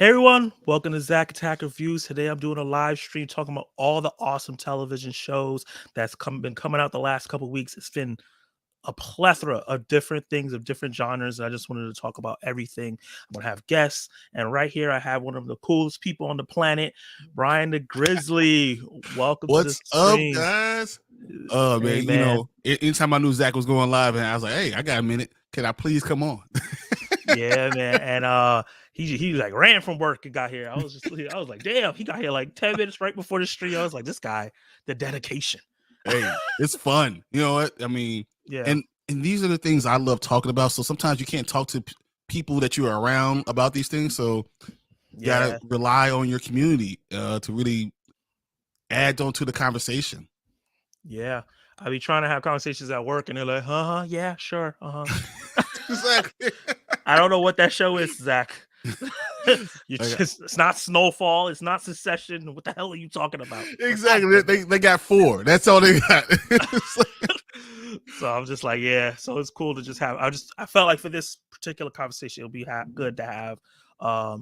Hey everyone, welcome to Zach Attack Reviews. Today I'm doing a live stream talking about all the awesome television shows been coming out the last couple weeks. It's been a plethora of different things of different genres. I just wanted to talk about everything. I'm gonna have guests, and right here I have one of the coolest people on the planet, Brian the Grizzly. Welcome to the What's up, stream. guys? Oh Hey man, man. anytime I knew Zach was going live, and I was like, "Hey, I got a minute. Can I please come on?" Yeah, man. And he like ran from work and got here. I was like, damn, he got here like 10 minutes right before the stream. I was like, this guy, the dedication. Hey, it's fun. You know what? I mean, Yeah. and these are the things I love talking about. So sometimes you can't talk to people that you're around about these things. So you gotta rely on your community to really add on to the conversation. Yeah. I be trying to have conversations at work and they're like, yeah, sure. Exactly. I don't know what that show is, Zach. It's not Snowfall, it's not Succession. What the hell are you talking about? Exactly. They got 4. That's all they got. So I'm just like, yeah. So it's cool to just have. I felt like for this particular conversation, it'll be good to have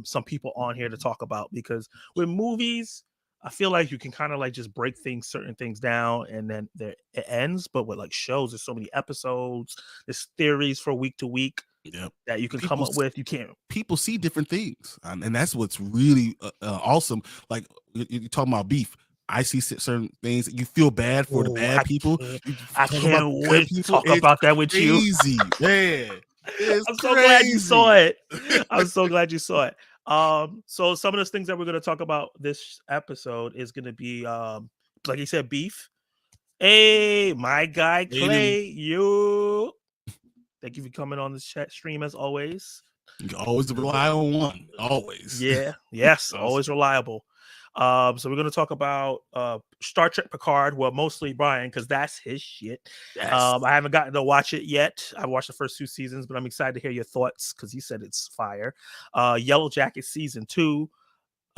some people on here to talk about, because with movies, I feel like you can kind of like just break certain things down, and then it ends. But with like shows, there's so many episodes, there's theories for week to week that you can come up with. You can't. People see different things, and that's what's really awesome. Like you're talking about beef. I see certain things that you feel bad for the bad people. I can't wait to talk about that with you. Man. I'm so glad you saw it. I'm so glad you saw it. So some of the things that we're going to talk about this episode is going to be, like you said, beef. Hey, my guy Clay, you. Thank you for coming on the chat stream as always. You can always rely on one. Always. Yeah. Yes. Awesome. Always reliable. So we're going to talk about Star Trek Picard. Well, mostly Brian, because that's his shit. Yes. I haven't gotten to watch it yet. I watched the first 2 seasons, but I'm excited to hear your thoughts because you said it's fire. Yellow Jacket season 2.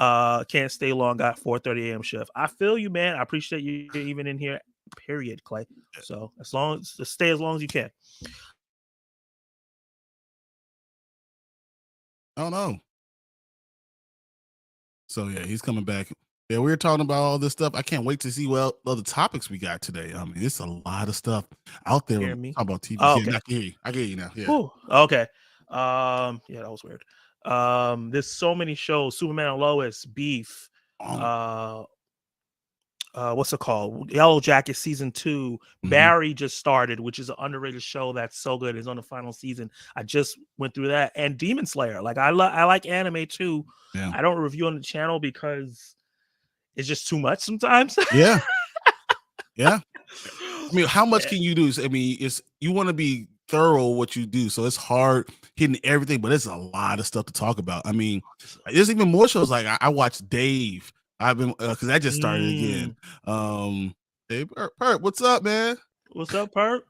Can't stay long. Got 4:30 a.m. shift. I feel you, man. I appreciate you even in here. Period, Clay. So as long as stay as long as you can. Oh no. So yeah, he's coming back. Yeah, we were talking about all this stuff. I can't wait to see what other topics we got today. I mean, it's a lot of stuff out there. Talking about TV. Oh, okay. I can hear you now. Yeah. Ooh, okay. Yeah, that was weird. There's so many shows. Superman and Lois, Beef. What's it called? Yellow Jacket season 2. Mm-hmm. Barry just started, which is an underrated show that's so good. It's on the final season. I just went through that. And Demon Slayer. Like I like anime too. Yeah. I don't review on the channel because it's just too much sometimes. Yeah. Yeah. I mean, how much can you do? I mean, you want to be thorough what you do, so it's hard hitting everything, but it's a lot of stuff to talk about. I mean, there's even more shows. Like I watched Dave. I've been because that just started again. Hey, Perp, what's up, man? What's up, Perp?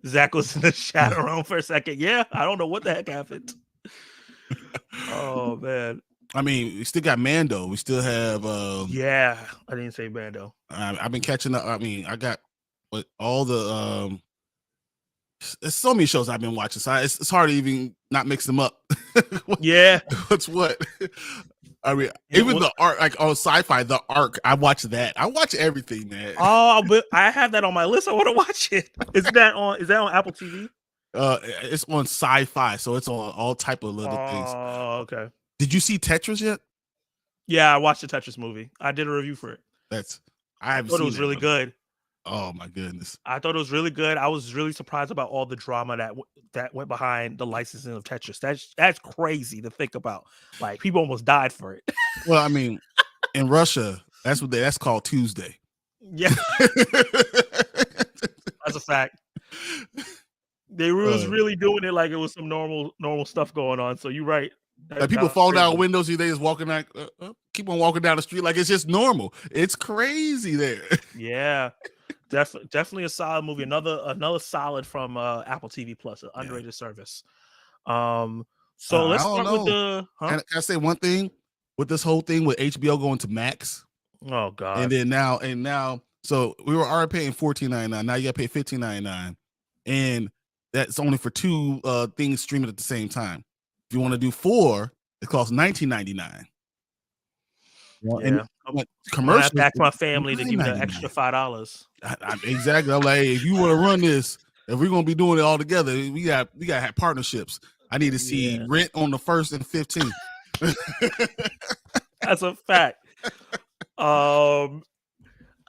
Zach was in the shadow room for a second. Yeah, I don't know what the heck happened. Oh man. I mean, we still got Mando. We still have. Yeah, I didn't say Mando. I've been catching up. I mean, I got all the. There's so many shows I've been watching, so it's hard to even not mix them up. Yeah, what's what? I mean, even the Ark, like on Sci-Fi, the Ark. I watch that. I watch everything, man. Oh, but I have that on my list. I want to watch it. Is that on Apple TV? It's on Sci-Fi, so it's on all type of little things. Oh, okay. Did you see Tetris yet? Yeah, I watched the Tetris movie. I did a review for it. I thought it was really good. Oh my goodness! I thought it was really good. I was really surprised about all the drama that went behind the licensing of Tetris. That's crazy to think about. Like people almost died for it. Well, I mean, in Russia, that's called Tuesday. Yeah, that's a fact. They was really doing it like it was some normal stuff going on. So you're right. Like people fall down windows, they just walking like keep on walking down the street like it's just normal. It's crazy there. Yeah. Definitely a solid movie. Another solid from Apple TV Plus, an underrated service. So let's start with the. Can I say one thing with this whole thing with HBO going to Max? Oh God! And then now, so we were already paying $14.99. Now you got to pay $15.99, and that's only for 2 things streaming at the same time. If you want to do 4, It costs $19.99. Yeah, and I'm gonna have to commercials ask my family to give me the extra $9.99. $5. Exactly. I'm like, hey, if you want to run this, if we're gonna be doing it all together, we got to have partnerships. I need to see rent on the 1st and 15th. That's a fact.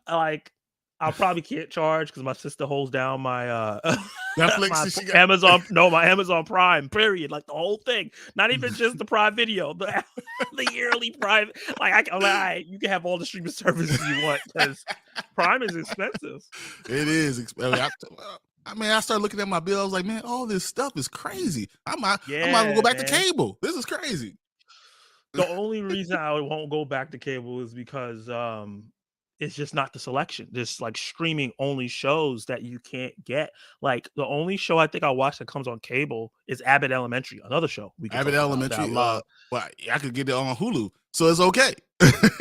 Like, I'll probably can't charge because my sister holds down my Netflix. my Amazon Prime. Period. Like the whole thing. Not even just the Prime Video. The yearly Prime. Like I'm like, all right, you can have all the streaming services you want because Prime is expensive. It is expensive. I mean, I started looking at my bill. I was like, man, all this stuff is crazy. I might as well go back to cable. This is crazy. The only reason I won't go back to cable is because it's just not the selection. There's like streaming only shows that you can't get. Like the only show I think I watch that comes on cable is Abbott Elementary, another show we can Abbott Elementary. Well, I could get it on Hulu, so it's okay.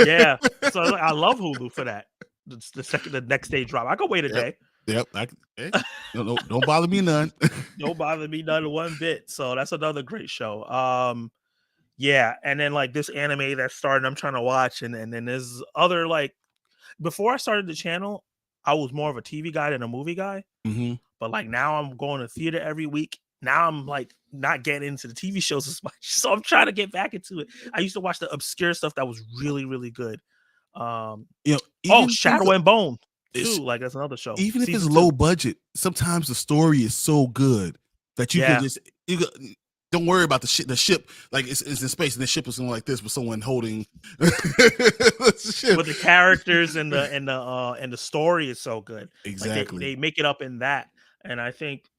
Yeah, so I love Hulu for that. The next day drop. I could wait a day. Yep. Don't bother me none. Don't bother me none one bit. So that's another great show. Yeah, and then like this anime that's starting, I'm trying to watch, and then there's other like. Before I started the channel, I was more of a TV guy than a movie guy. Mm-hmm. But like now I'm going to theater every week. Now I'm like not getting into the TV shows as much. So I'm trying to get back into it. I used to watch the obscure stuff that was really, really good. Shadow and Bone too. Like that's another show. Even if it's low budget, sometimes the story is so good that you can just don't worry about the ship. Like it's in space, and the ship is something like this with someone holding the ship. But the characters and the story is so good. Exactly, like they make it up in that. And I think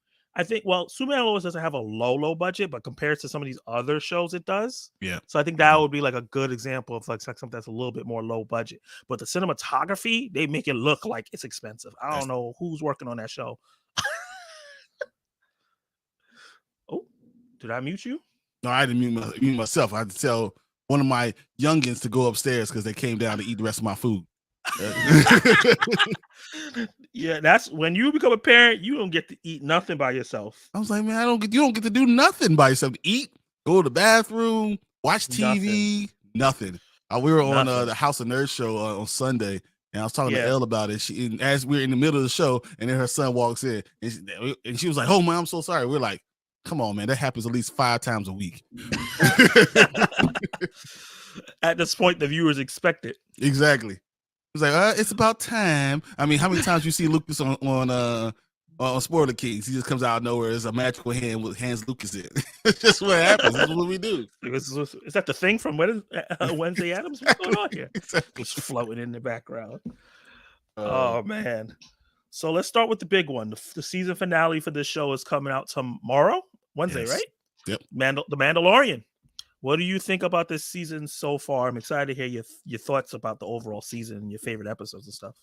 well, Superman always doesn't have a low budget, but compared to some of these other shows, it does. Yeah. So I think that would be like a good example of like something that's a little bit more low budget. But the cinematography, they make it look like it's expensive. I don't know who's working on that show. Oh. Did I mute you? No, I didn't mute myself. I had to tell one of my youngins to go upstairs because they came down to eat the rest of my food. Yeah, that's when you become a parent, you don't get to eat nothing by yourself. I was like, man, you don't get to do nothing by yourself. Eat, go to the bathroom, watch TV, nothing. We were on the House of Nerds show on Sunday, and I was talking to Elle about it. As we were in the middle of the show, and then her son walks in, and she was like, "Oh man, I'm so sorry." We're like, come on, man. That happens at least 5 times a week. At this point, the viewers expect it. Exactly. It's like, it's about time. I mean, how many times you see Lucas on Spoiler Kings? He just comes out of nowhere. It's a magical hand with hands Lucas in. It's just what happens. That's what we do. Is that the thing from Wednesday Addams? What's going on here? Exactly. It's floating in the background. Oh, man. So let's start with the big one. The season finale for this show is coming out tomorrow, Wednesday, right? Yep. The Mandalorian. What do you think about this season so far? I'm excited to hear your thoughts about the overall season and your favorite episodes and stuff.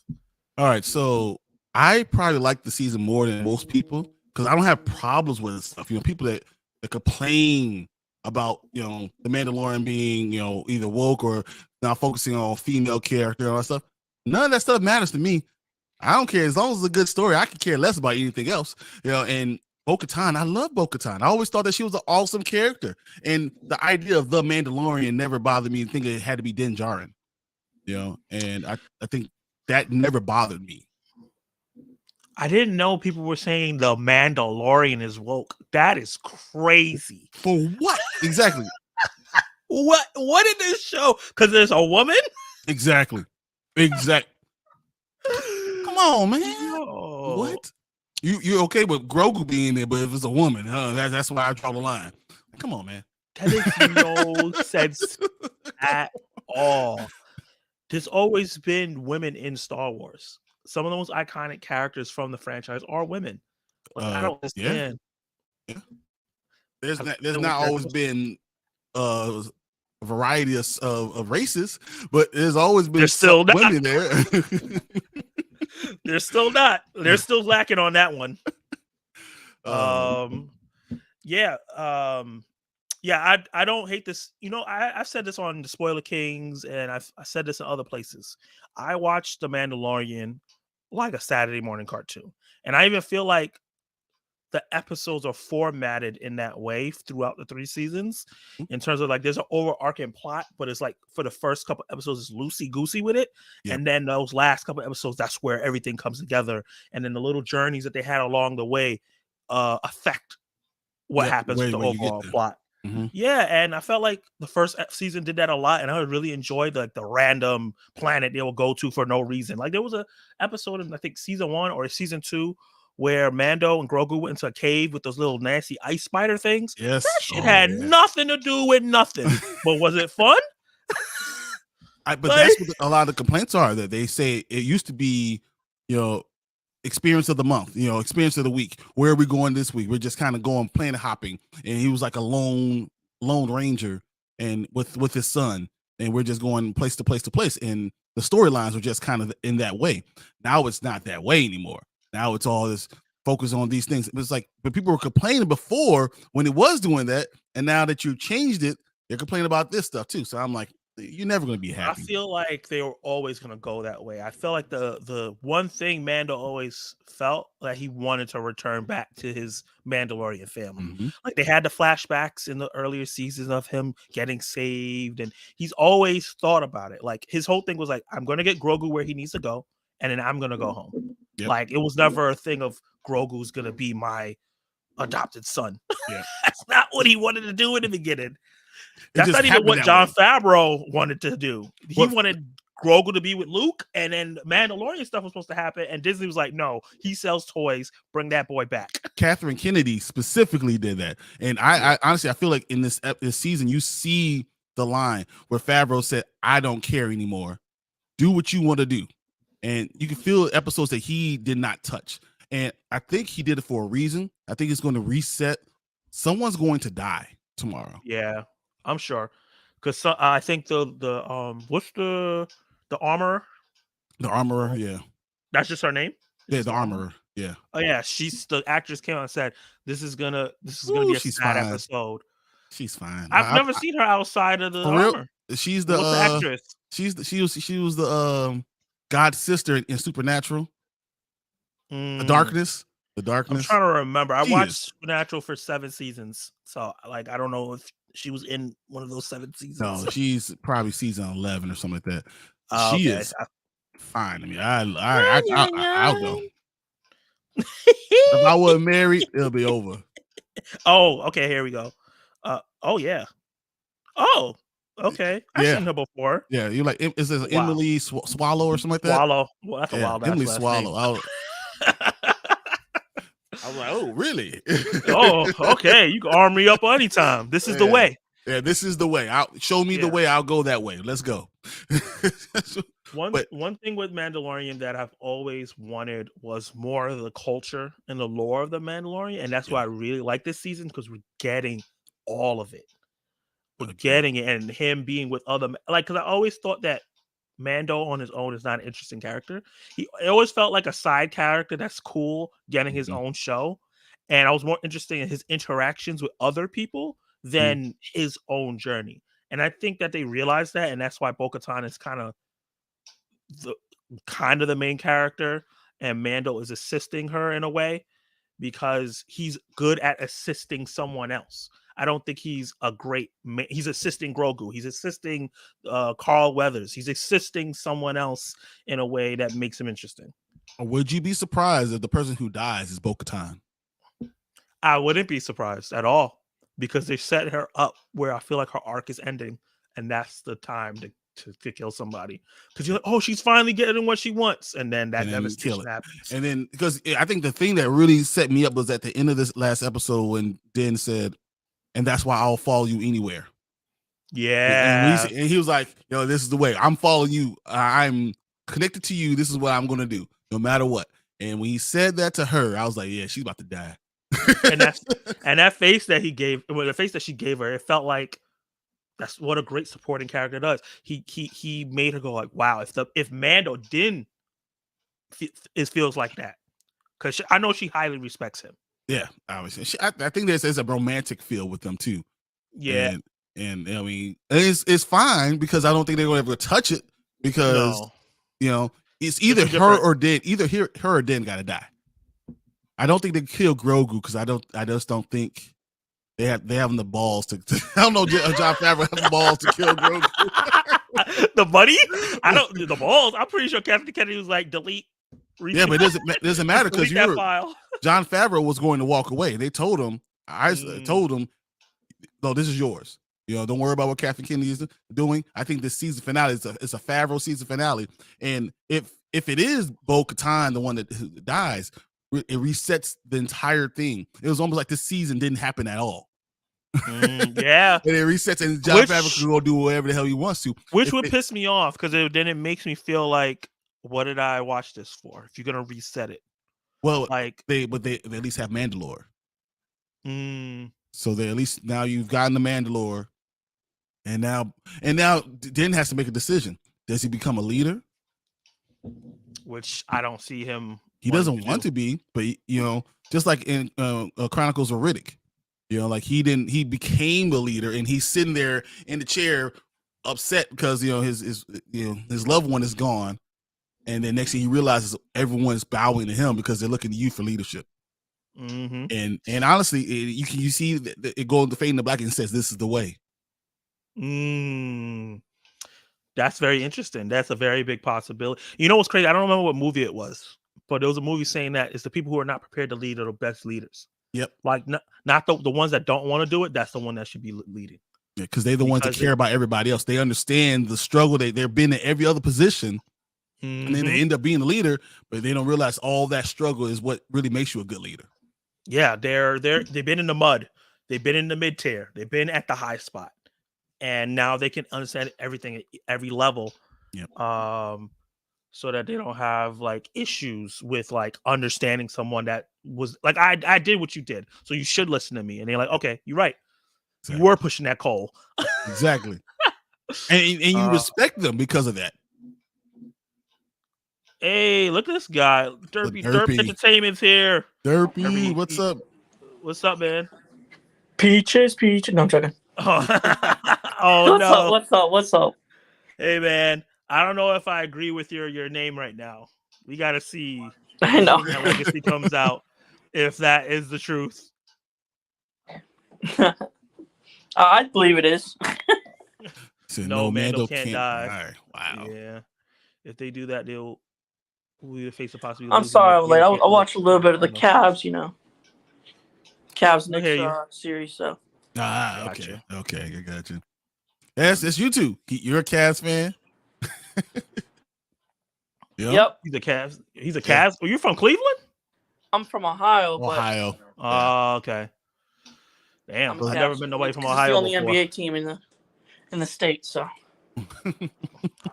All right, so I probably like the season more than most people because I don't have problems with stuff. People that complain about the Mandalorian being either woke or not focusing on female character and all that stuff. None of that stuff matters to me. I don't care as long as it's a good story. I could care less about anything else. And Bo-Katan, I love Bo-Katan. I always thought that she was an awesome character, and the idea of the Mandalorian never bothered me. Thinking it had to be Din Djarin, and I think that never bothered me. I didn't know people were saying the Mandalorian is woke. That is crazy. For what exactly? What in this show? Because there's a woman. Exactly. Come on, man. No. What? You're okay with Grogu being there, but if it's a woman, that's why I draw the line. Come on, man. That makes no sense at all. There's always been women in Star Wars. Some of the most iconic characters from the franchise are women. Like, I don't understand. Yeah. There's not always been a variety of races, but there's always been still women there. They're still not. They're still lacking on that one. I don't hate this. I've said this on the Spoiler Kings, and I said this in other places. I watched The Mandalorian like a Saturday morning cartoon, and I even feel like the episodes are formatted in that way throughout the 3 seasons, in terms of like there's an overarching plot, but it's like for the first couple episodes it's loosey goosey with it, and then those last couple episodes that's where everything comes together, and then the little journeys that they had along the way affect what happens with the overall plot. Yeah, and I felt like the first season did that a lot, and I really enjoyed like the random planet they will go to for no reason. Like there was a episode in I think season 1 or season 2 where Mando and Grogu went into a cave with those little nasty ice spider things. Yes, that shit had nothing to do with nothing. But was it fun? But that's what a lot of the complaints are, that they say it used to be, experience of the month, experience of the week. Where are we going this week? We're just kind of going planet hopping, and he was like a lone ranger, and with his son, and we're just going place to place to place, and the storylines were just kind of in that way. Now it's not that way anymore. Now it's all this focus on these things. It was like, but people were complaining before when it was doing that, and now that you changed it, they're complaining about this stuff too. So I'm like, you're never going to be happy. I feel like they were always going to go that way. I feel like the one thing Mando always felt that he wanted to return back to his Mandalorian family. Like they had the flashbacks in the earlier seasons of him getting saved, and he's always thought about it. Like his whole thing was like, I'm going to get Grogu where he needs to go, and then I'm going to go home. Like it was never a thing of Grogu's going to be my adopted son. That's not what he wanted to do in the beginning. That's not even what Jon Favreau wanted to do. He wanted Grogu to be with Luke, and then Mandalorian stuff was supposed to happen, and Disney was like, no, he sells toys, bring that boy back. Catherine Kennedy specifically did that. And I honestly, I feel like in this season, you see the line where Favreau said, I don't care anymore. Do what you want to do. And you can feel episodes that he did not touch. And I think he did it for a reason. I think it's going to reset. Someone's going to die tomorrow. Yeah, I'm sure. Because I think the what's the armorer? The armorer, yeah. That's just her name? Yeah, the armorer. Yeah. Oh yeah, the actress came out and said this is gonna be a sad episode. She's fine. I've never seen her outside of the armor. She's the what's the actress? She was the God's sister in Supernatural. The darkness. I'm trying to remember. I watched Supernatural for 7 seasons, so like I don't know if she was in one of those 7 seasons. No, she's probably season 11 or something like that. She is fine. I mean, I'll go. If I wasn't married, it'll be over. Oh, okay. Here we go. Oh yeah. Oh, okay. I've seen her before. Yeah, you're like, is this Emily Swallow or something like that? Swallow. Well, that's a wild Emily Swallow. I was like, oh, really? Oh, okay. You can arm me up anytime. This is the way. Yeah, this is the way. Show me the way. I'll go that way. Let's go. One thing with Mandalorian that I've always wanted was more of the culture and the lore of the Mandalorian, and that's why I really like this season, because we're getting all of it. We're getting it, and him being with other, like, because I always thought that Mando on his own is not an interesting character. It always felt like a side character that's cool, getting his own show, and I was more interested in his interactions with other people than his own journey. And I think that they realized that, and that's why Bo-Katan is kind of the main character, and Mando is assisting her in a way because he's good at assisting someone else. I don't think he's he's assisting Grogu. He's assisting Carl Weathers. He's assisting someone else in a way that makes him interesting. Would you be surprised if the person who dies is Bo-Katan? I wouldn't be surprised at all, because they set her up where I feel like her arc is ending, and that's the time to kill somebody. Because you're like, oh, she's finally getting what she wants, and then that devastation happens. And then, because I think the thing that really set me up was at the end of this last episode when Den said, and that's why I'll follow you anywhere. Yeah. And he was like, yo, this is the way. I'm following you. I'm connected to you. This is what I'm going to do, no matter what. And when he said that to her, I was like, yeah, she's about to die. and that face that he gave, the face that she gave her, it felt like that's what a great supporting character does. He made her go like, wow, if Mando didn't, it feels like that, because I know she highly respects him. Yeah, obviously. I think there's a romantic feel with them too. Yeah, and I mean, it's fine, because I don't think they're going to ever touch it, because it's either her or Den. Either her or Den got to die. I don't think they kill Grogu because I just don't think they have the balls to I don't know, Jon Favreau have the balls to kill Grogu. The money? I don't. The balls. I'm pretty sure Kathleen Kennedy was like delete. Yeah, but it doesn't matter because that file. Jon Favreau was going to walk away. They told him. I told him, no, this is yours. Don't worry about what Kathleen Kennedy is doing. I think this season finale is a Favreau season finale, and if it is Bo-Katan, the one that dies, it resets the entire thing. It was almost like this season didn't happen at all. Yeah, and it resets, and Jon Favreau can go do whatever the hell he wants to. Which would piss me off because then it makes me feel like, what did I watch this for? If you're gonna reset it, well, like they at least have Mandalore. So they at least now you've gotten the Mandalore, and now Din has to make a decision. Does he become a leader? Which I don't see him. He doesn't want to be, but just like in Chronicles of Riddick, like he became a leader, and he's sitting there in the chair, upset because his loved one is gone, and then next thing he realizes everyone's bowing to him because they're looking to you for leadership. And honestly, you see that it goes to fade in the black and says this is the way. That's very interesting. That's a very big possibility. You know what's crazy? I don't remember what movie it was, but there was a movie saying that it's the people who are not prepared to lead are the best leaders. Yep. Like not the ones that don't want to do it. That's the one that should be leading. Yeah, because they're the ones that care about everybody else. They understand the struggle. They've been in every other position, and then they end up being the leader, but they don't realize all that struggle is what really makes you a good leader. Yeah, they've been in the mud. They've been in the mid tier. They've been at the high spot. And now they can understand everything at every level. Yep. So that they don't have like issues with like understanding someone that was like, I did what you did, so you should listen to me. And they're like, okay, you're right. Exactly. You were pushing that coal. Exactly. And you respect them because of that. Hey, look at this guy. Derpy Entertainment's here. Derpy, what's up? What's up, man? Peaches. No, I'm joking. Oh, What's up? Hey, man. I don't know if I agree with your name right now. We got to see. I know. When that legacy comes out, if that is the truth. I believe it is. So no, Mando can't die. Wow. Yeah. If they do that, they'll face the possibility. I'm sorry, I'm late. I watched a little bit of the Cavs, Cavs next series. So. Okay. I got you. Yes, it's you two. You're a Cavs fan. Yep. He's a Cavs. He's a Cavs. Are you from Cleveland? I'm from Ohio. Ohio. Oh, okay. Damn, I've never been nobody from Ohio. It's the only NBA team in the state, so. I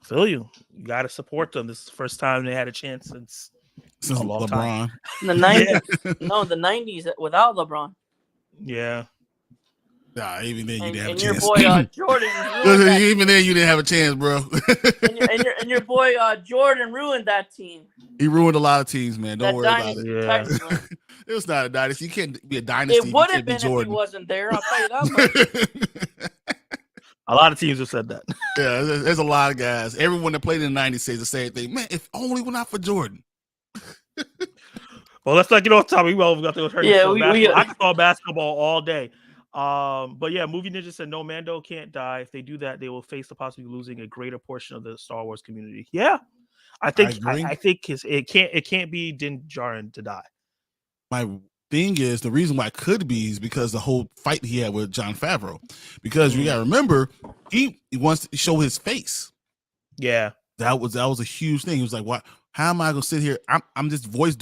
feel you. You got to support them. This is the first time they had a chance since a long LeBron. Time. In the 90s. No, the 90s without LeBron. Yeah. Nah, even then you didn't have a chance. And your boy Jordan. Even then you didn't have a chance, bro. and your boy Jordan ruined that team. He ruined a lot of teams, man. Don't worry about it. Yeah. It was not a dynasty. You can't be a dynasty. It would have been if he wasn't there. I'll tell you that much. A lot of teams have said that. Yeah, there's a lot of guys. Everyone that played in the 90s says the same thing. Man, if only we're not for Jordan. Well, let's not get off topic. We got to turn. Yeah, I can talk basketball all day. But yeah, Movie Ninja said no, Mando can't die. If they do that, they will face the possibility of losing a greater portion of the Star Wars community. Yeah, I think it can't be Din Djarin to die. My thing is the reason why it could be is because the whole fight he had with Jon Favreau. Because you gotta remember, he wants to show his face. Yeah, that was a huge thing. He was like, "What? How am I gonna sit here? I'm just voice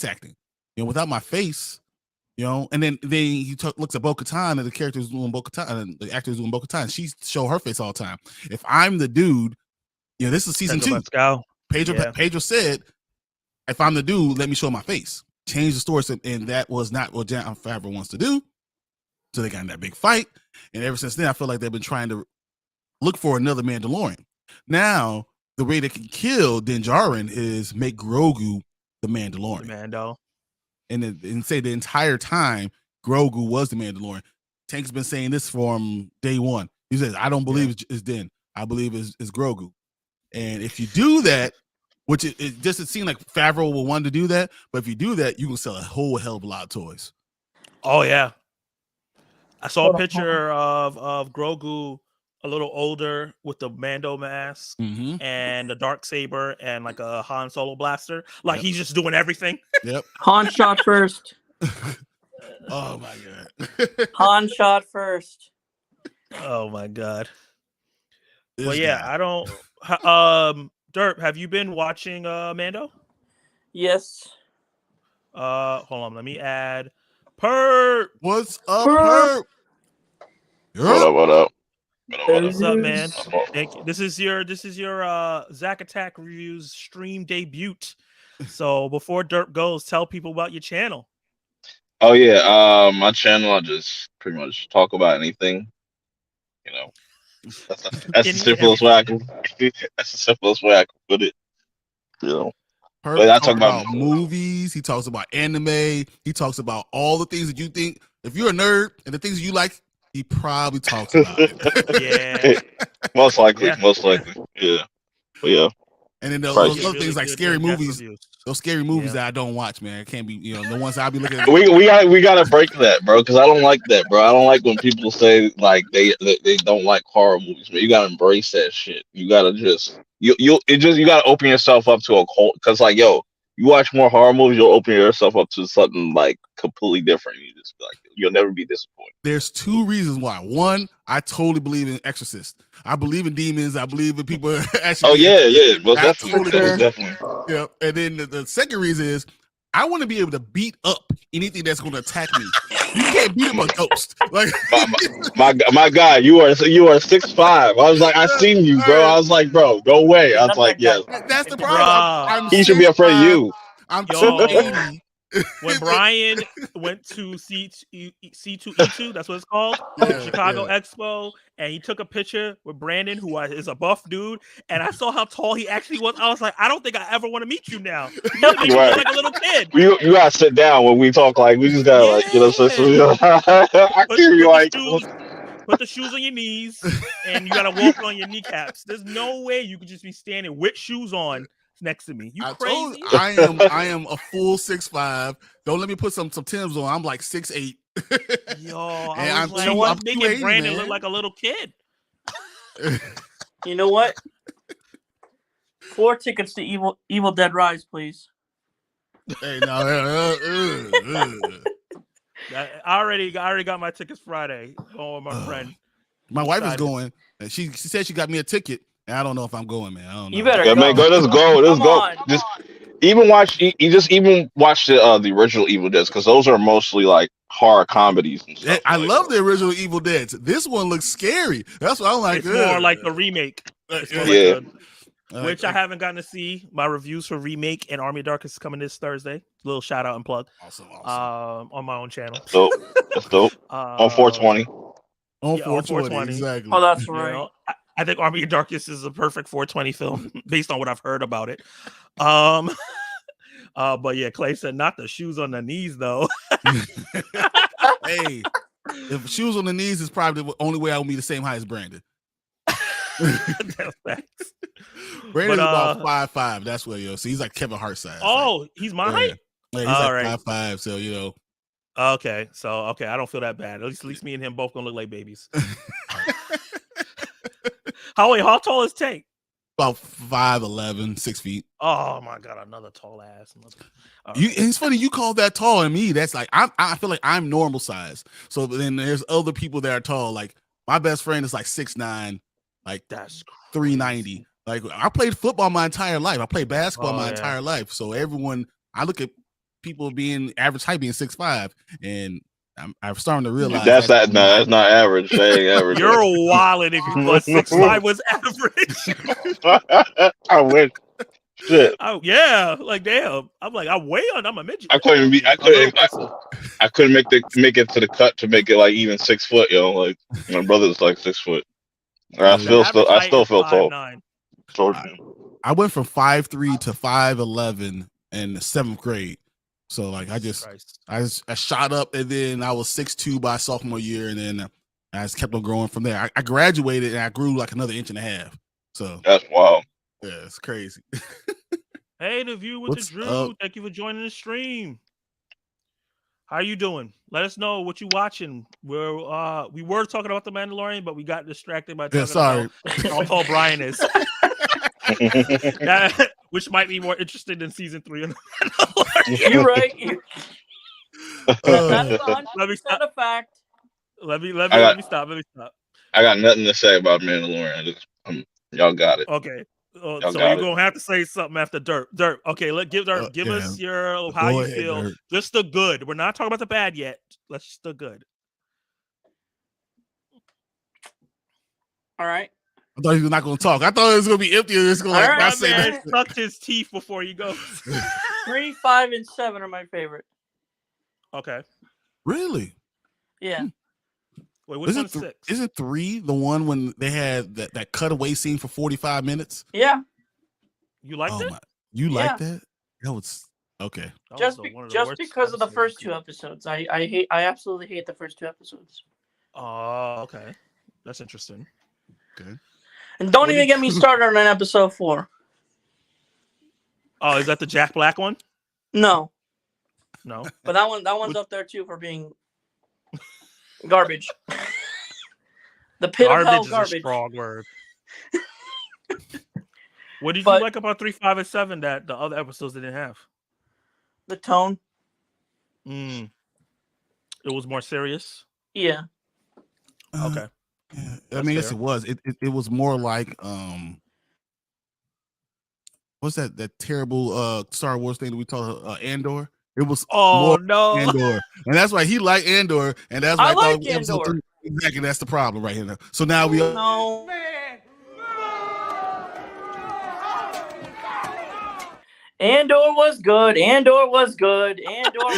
acting, without my face." And then he looks at Bo-Katan, and the character is doing Bo-Katan, and the actor is doing Bo-Katan. She show her face all the time. If I'm the dude, this is season 2. Pedro said, if I'm the dude, let me show my face. Change the story, and that was not what Jon Favreau wants to do. So they got in that big fight, and ever since then, I feel like they've been trying to look for another Mandalorian. Now, the way they can kill Din Djarin is make Grogu the Mandalorian. Mando. And say the entire time Grogu was the Mandalorian. Tank's been saying this from day one. He says, I don't believe it's Din. I believe it's Grogu. And if you do that, Which it just seemed like Favreau will want to do that, but if you do that, you can sell a whole hell of a lot of toys. Oh yeah, I saw a picture of Grogu a little older with the Mando mask and the dark saber and like a Han Solo blaster. Like he's just doing everything. Yep. Han shot first. Oh my god. Han shot first. Oh my god. This But yeah, guy. I don't. Derp, have you been watching Mando? Yes. Hold on, let me add Perp. What's up, Perp? What up? What's up, man? Thank you. This is your Zack Attack Reviews stream debut. So before Derp goes, tell people about your channel. Oh yeah, my channel, I just pretty much talk about anything. You know, that's the simplest way I can. That's the simplest way I can put it. You know, Perp I talk about movies. He talks about anime. He talks about all the things that you think. If you're a nerd and the things you like, he probably talks about it. Yeah, most likely. Yeah, but yeah. And then those other things like scary movies. Those scary movies that I don't watch, man. It can't be, the ones I'll be looking at. We gotta break that, bro, because I don't like that, bro. I don't like when people say like they don't like horror movies, man. You gotta embrace that shit. You gotta just you gotta open yourself up to a cult, because like you watch more horror movies, you'll open yourself up to something like completely different. You just like you'll never be disappointed. There's two reasons why. One, I totally believe in Exorcist. I believe in demons. I believe in people actually. Oh yeah. Well, definitely. Yeah. And then the second reason is I want to be able to beat up anything that's going to attack me. You can't beat up a ghost. Like my guy, you are 6'5". I was like, I seen you, bro. I was like, bro, go away. I was like, yeah. That's the problem. He should be afraid of you. I'm 280. When Brian went to C2E2, that's what it's called, Chicago Expo, and he took a picture with Brandon, who is a buff dude, and I saw how tall he actually was. I was like, I don't think I ever want to meet you now. You make me feel like a little kid. You gotta sit down when we talk. Like we just gotta I hear you like. Put the shoes on your knees, and you gotta walk on your kneecaps. There's no way you could just be standing with shoes on next to me. You crazy? I am a full 6'5". Don't let me put some Timbs on. I'm like 6'8". Yo, and I'm making Brandon look like a little kid. You know what? 4 tickets to Evil Dead Rise, please. Hey, no. I already got my tickets Friday. Oh, my friend. My wife is going. And she said she got me a ticket. And I don't know if I'm going, man. I don't know. You better go. Man, go. Let's go. Let's go. Just even watch the original Evil Dead, because those are mostly like horror comedies and stuff. I love the original Evil Dead. This one looks scary. That's what I'm like. It's more like the remake. Which I haven't gotten to see. My reviews for remake and Army of Darkness is coming this Thursday. Little shout out and plug. Awesome. On my own channel. That's dope. On 420. On 420, exactly. Oh, that's right. I think Army of Darkness is a perfect 420 film based on what I've heard about it. But yeah, Clay said not the shoes on the knees though. Hey, if shoes on the knees is probably the only way I will be the same height as Brandon. That's facts. Brandon's about 5'5". That's what so he's like Kevin Hart size. Oh, he's my height. Yeah, he's like 5'5". So Okay, I don't feel that bad. At least me and him both gonna look like babies. How tall is Tank? About 5'11", 6 feet. Oh my god, another tall ass. It's funny you call that tall, and me, that's like I feel like I'm normal size. So then there's other people that are tall. Like my best friend is like 6'9", like that's 390. Like I played football my entire life. I played basketball my entire life. So I look at people being average height being 6'5", and I'm starting to realize that's not average. That ain't average. You're wilding if you thought 6'5" was average. I wish. Shit. Oh yeah, like damn. I'm like I'm a midget. I couldn't make it to the cut to make it like even 6 foot. Like my brother's like 6 foot. I still feel tall. I went from 5'3" to 5'11" in the 7th grade. So like I shot up, and then I was 6'2" by sophomore year, and then I just kept on growing from there. I graduated and I grew like another 1.5 inches. So that's wild. Yeah, it's crazy. Hey, the view with What's the Drew. up? Thank you for joining the stream. How you doing? Let us know what you watching. We were talking about the Mandalorian, but we got distracted by talking about how tall Brian is. Which might be more interesting than season 3 of the Mandalorian. You're right. That's 100% a fact. Let me stop. I got nothing to say about Mandalorian. Y'all got it. Okay. So you're gonna have to say something after Dirt. Okay, give us your how you feel. Dirt. Just the good. We're not talking about the bad yet. Let's just the good. All right. I thought he was not going to talk. I thought it was going to be empty. It's going to not say that. Sucked his teeth before he goes. 3, 5, and 7 are my favorite. Okay. Really? Yeah. Wait, which one's 6? Isn't 3 the one when they had that cutaway scene for 45 minutes? Yeah. You liked it? You liked that? That was okay. Just because of the first 2 episodes. I absolutely hate the first 2 episodes. Oh, okay. That's interesting. Okay. And don't even get me started on episode 4. Oh, is that the Jack Black one? No. But that one's up there too for being garbage. The pit of hell garbage. Is a strong word. What did you like about 3, 5, and 7 that the other episodes didn't have? The tone. It was more serious. Yeah. Okay. Yeah. I mean, yes, it was. It was more like what's that terrible Star Wars thing that we called Andor? It was Andor, and that's why he liked Andor, and that's why I like Andor. Exactly, that's the problem right here. So now we no. Andor was good.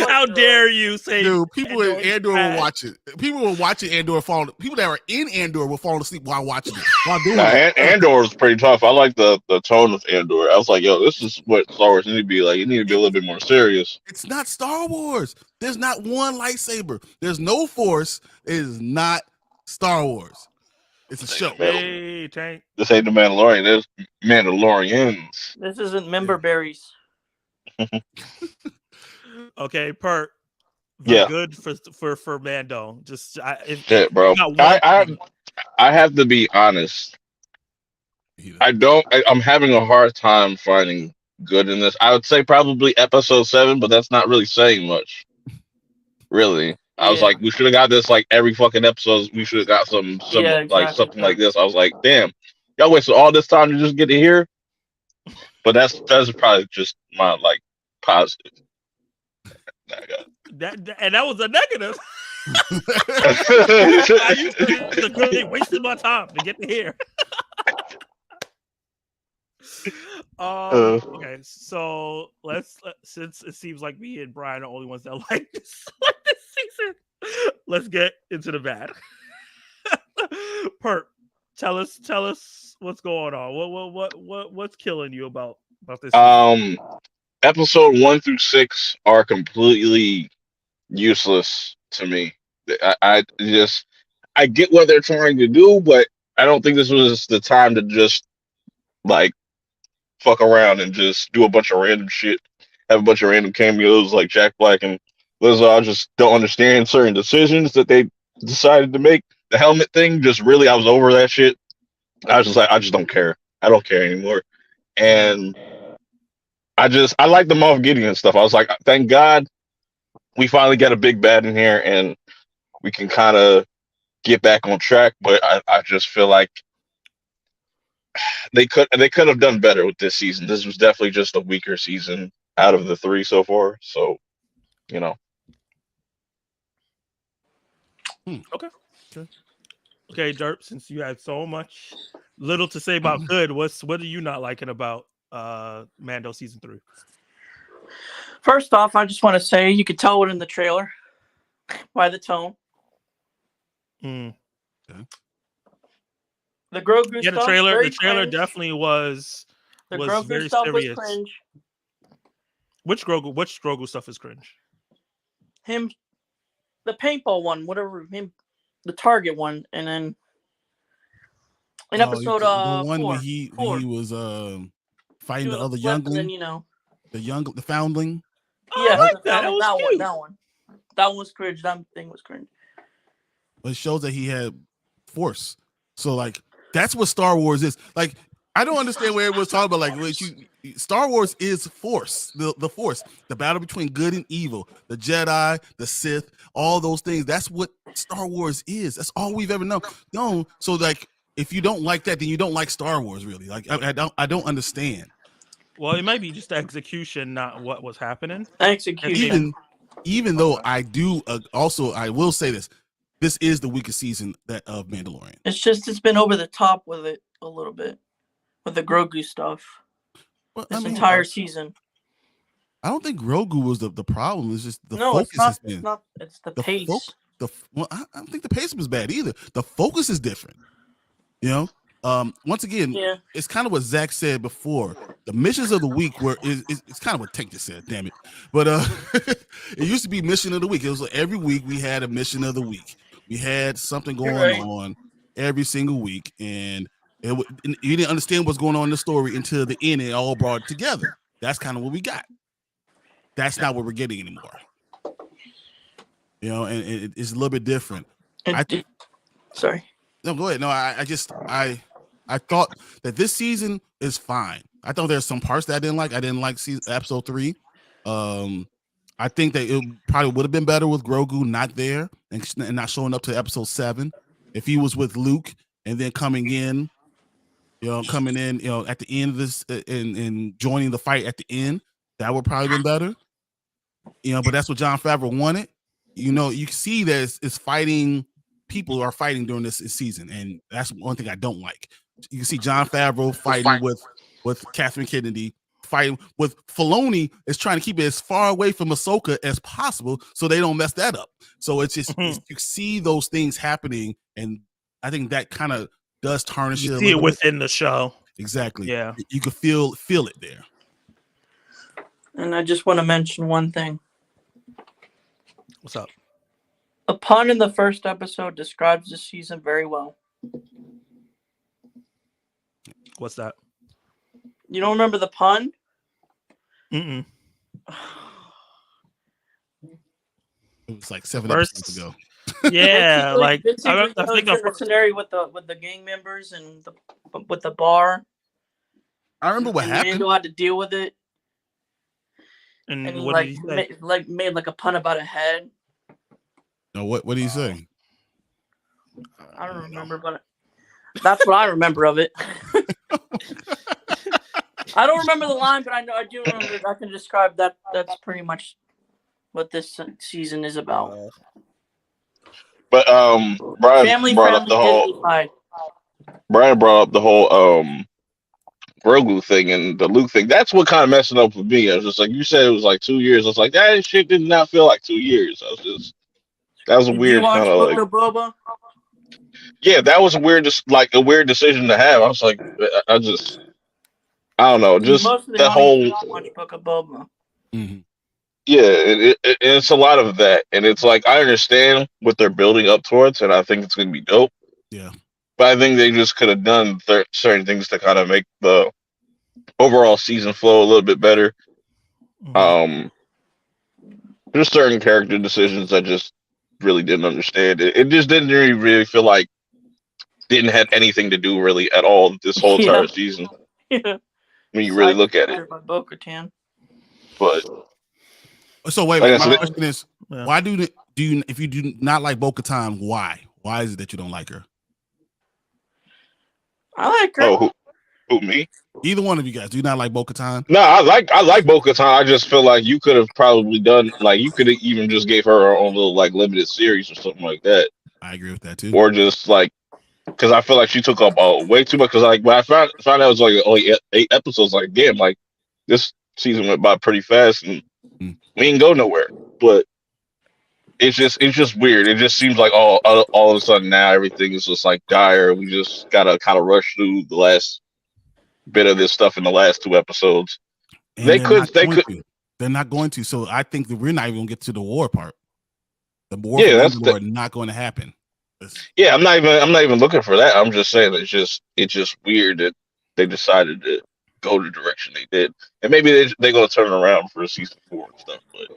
How dare you say? Dude, people in Andor were watching. People were watching Andor falling. People that were in Andor were falling asleep while watching it. While doing it. Andor was pretty tough. I like the tone of Andor. I was like, yo, this is what Star Wars need to be like. You need to be a little bit more serious. It's not Star Wars. There's not one lightsaber. There's no Force. It is not Star Wars. It's a show. Hey, Tank. This ain't the Mandalorian. There's Mandalorians. This isn't member berries. Okay, Pert. Yeah. Good for Mando. Just shit, bro. I have to be honest. I'm having a hard time finding good in this. I would say probably episode 7, but that's not really saying much. Really. I was like, we should have got this like every fucking episode. We should have got something like this. I was like, damn, y'all wasted all this time to just get to here. But that's probably just my like positive. That was a negative. They wasted my time to get to here. Okay, so since it seems like me and Brian are the only ones that like this season, let's get into the bad. Perp, tell us what's going on. What's killing you about this season? Episode 1 through 6 are completely useless to me. I get what they're trying to do, but I don't think this was the time to just like fuck around and just do a bunch of random shit, have a bunch of random cameos like Jack Black and Liz. I just don't understand certain decisions that they decided to make. The helmet thing, just really, I was over that shit. I was just like, I just don't care. I don't care anymore. And I like the Moff Gideon stuff. I was like, thank God we finally got a big bad in here and we can kind of get back on track. But I just feel like they could have done better with this season. This was definitely just a weaker season out of the 3 so far. So, you know. Okay, Derp, since you had so little to say about good, what are you not liking about Mando season 3? First off, I just want to say you could tell it in the trailer by the tone. Okay. The Grogu stuff. The trailer definitely was. The was Grogu very stuff serious. was cringe. Which Grogu stuff is cringe? Him, the paintball one, whatever. Him, the Target one, and then in episode the one 4, when he was fighting the other youngling. And then, the foundling. Yeah, I like that. That was cute. That one was cringe. That thing was cringe. But it shows that he had force. So like that's what Star Wars is. Like I don't understand where everyone's talking about. Like Star Wars is force, the force, the battle between good and evil, the Jedi, the Sith, all those things. That's what Star Wars is. That's all we've ever known. So like if you don't like that, then you don't like Star Wars, really. Like I don't understand. Well, it might be just the execution, not what was happening. Execution. Even though I do also, I will say this is the weakest season of Mandalorian. It's been over the top with it a little bit with the Grogu stuff. Well, entire season. I don't think Grogu was the problem. It's just the focus has been. It's the pace. I don't think the pace was bad either. The focus is different. You know. Once again, it's kind of what Zach said before. The missions of the week it's kind of what Tank just said, damn it. But it used to be mission of the week. It was like every week we had a mission of the week. We had something going on every single week, and you didn't understand what's going on in the story until the end. It all brought it together. That's kind of what we got. That's not what we're getting anymore. You know, and it's a little bit different. Sorry. No, go ahead. No, I thought that this season is fine. I thought there's some parts that I didn't like. I didn't like episode 3. I think that it probably would have been better with Grogu not there and not showing up to episode 7. If he was with Luke and then coming in, at the end of this and joining the fight at the end, that would probably been better. But that's what Jon Favreau wanted. You can see that it's fighting. People are fighting during this season, and that's one thing I don't like. You can see Jon Favreau fighting with Catherine Kennedy, fighting with Filoni is trying to keep it as far away from Ahsoka as possible so they don't mess that up. So it's just you see those things happening, and I think that kind of does tarnish it. You see it within the show. Exactly. Yeah. You can feel it there. And I just want to mention one thing. What's up? A pun in the first episode describes this season very well. What's that? You don't remember the pun? It was like 7 episodes ago. Yeah, like I think the scenario with the gang members and with the bar. I remember what happened. Mando had to deal with it, and he what did he say? made like a pun about a head. No, what did he say? I don't remember, but that's what I remember of it. I don't remember the line, but I do remember. I can describe that. That's pretty much what this season is about. But Brian brought up the whole Grogu thing and the Luke thing. That's what kind of messing up with me. I was just like, you said it was like 2 years. I was like, that shit did not feel like 2 years. That was a weird kind of like. Boba? Yeah, that was a weird decision to have. I was like, I don't know, just the whole. Watch Book of Boba. Mm-hmm. Yeah, it's a lot of that, and it's like I understand what they're building up towards, and I think it's going to be dope. Yeah, but I think they just could have done certain things to kind of make the overall season flow a little bit better. Mm-hmm. Just certain character decisions I just really didn't understand. It just didn't really feel like didn't have anything to do really at all this whole entire season. Yeah. When you really look at it. But so wait, my question is, why do you if you do not like Bo-Katan, why? Why is it that you don't like her? I like her. Oh, who me? Either one of you guys. Do you not like Bo-Katan? No, I like Bo-Katan. I just feel like you could have probably done you could have even just gave her own little limited series or something like that. I agree with that too. Or just because I feel like she took up way too much. Because when I found out it was only 8 episodes, damn, this season went by pretty fast and we didn't go nowhere. But it's just weird. It just seems like all of a sudden now everything is just dire. We just gotta kind of rush through the last bit of this stuff in the last 2 episodes. And they're not going to. So I think that we're not even gonna get to the war part. The war is not going to happen. Yeah, I'm not even looking for that. I'm just saying it's just weird that they decided to go the direction they did. And maybe they're gonna turn it around for season 4 and stuff, but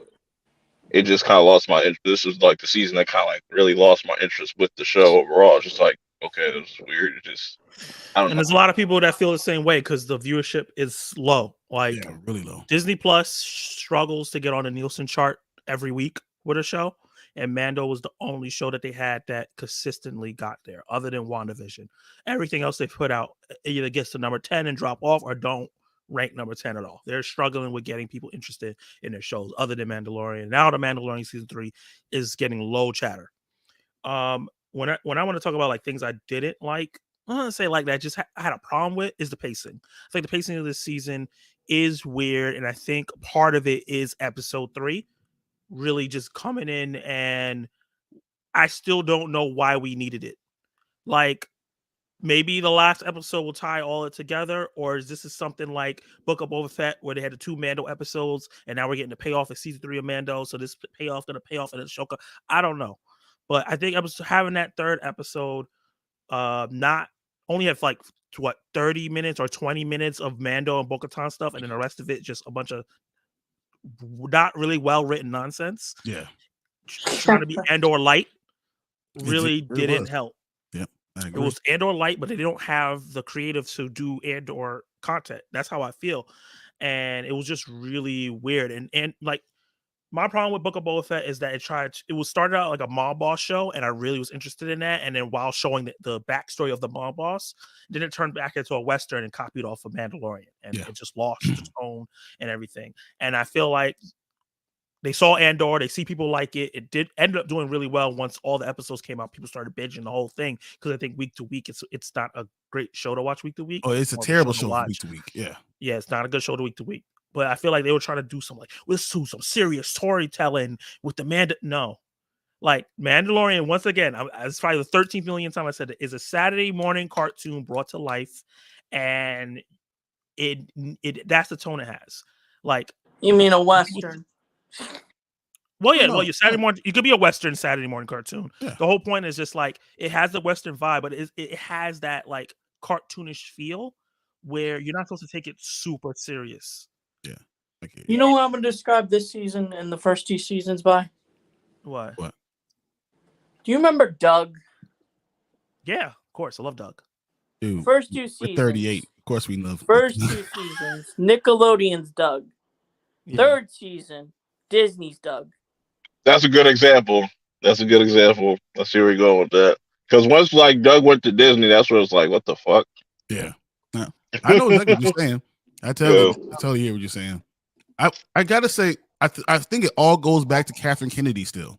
it just kind of lost my interest. This was like the season that kind of like really lost my interest with the show overall. It's just like, okay, this is weird. It just, I don't know. And there's a lot of people that feel the same way because the viewership is low. Like, really low. Disney Plus struggles to get on the Nielsen chart every week with a show, and Mando was the only show that they had that consistently got there, other than WandaVision. Everything else they put out either gets to number 10 and drop off, or don't rank number 10 at all. They're struggling with getting people interested in their shows, other than Mandalorian. Now the Mandalorian season 3 is getting low chatter. When I want to talk about like things I didn't like, I don't say like that. Just I had a problem with is the pacing. I think the pacing of this season is weird, and I think part of it is episode 3 really just coming in, and I still don't know why we needed it. Like, maybe the last episode will tie all it together, or is this something like Book of Boba Fett, where they had the 2 Mando episodes, and now we're getting the payoff in season 3 of Mando, so this payoff gonna pay off in Ashoka. I don't know, but I think I was having that 3rd episode, not only have like 30 minutes or 20 minutes of Mando and Bo-Katan stuff, and then the rest of it just a bunch of not really well written nonsense. Yeah, trying to be Andor light really didn't help. Yeah, I agree. It was Andor light, but they don't have the creative to do Andor content. That's how I feel, and it was just really weird. And like, my problem with Book of Boba Fett is that it was started out like a mob boss show, and I really was interested in that. And then while showing the backstory of the mob boss, then it turned back into a Western and copied off of Mandalorian, and it just lost the tone and everything. And I feel like they saw Andor, they see people like it. It did end up doing really well once all the episodes came out. People started binging the whole thing because I think week to week it's not a great show to watch week to week. Oh, it's a terrible show week to week. Yeah, it's not a good show to week to week. But I feel like they were trying to do some let's do some serious storytelling with the No, like Mandalorian. Once again, it's probably the 13th millionth time I said it, is a Saturday morning cartoon brought to life, and it that's the tone it has. Like, you mean a Western? Well, yeah, your Saturday morning, it could be a Western Saturday morning cartoon. Yeah. The whole point is just like it has the Western vibe, but it has that like cartoonish feel where you're not supposed to take it super serious. Yeah. Okay. You know what I'm going to describe this season and the first 2 seasons by? What? Do you remember Doug? Yeah, of course. I love Doug. Dude, first 2 seasons. 38. Of course we love. First 2 seasons, Nickelodeon's Doug. Yeah. 3rd season, Disney's Doug. That's a good example. Let's see where we go with that. Because once like Doug went to Disney, that's where it's like, what the fuck? Yeah. I know exactly what you're saying. I totally hear what you're saying. I gotta say, I think it all goes back to Catherine Kennedy still.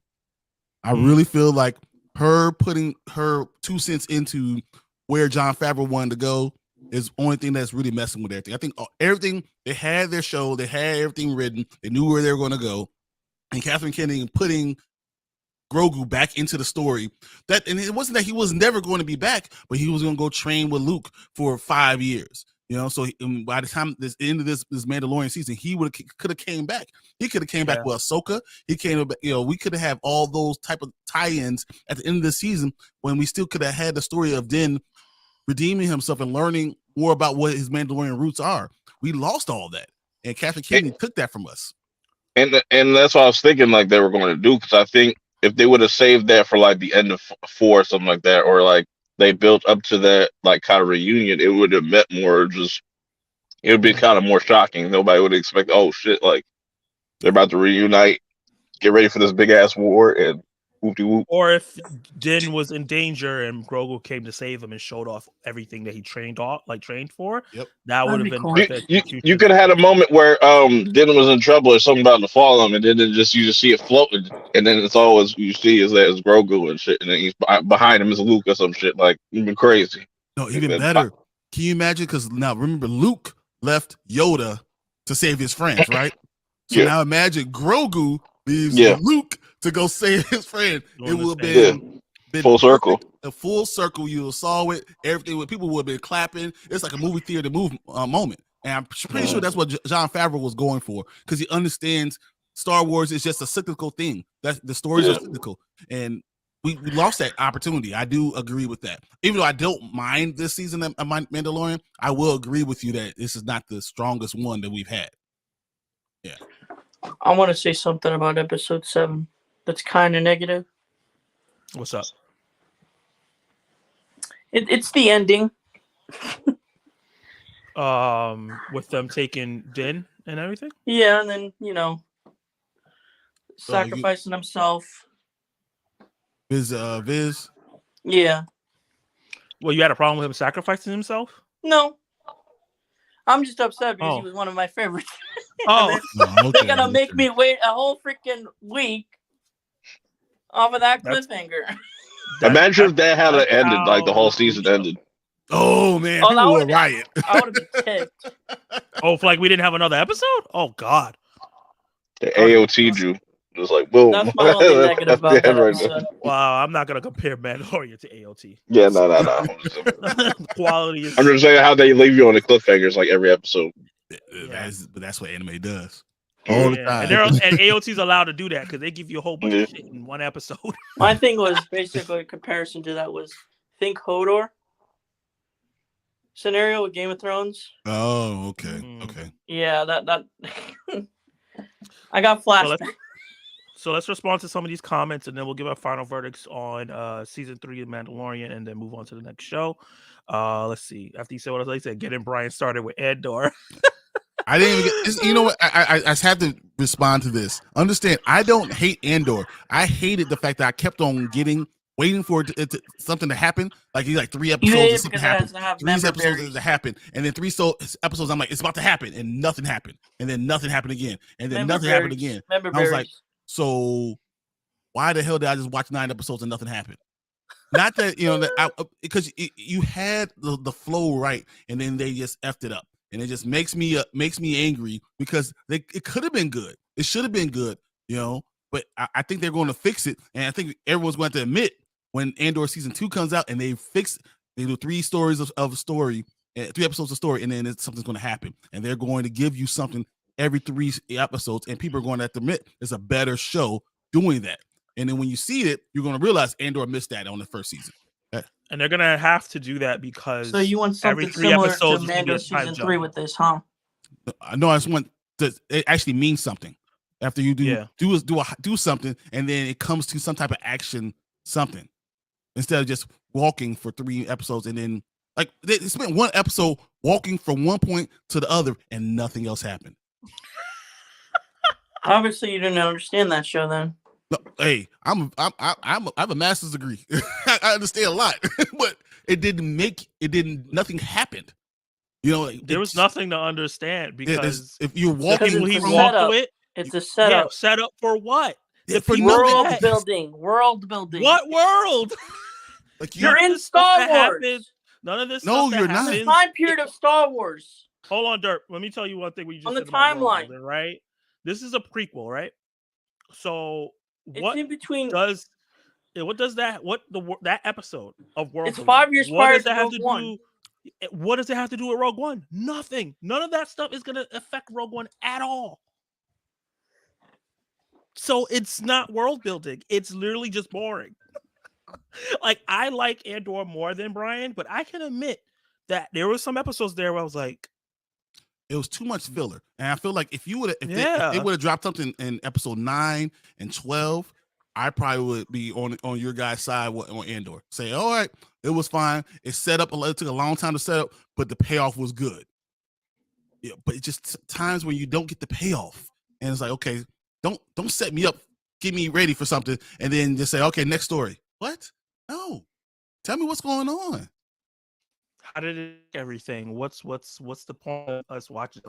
I really feel like her putting her 2 cents into where Jon Favreau wanted to go is the only thing that's really messing with everything. I think everything, they had their show, they had everything written, they knew where they were going to go, and Catherine Kennedy putting Grogu back into the story. And it wasn't that he was never going to be back, but he was going to go train with Luke for 5 years. You know, so by the time this end of this Mandalorian season, he could have came back. He could have came back with Ahsoka. He came, we could have all those type of tie-ins at the end of the season when we still could have had the story of Din redeeming himself and learning more about what his Mandalorian roots are. We lost all that, and Catherine Kennedy took that from us. And that's what I was thinking, like they were going to do, because I think if they would have saved that for like the end of 4 or something like that, or like they built up to that like kind of reunion, it would have meant more. Just it would be kind of more shocking. Nobody would expect, oh shit, like they're about to reunite, get ready for this big ass war, and whoop-de-whoop. Or if Din was in danger and Grogu came to save him and showed off everything that he trained for. Yep. That would have been cool. perfect. You could have had a moment where Din was in trouble or something about to fall on him, and then you just see it floating, and then it's always you see is that it's Grogu and shit, and then he's behind him is Luke or some shit. Like, even crazy. No, even better. Can you imagine? Because now remember, Luke left Yoda to save his friends, right? So now imagine Grogu leaves Luke to go save his friend. It would have been full circle. A full circle. You saw it. Everything. People would have been clapping. It's like a movie theater moment. And I'm pretty sure that's what Jon Favreau was going for, because he understands Star Wars is just a cyclical thing. That the stories are cyclical, and we lost that opportunity. I do agree with that. Even though I don't mind this season of Mandalorian, I will agree with you that this is not the strongest one that we've had. Yeah. I want to say something about episode 7 that's kind of negative. What's up? It's the ending. With them taking Din and everything. Yeah, and then sacrificing himself. Viz. Yeah. Well, you had a problem with him sacrificing himself? No. I'm just upset because he was one of my favorites. Oh, they're gonna make me wait a whole freaking week off of that cliffhanger. Imagine if that had ended, like the whole season ended. Oh man, people would riot. I would have been ticked. Oh, like we didn't have another episode? Oh God. The AOT Jew. Just like boom. That's my only negative about that episode. Wow, I'm not gonna compare Mandalorian to AOT. Yeah, no. Quality is. I'm just saying how they leave you on the cliffhangers like every episode. That's what anime does. All the time. And AOT's allowed to do that because they give you a whole bunch of shit in one episode. My thing was basically a comparison to that was think Hodor scenario with Game of Thrones. Oh, okay. Okay. Yeah, that I got flashbacks. So let's respond to some of these comments, and then we'll give our final verdicts on season 3 of Mandalorian, and then move on to the next show. Let's see. After you said what I said, getting Brian started with Andor. I didn't even get. You know what? I have to respond to this. Understand? I don't hate Andor. I hated the fact that I kept on waiting for something to happen. Like 3 episodes, something happened. 3 episodes to happen, and then 3 episodes. I'm like, it's about to happen, and nothing happened, and then nothing happened again, and then nothing happened again. I was like, so why the hell did I just watch 9 episodes and nothing happened? Not that because you had the flow right, and then they just effed it up, and it just makes me angry because it could have been good. It should have been good, But I think they're going to fix it, and I think everyone's going to admit when Andor season 2 comes out and they do 3 stories of story, 3 episodes of story, and then something's going to happen, and they're going to give you something every 3 episodes, and people are going to have to admit it's a better show doing that. And then when you see it, you're going to realize Andor missed that on the first season. And they're going to have to do that because so you want something similar to Mando season 3 with this, huh? No, I just want it actually means something. After you do something, and then it comes to some type of action, something, instead of just walking for 3 episodes and then like they spent 1 episode walking from one point to the other and nothing else happened. Obviously, you didn't understand that show then. No, hey, I have a master's degree. I understand a lot, but nothing happened. There was nothing to understand because if you're walking, he walked through it. It's a setup. Set up for what? For world building. World building. What world? Like you're in Star Wars. None of this. No, you're not. The time period of Star Wars. Hold on, Dirk. Let me tell you one thing. You just on the said about timeline, building, right? This is a prequel, right? So what in between? What does that episode of World? It's 5 years prior to Rogue One. What does it have to do with Rogue One? Nothing. None of that stuff is going to affect Rogue One at all. So it's not world building. It's literally just boring. Like I like Andor more than Brian, but I can admit that there were some episodes there where I was like, it was too much filler. And I feel like if they would have dropped something in episode 9 and 12, I probably would be on your guys' side on Andor. Say, all right, it was fine. It took a long time to set up, but the payoff was good. Yeah, but it's just times when you don't get the payoff, and it's like, okay, don't set me up, get me ready for something, and then just say, okay, next story. What? No, tell me what's going on. How did it everything? What's the point of us watching?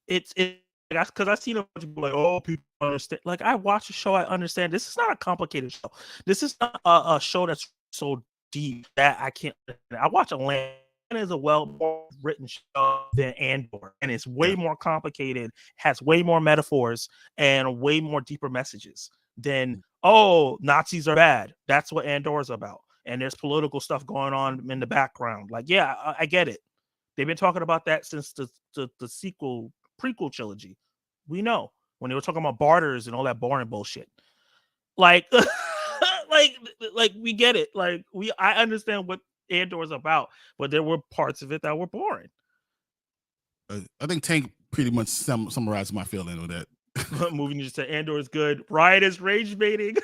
It's because I've seen a bunch of people like, oh, people understand. Like I watch a show, I understand. This is not a complicated show. This is not a show that's so deep that I can't. I watch Atlanta. Is a well written show than Andor, and it's way more complicated, has way more metaphors and way more deeper messages than Nazis are bad. That's what Andor is about, and there's political stuff going on in the background. Like, yeah, I get it. They've been talking about that since the prequel trilogy. We know when they were talking about barters and all that boring bullshit. Like, like we get it. Like I understand what Andor is about, but there were parts of it that were boring. I think Tank pretty much summarized my feeling with that. Moving just to Andor is good. Ryan is rage baiting.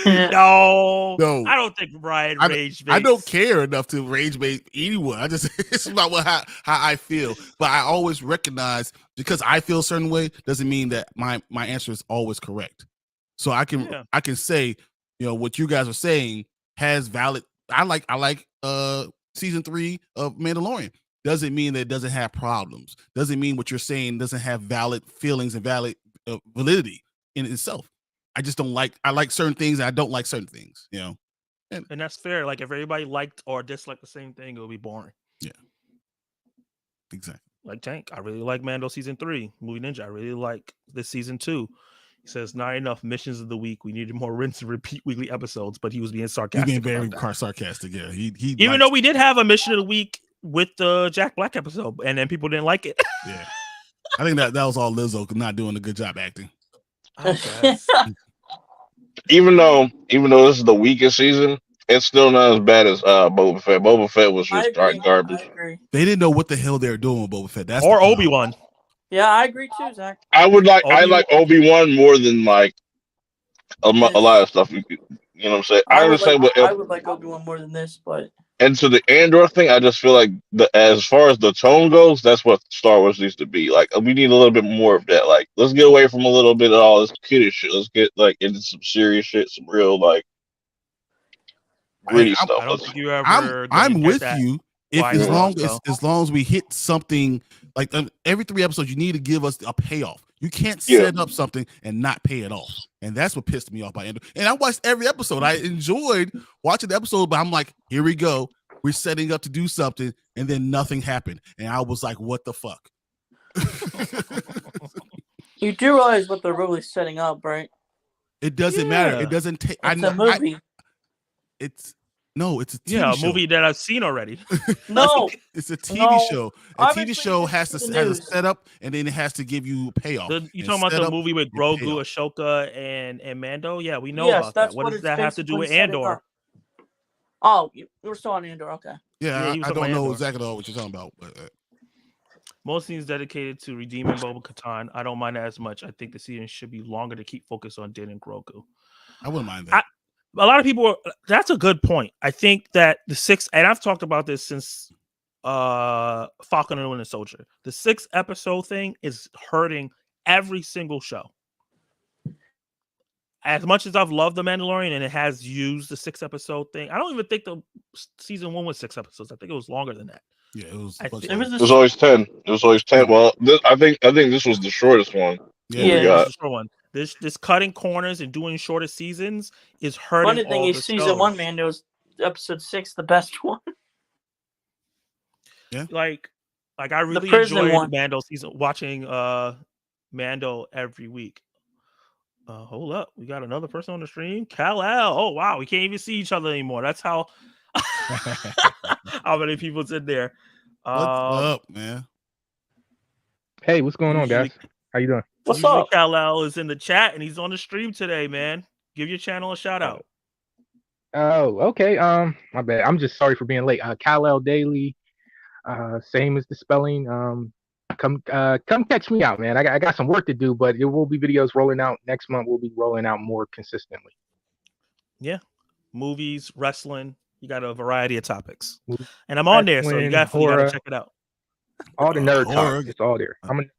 No, I don't think Ryan rage baits. I don't care enough to rage bait anyone. I just it's about how I feel. But I always recognize because I feel a certain way doesn't mean that my answer is always correct. So I can say, what you guys are saying has valid. I like season 3 of Mandalorian. Doesn't mean that it doesn't have problems. Doesn't mean what you're saying doesn't have valid feelings and valid validity in itself. I just don't like. I like certain things and I don't like certain things. And that's fair. Like if everybody liked or disliked the same thing, it would be boring. Yeah, exactly. Like Tank, I really like Mando season 3. Movie Ninja, I really like this season 2. He says not enough missions of the week. We needed more rinse and repeat weekly episodes, but he was being sarcastic. He's being very sarcastic. Yeah, he even though we did have a mission of the week with the Jack Black episode, and then people didn't like it. Yeah, I think that was all Lizzo not doing a good job acting. Even though this is the weakest season, it's still not as bad as Boba Fett. Boba Fett was just garbage. They didn't know what the hell they were doing with Boba Fett. That's or Obi-Wan. Yeah, I agree too, Zach. I like Obi-Wan more than like a lot of stuff. You know what I'm saying? I understand I would like Obi-Wan more than this, but. And to the Andor thing, I just feel like as far as the tone goes, that's what Star Wars needs to be. Like we need a little bit more of that. Like let's get away from a little bit of all this kiddish shit. Let's get like into some serious shit, some real like gritty stuff. I don't think you ever. I'm with you. If as long as we hit something like every 3 episodes, you need to give us a payoff. You can't set up something and not pay it off. And that's what pissed me off by Andor. And I watched every episode. I enjoyed watching the episode, but I'm like, here we go. We're setting up to do something, and then nothing happened. And I was like, what the fuck? You do realize what they're really setting up, right? It doesn't matter. It doesn't take. It's a movie. It's a TV show. Movie that I've seen already. No, it's a TV show. A Obviously, TV show has a setup, and then it has to give you payoff. You talking about the movie with Grogu, Ashoka, and Mando? Yeah, we know about that. What does that have to do with Andor? Oh, we're still on Andor. Okay. Yeah, I don't know exactly what you're talking about, but most scenes dedicated to redeeming Boba Katan. I don't mind that as much. I think the season should be longer to keep focus on Din and Grogu. I wouldn't mind that. A lot of people that's a good point. I think that the 6, and I've talked about this since Falcon and the Winter Soldier. The 6 episode thing is hurting every single show. As much as I've loved The Mandalorian and it has used the 6 episode thing, I don't even think the season 1 was 6 episods. I think it was longer than that. Yeah, it was. It was always 10. It was always 10. Well, I think this was the shortest one. Yeah, it was the short one. This cutting corners and doing shorter seasons is hurting. Funny thing is, season 1, Mando's episode 6, the best one. Yeah, like I really enjoyed Mando season. Watching Mando every week. Hold up, we got another person on the stream. Kal-El. Oh wow, we can't even see each other anymore. That's how how many people's in there. What's up, man? Hey, what's going on, guys? How you doing? What's up? Kal-El is in the chat and he's on the stream today, man. Give your channel a shout out. Oh, okay. My bad. I'm just sorry for being late. Kal-El Daily, same as the spelling. Come catch me out, man. I got some work to do, but there will be videos rolling out next month. We'll be rolling out more consistently. Yeah, movies, wrestling. You got a variety of topics, and I'm on there, so you got to check it out. All the nerd talk, it's all there. I'm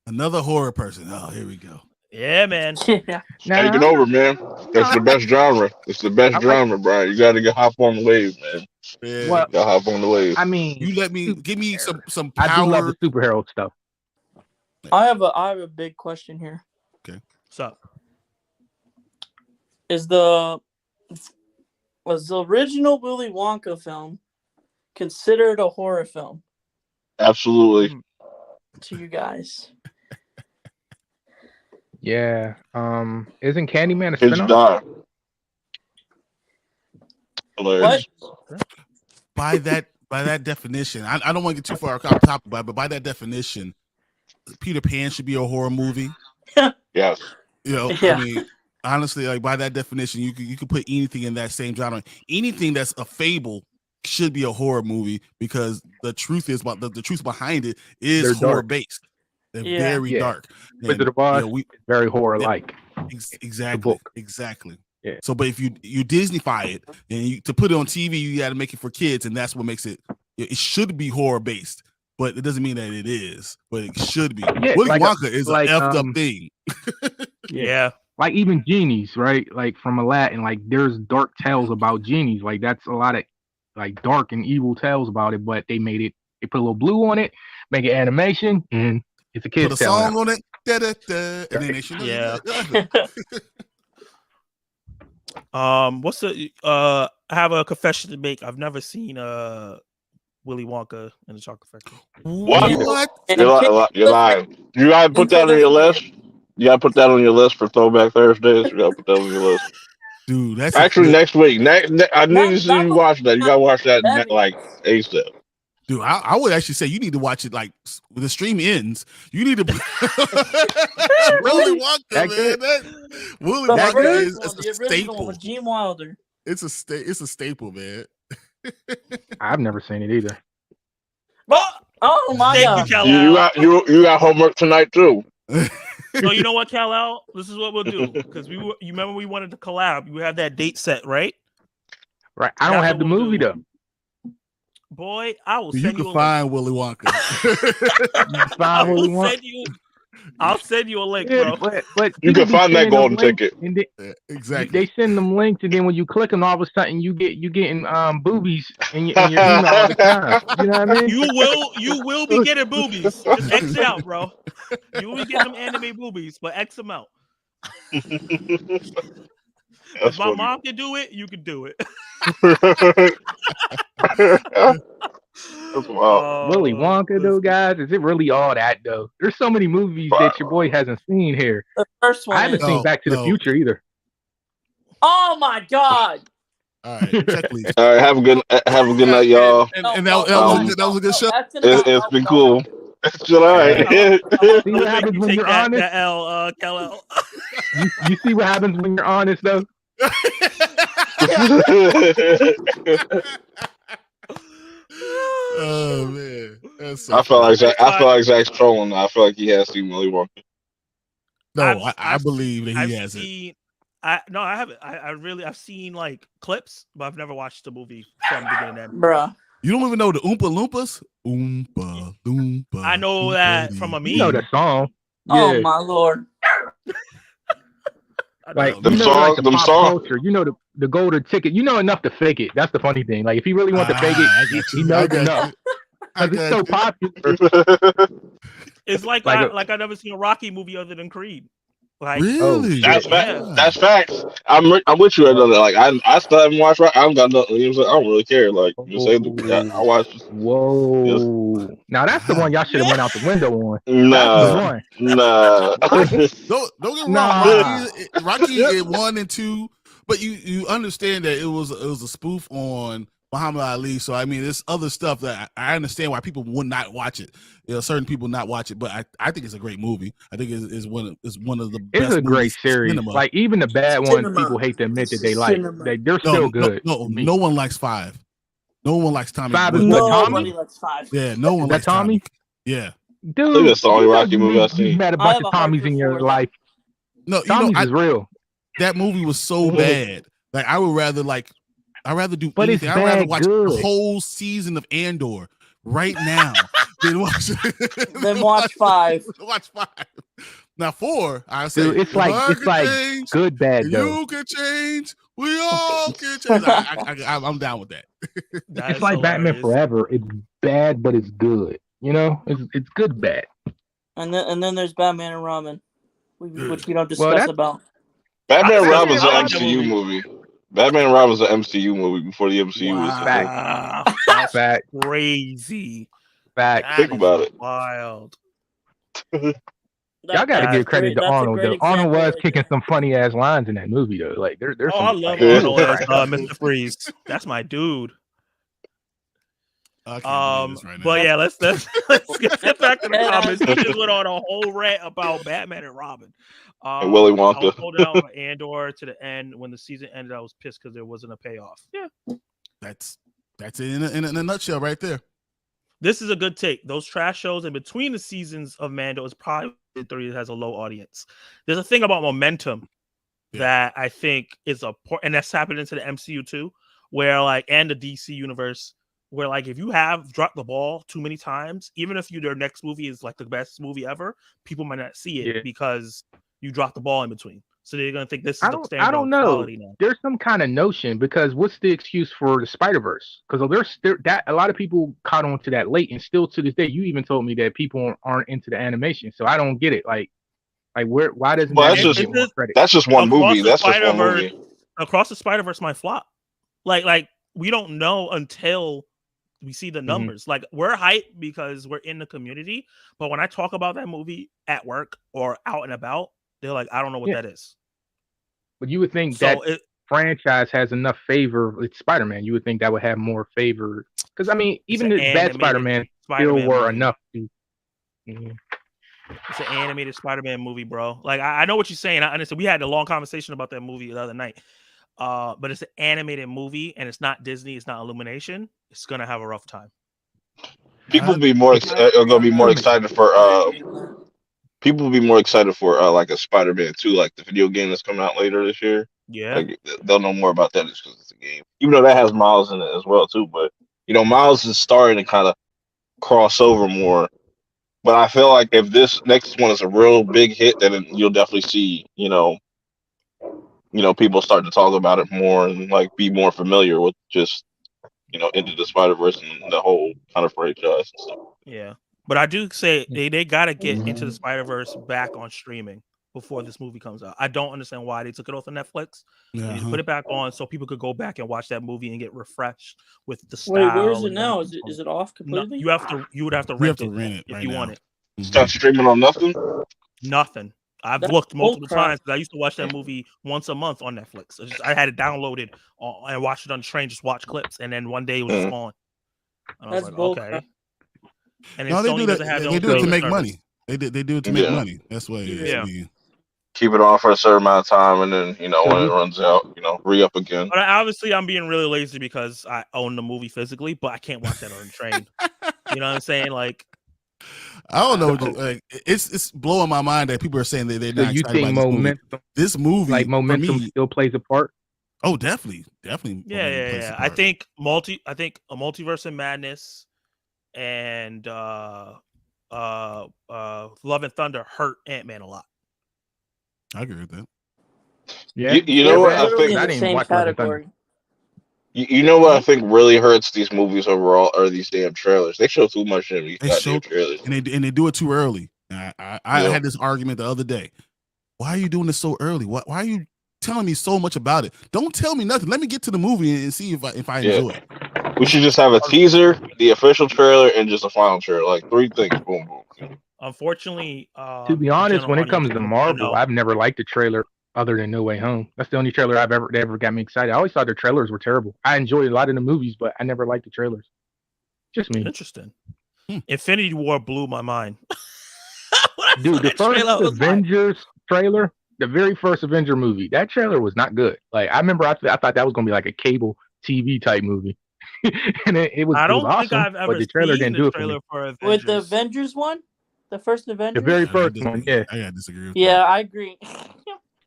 another horror person. Oh, here we go. Yeah, man. Yeah. Taking over, man. That's the best genre. It's the best genre, Brian. You got to hop on the wave, man. Yeah. Well, hop on the wave. I mean, you give me some power. I do love the superhero stuff. I have a big question here. Okay. What's up? Was the original Willy Wonka film considered a horror film? Absolutely. To you guys. Yeah. Isn't Candyman a Kids spin-off? die. Hilarious. What? By that definition, I don't want to get too far off topic, but by that definition, Peter Pan should be a horror movie. Yes. You know, Yeah. I mean, honestly, like by that definition, you could put anything in that same genre. Anything that's a fable should be a horror movie because the truth is about the truth behind it is They're horror dark. based. They're very dark. Wizard of Oz, it's very horror like. Exactly. Yeah. So, but if you Disneyfy it and to put it on TV, you got to make it for kids, and that's what makes it. It should be horror based, but it doesn't mean that it is. But it should be. Yeah, Willy Wonka is an effed up thing. Yeah. Like even genies, right? Like from Aladdin, like there's dark tales about genies. Like that's a lot of like dark and evil tales about it, but they made it. They put a little blue on it, make it animation, and it's a kid's put a tale song now. on it. And then they should What's the I have a confession to make. I've never seen Willy Wonka and the Chocolate Factory. What? You're lying. You gotta put that on your list. You gotta put that on your list for Throwback Thursdays. You gotta put that on your list. Dude, that's actually next week. I need to see you watch that. You gotta watch that like ASAP. Dude, I would actually say you need to watch it like when the stream ends. You need to Willy Wonka, man. Willy Wonka is a staple. Gene Wilder. It's a staple, man. I've never seen it either. Oh my God! You got homework tonight too. So you know what, Kal-El? This is what we'll do because you remember we wanted to collab. You have that date set, right? Right. I don't have the movie though. Boy, I will send you. You can find Willy Wonka. I'll send you a link, bro. But you can find that golden ticket. Exactly. They send them links, and then when you click them, all of a sudden you getting boobies in your email all the time. You know what I mean? You will be getting boobies. Just X it out, bro. You will be getting them anime boobies, but X them out. If my mom can do it, you can do it. Willy Wonka, though, guys, is it really all that though? There's so many movies that your boy hasn't seen here. The first one. I haven't seen Back to the Future either. Oh my God! All right, checklist. All right, have a good night, y'all. And that was a good show. It's been cool. It's all right. See what happens when you're honest? Kal-El. You see what happens when you're honest, though. Oh man, that's so I feel like Zach's trolling. I feel like he has seen Willy Wonka. No, I believe that he has it. I haven't. I've seen like clips, but I've never watched the movie from beginning to end. Bruh. You don't even know the Oompa Loompas? Oompa Loompa. I know that from a meme. You know the song. Oh yeah. my Lord. Like them you know, songs, like the pop culture, you know the golden ticket. You know enough to fake it. That's the funny thing. Like if he really wants to fake it, he knows enough. Because it's so popular. It's like I never seen a Rocky movie other than Creed. Like, really? That's facts. I'm with you. Like I still haven't watched. I don't got nothing. I don't really care. Like you say, I watched. Whoa! Now that's the one y'all should have went out the window on. Nah. Don't get me wrong. Rocky 1 and 2, but you understand that it was a spoof on Muhammad Ali. So I mean, there's other stuff that I understand why people would not watch it. You know, certain people not watch it, but I think it's a great movie. I think it's one of the best. It's a great series. Cinema. Like even the bad ones, people hate to admit that they like. They're still good. No one likes 5. No one likes Tommy. Nobody likes 5. Yeah, no one likes Tommy. Yeah, dude, that's the only Rocky movie I've seen. You met a bunch of Tommies in your life. No, Tommy's is real. That movie was so bad. Like I would rather do but anything. I'd rather watch the whole season of Andor right now than watch 5. Watch 5. Now 4, I say dude, it's like change, good bad though. You can change. We all can change. I'm down with that. It's like Batman Forever. It's bad, but it's good. You know, it's good bad. And then there's Batman and Robin, which we don't discuss about. Batman and Robin's an MCU movie. Batman and Robin's an MCU movie before the MCU was. That's crazy. Think about it. Wild. Y'all got to give credit to Arnold. Though. Arnold was kicking some funny ass lines in that movie though. Like there's I love Arnold as Mr. Freeze. That's my dude. I can't believe this right now. But yeah, let's get back to the comments. We just went on a whole rant about Batman and Robin. And Willy Wonka. I was holding out for Andor to the end. When the season ended, I was pissed because there wasn't a payoff. Yeah, that's it in a nutshell right there. This is a good take. Those trash shows in between the seasons of Mando is probably the 3 that has a low audience. There's a thing about momentum that I think is and that's happening to the MCU too, where like and the DC universe, where like if you have dropped the ball too many times, even if their next movie is like the best movie ever, people might not see it because you dropped the ball in between. So they're gonna think this is the standard. I don't know. There's some kind of notion because what's the excuse for the Spider-Verse? Because that a lot of people caught on to that late, and still to this day, you even told me that people aren't into the animation. So I don't get it. Like where? Why doesn't that get more credit? That's just one movie. That's just one movie. Across the Spider-Verse might flop. Like we don't know until we see the numbers. Like we're hyped because we're in the community, but when I talk about that movie at work or out and about, they're like, I don't know what that is. But you would think that franchise has enough favor with Spider-Man. You would think that would have more favor. Because, I mean, even the bad Spider-Man still were enough to... It's an animated Spider-Man movie, bro. Like, I know what you're saying. I understand. We had a long conversation about that movie the other night. But it's an animated movie, and it's not Disney. It's not Illumination. It's going to have a rough time. People are going to be more excited for... People will be more excited for like a Spider-Man 2, like the video game that's coming out later this year. Yeah, like, they'll know more about that just because it's a game. Even though that has Miles in it as well too, but Miles is starting to kind of cross over more. But I feel like if this next one is a real big hit, then you'll definitely see people start to talk about it more and like be more familiar with just Into the Spider-Verse and the whole kind of franchise and stuff. Yeah. But I do say they got to get Into the Spider-Verse back on streaming before this movie comes out. I don't understand why they took it off of Netflix. They need to put it back on so people could go back and watch that movie and get refreshed with the style. Wait, where is it now? Is it off completely? No, you would have to rent it if you want it. Start streaming on nothing? Nothing. I've looked multiple times because I used to watch that movie once a month on Netflix. I had it downloaded and watched it on the train, just watch clips, and then one day it was just on. And I was like, okay. And no, they do that. They do it to make money. They do it to make money. That's what it is. Yeah. Keep it on for a certain amount of time, and then when it runs out, re-up again. But obviously, I'm being really lazy because I own the movie physically, but I can't watch that on the train. You know what I'm saying? Like, I don't know. Like, it's blowing my mind that people are saying that they're not excited about momentum, this movie. Like momentum still plays a part. Oh, definitely. Yeah. I think a Multiverse of Madness and Love and Thunder hurt Ant-Man a lot. I agree with that. Yeah, you know what I think? In the same category. You know what I think really hurts these movies overall are these damn trailers. They show too much in these goddamn trailers, and they do it too early. I had this argument the other day. Why are you doing this so early? Why are you telling me so much about it? Don't tell me nothing. Let me get to the movie and see if I enjoy it. We should just have a teaser, the official trailer, and just a final trailer. Like 3 things. Boom, boom. Unfortunately, to be honest, when it comes to Marvel, I've never liked the trailer other than No Way Home. That's the only trailer that ever got me excited. I always thought their trailers were terrible. I enjoyed a lot of the movies, but I never liked the trailers. Just me. Interesting. Infinity War blew my mind. Dude, the first Avengers trailer, the very first Avenger movie, that trailer was not good. Like, I remember I thought that was going to be like a cable TV type movie. And it was awesome, think I've ever but the trailer didn't do it for me. With the Avengers one? The first Avengers? The very first one, yeah. I gotta disagree with that. I agree.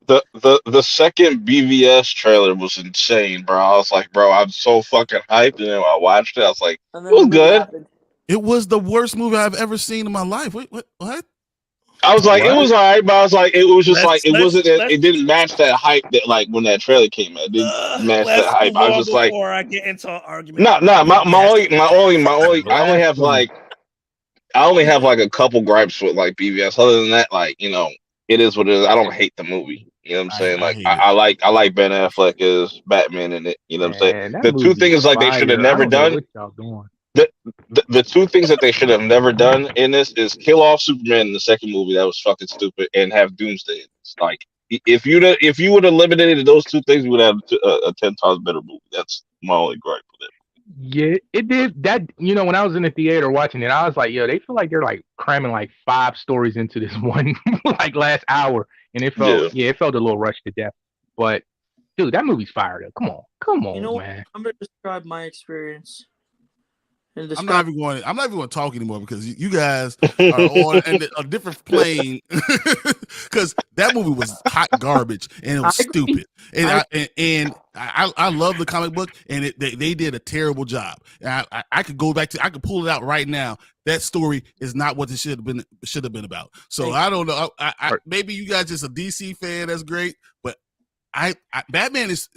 The second BVS trailer was insane, bro. I was like, bro, I'm so fucking hyped, and then I watched it. I was like, it was good. It was the worst movie I've ever seen in my life. What? I was like, it was alright, but I was like, it was just it didn't match that hype that like when that trailer came out. It didn't match that hype. I was just like, before I get into an argument. My only I only have like a couple gripes with like BVS. Other than that, like, it is what it is. I don't hate the movie. You know what I'm saying? Like, I like Ben Affleck as Batman in it. You know what I'm saying? The 2 things like they should have never done. The 2 things that they should have never done in this is kill off Superman in the second movie. That was fucking stupid, and have Doomsday. It's like if you would have eliminated those 2 things, we would have a 10 times better movie. That's my only gripe with it. Yeah, it did that. When I was in the theater watching it, I was like, yo, they feel like they're like cramming like 5 stories into this one like last hour, and Yeah. it felt a little rushed to death. But dude, that movie's fire though. Come You on, know what? man. I'm gonna describe my experience and I'm not describe. even going. I'm not even going to talk anymore because you guys are on a different plane. Because that movie was hot garbage and it was I agree. stupid. And I love the comic book, and they did a terrible job. And I could go back to. I could pull it out right now. That story is not what it should have been about. So Thank I don't know. I maybe you guys just a DC fan. That's great, but Batman is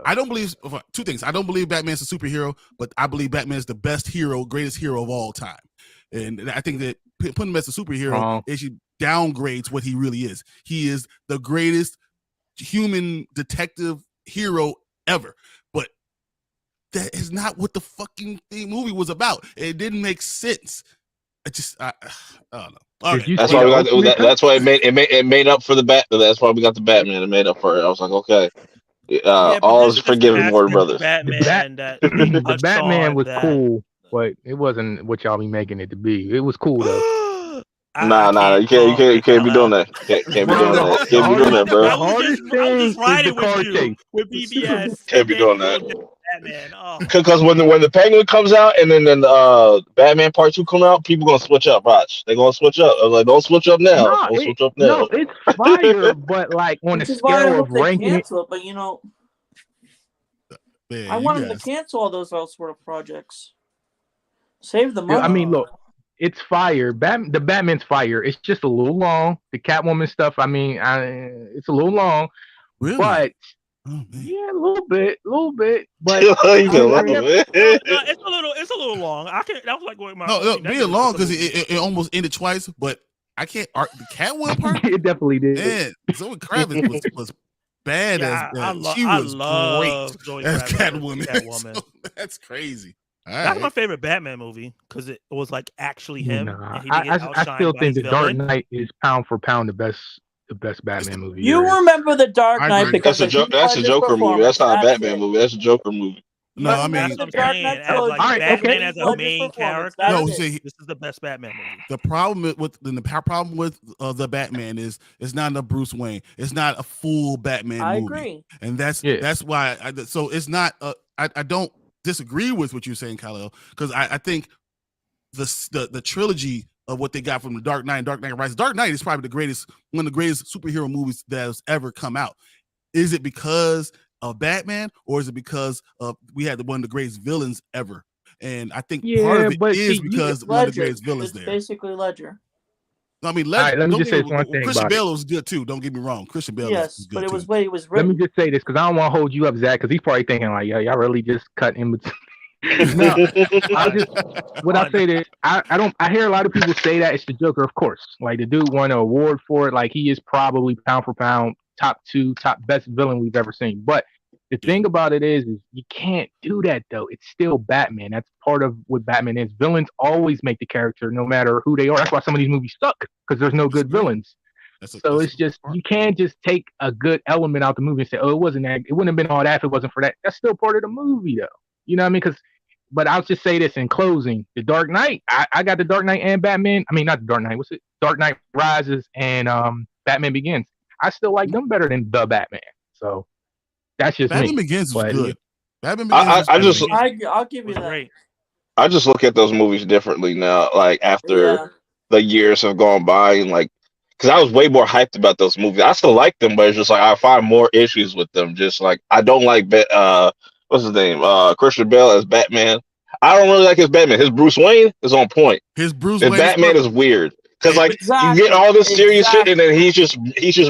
I don't believe two things. I don't believe Batman's a superhero, but I believe Batman is the best hero, greatest hero of all time. And I think that putting him as a superhero actually downgrades what he really is. He is the greatest human detective hero ever. But that is not what the fucking movie was about. It didn't make sense. I don't know. Did you That's see why the we got. Ultimate Cut? That's why it made up for the bat. That's why we got the Batman. It made up for it. I was like, okay, Yeah, but all there's is just forgiven, Warner aspects of Brothers. Batman that they The touched Batman on was that. cool, but it wasn't what y'all be making it to be. It was cool though. I Nah. can't. You can't be doing that. Can't be doing Bro, that. Can't be doing that, the bro. hardest I was thing just is the riding with car you chase. with BBS, Can't and be then doing you go that. down Batman. Oh, Because when the Penguin comes out and then Batman Part 2 come out, people gonna switch up. Watch, they gonna switch up. I was like, don't switch up now. No, Don't switch up now. it's fire, but like on a Which is why I scale of hope they ranking it, cancel it. But Man, I you want them to guys. cancel all those Elseworld projects. Save the I money. mean, look, it's fire. The Batman's fire. It's just a little long. The Catwoman stuff, I mean, it's a little long, Really? but Oh, man. yeah, a little bit. But You I go, I agree. never, no, it's a little long. That was like my No, only being negative long with the because movie. it almost ended twice, but I can't. The Catwoman part, it definitely did. man. Zoe Kravitz was bad Yeah, she I was great love Zoe as Kravitz Catwoman. as Catwoman. So that's crazy. All That's my right. favorite Batman movie because it was like actually him, Nah, and he didn't get I still outshined by think his the Dark villain. Knight is pound for pound the best Batman movie You there is. remember the Dark I Knight agree. because That's a of joke. Heath That's a Ledger's Joker movie. That's performance. not a That's Batman it. movie. That's a Joker movie. No, You I remember mean, That's what the I'm Dark saying. Knight As like All right, okay. Batman Heath as a Ledger's main performance. character, no. That's it. See, this is the best Batman movie. the problem with the Batman is it's not a Bruce Wayne. It's not a full Batman I movie, agree. and that's why. So it's not. I don't disagree with what you're saying, Kyle, because I think the trilogy of what they got from the Dark Knight and Dark Knight Rises. Dark Knight is probably one of the greatest superhero movies that has ever come out. Is it because of Batman, or is it because we had one of the greatest villains ever? And I think part of it is because one of the greatest villains It's there. basically Ledger. I mean, All right, let me just say one thing Christian about Bale was good too. Don't get me wrong, Christian Bale is good but it too. was way it was Let me written. just say this because I don't want to hold you up, Zach, because he's probably thinking like, yeah, y'all really just cut in between. No, I say this, I hear a lot of people say that it's the Joker, of course. Like the dude won an award for it. Like he is probably pound for pound top best villain we've ever seen. But the thing about it is you can't do that though. It's still Batman. That's part of what Batman is. Villains always make the character, no matter who they are. That's why some of these movies suck because there's no good villains. So it's just you can't just take a good element out the movie and say, oh, it wasn't that. It wouldn't have been all that if it wasn't for that. That's still part of the movie though. You know what I mean? But I'll just say this in closing: The Dark Knight. I got The Dark Knight and Batman. I mean, not The Dark Knight. What's it? Dark Knight Rises and Batman Begins. I still like them better than the Batman. So that's just Batman me. Begins was good. Batman Begins. I'll give you that. Great. I just look at those movies differently now. Like after the years have gone by, and like, because I was way more hyped about those movies. I still like them, but it's just like I find more issues with them. Just like I don't like what's his name? Christian Bale as Batman. I don't really like his Batman. His Bruce Wayne is on point. His Batman is weird. Because like you get all this serious shit, and then he's just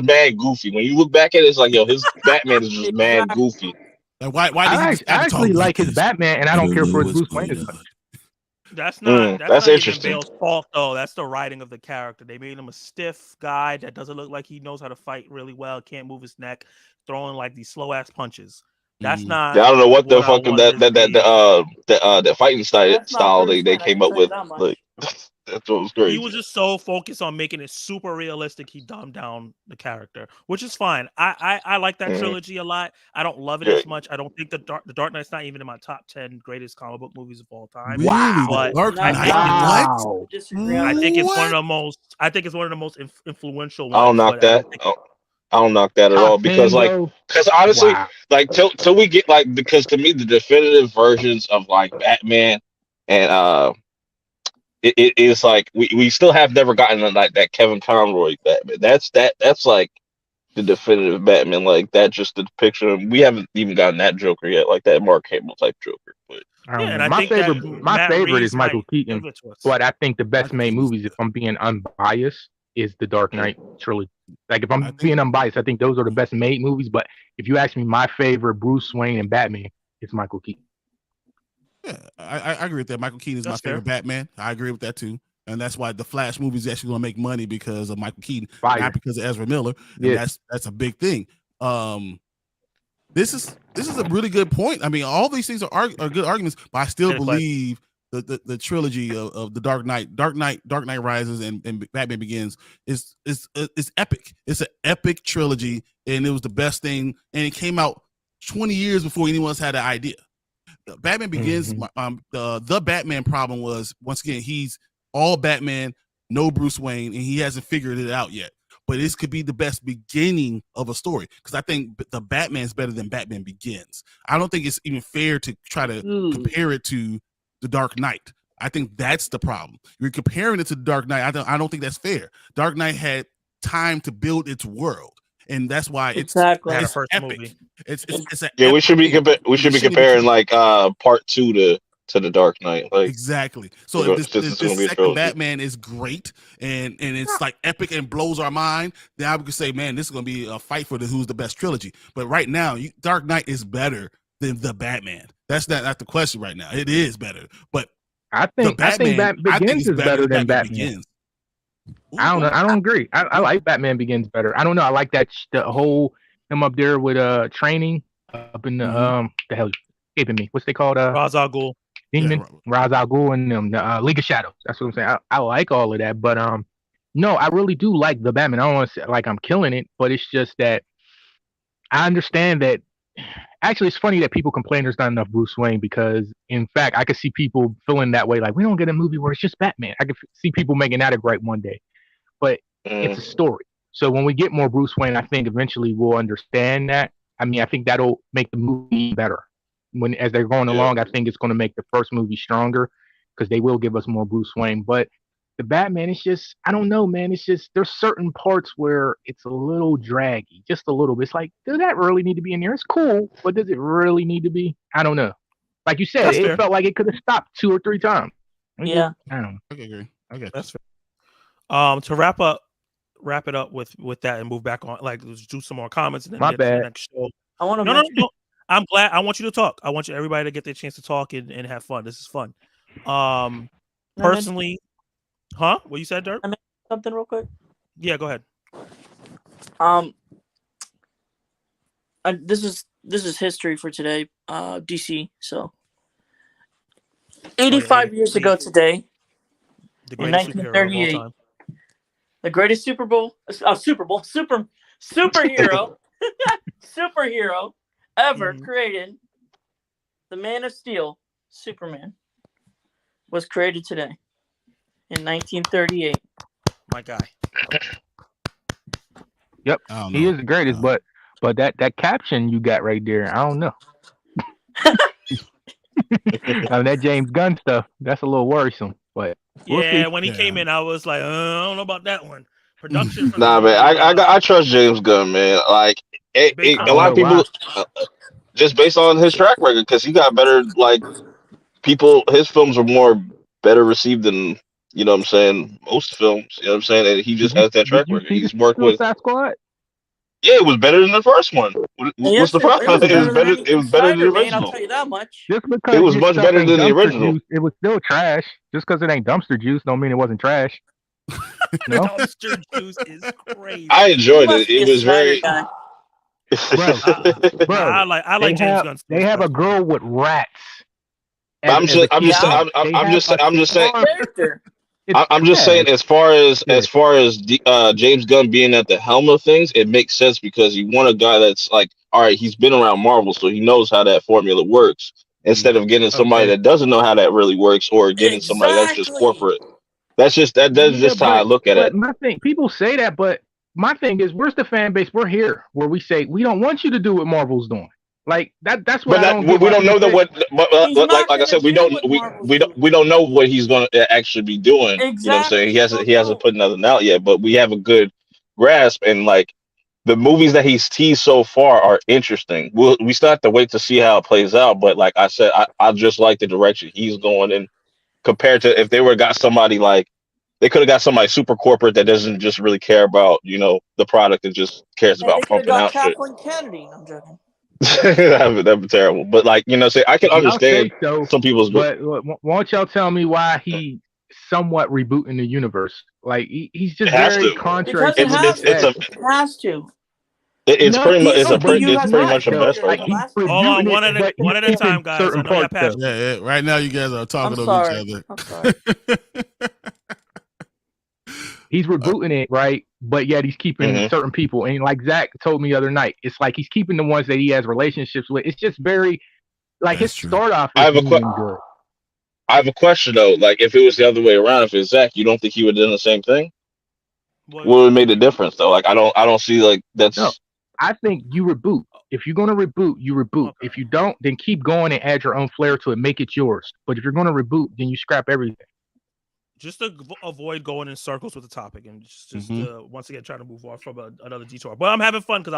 mad goofy. When you look back at it, it's like, yo, his Batman is just mad goofy. Like, why did he just I actually like his Batman, and I don't care for his Bruce Wayne as much. That's not interesting. even Bale's fault though. That's the writing of the character. They made him a stiff guy that doesn't look like he knows how to fight really well, can't move his neck, throwing like these slow ass punches. That's Mhm. not. Yeah, I don't know what the what I fucking wanted to see. that fighting That's not style Bruce they Wayne. I came can up tell you with. that much. Like that's what was He crazy. was just so focused on making it super realistic. He dumbed down the character, which is fine. I like that Mhm. trilogy a lot. I don't love it Yeah. as much. I don't think the Dark Knight's not even in my top 10 greatest comic book movies of all time. Really, Wow. the But Dark I Knight? I What? Wow. disagree on I that. think it's one What? of the most. I think it's one of the most influential I don't ones. knock But I that. don't think. I don't knock that at all Top because 10 though. honestly, Wow. like till we get like because to me the definitive versions of like Batman and it is like we still have never gotten like that Kevin Conroy Batman. That's like the definitive Batman. Like that just the picture. We haven't even gotten that Joker yet, like that Mark Hamill type Joker. But I Yeah, don't and know. I My think that favorite, my Matt favorite is Reeves Michael might Keaton, give it to us. but I think the best Michael made Keaton's movies, if I'm being unbiased, is the Dark Knight trilogy. Like if I I'm think- being unbiased, I think those are the best made movies. But if you ask me, my favorite Bruce Wayne and Batman is Michael Keaton. Yeah, I agree with that. Michael Keaton is That's my favorite Batman. I agree with that too. And that's why the Flash movie is actually going to make money because of Michael Keaton, Fire. not because of Ezra Miller. And Yeah. that's a big thing. This is a really good point. I mean, all these things are good arguments, but I still Good question. believe the trilogy of the Dark Knight Rises, and Batman Begins is epic. It's an epic trilogy, and it was the best thing. And it came out 20 years before anyone else had an idea. Batman Begins, the Batman problem was, once again, he's all Batman, no Bruce Wayne, and he hasn't figured it out yet. But this could be the best beginning of a story because I think the Batman's better than Batman Begins. I don't think it's even fair to try to compare it to the Dark Knight. I think that's the problem. You're comparing it to the Dark Knight. I don't think that's fair. Dark Knight had time to build its world, and that's why it's Exactly. Had a it's first epic. movie. It's an yeah, we epic should be thing. we should be shouldn't comparing be- like part 2 to the Dark Knight. Like Exactly. So Since if it's gonna this be a second trilogy. Batman is great and it's like epic and blows our mind, then I would say, man, this is gonna be a fight for who's the best trilogy. But right now, Dark Knight is better than the Batman. That's not the question right now. It is better, but I think Batman Begins is better than Batman. Begins. I don't know. I don't agree. I like Batman Begins better. I don't know. I like that the whole him up there with training up in the the hell escaping me. What's they called? Ra's al Ghul. Demon, Ra's al Ghul, and the League of Shadows. That's what I'm saying. I like all of that, but no, I really do like the Batman. I don't want to say like I'm killing it, but it's just that I understand that. Actually, it's funny that people complain there's not enough Bruce Wayne because, in fact, I could see people feeling that way. Like we don't get a movie where it's just Batman. I could see people making that a gripe one day, but it's a story. So when we get more Bruce Wayne, I think eventually we'll understand that. I mean, I think that'll make the movie better. When as they're going along, I think it's going to make the first movie stronger because they will give us more Bruce Wayne. But the Batman, it's just, I don't know, man. It's just there's certain parts where it's a little draggy, just a little bit. It's like, does that really need to be in there? It's cool, but does it really need to be? I don't know. Like you said, That's it fair. felt like it could have stopped 2 or 3 times. Yeah. I don't know. Okay, agree. I got That's fair. To wrap it up with that and move back on, like let's do some more comments and then My get to the bad. next show. I want to No. I'm glad. I want you to talk. I want everybody to get their chance to talk and have fun. This is fun. Personally, huh? What you said, Dirk? something real quick. Yeah, go ahead. This is history for today. DC. So 85 years ago today, The in greatest superhero of all 1938, time. the greatest superhero ever created, the Man of Steel, Superman, was created today in 1938. My guy. Yep, I don't he know. is the greatest, but that caption you got right there, I don't know. I mean, that James Gunn stuff, that's a little worrisome. But we'll Yeah, see. when he came in, I was like, I don't know about that one. Production. for Nah, the man, movie, I trust James Gunn, man. Like Big a lot of people, just based on his track record, because he got better. Like people, his films are better received than what I'm saying, most films. You know what I'm saying, and he just has that track record. He's worked with. Suicide Squad? Yeah, it was better than the first one. What's the problem? It was better. It was better than the original. I'll tell you that much. Just because It was much stuff better ain't than the dumpster original. Juice, it was still trash. Just because it ain't dumpster juice, don't mean it wasn't trash. No, Dumpster juice is crazy. I enjoyed You it. must be It a was Snyder very. guy. Bro, I like James Gunn. They have a girl with rats. I'm just saying. Character. I'm just saying, as far as James Gunn being at the helm of things, it makes sense because you want a guy that's like, all right, he's been around Marvel, so he knows how that formula works. Instead of getting somebody that doesn't know how that really works, or getting somebody that's just corporate. That's just how I look at it. My thing, people say that, but my thing is, where's the fan base? We're here where we say we don't want you to do what Marvel's doing. Like that's what we don't know that what. But like I said, we don't know what he's going to actually be doing. Exactly. You know what I'm saying? He hasn't put nothing out yet, but we have a good grasp, and like the movies that he's teased so far are interesting. We still have to wait to see how it plays out. But like I said, I just like the direction he's going in compared to if they were got somebody like. They could have got somebody super corporate that doesn't just really care about, the product and just cares about pumping out shit. Kathleen Kennedy. I'm joking. That'd be terrible. But like, say I can understand some people's. But won't y'all tell me why he somewhat rebooting the universe? Like he's just very contrary. It has to. It's pretty much a mess right now. Hold on, one at a time, guys. I know you're passionate. Yeah, right now you guys are talking over each other. I'm sorry. He's rebooting it, right? But yet he's keeping certain people. And like Zach told me the other night, it's like he's keeping the ones that he has relationships with. It's just very, like his start off is good. I have a question, though. Like, if it was the other way around, if it's Zach, you don't think he would have done the same thing? What would have made a difference, though? Like, I don't see, like, that's... No, I think you reboot. If you're going to reboot, you reboot. Okay. If you don't, then keep going and add your own flair to it. Make it yours. But if you're going to reboot, then you scrap everything. Just to avoid going in circles with the topic and just once again try to move on from another detour. But I'm having fun because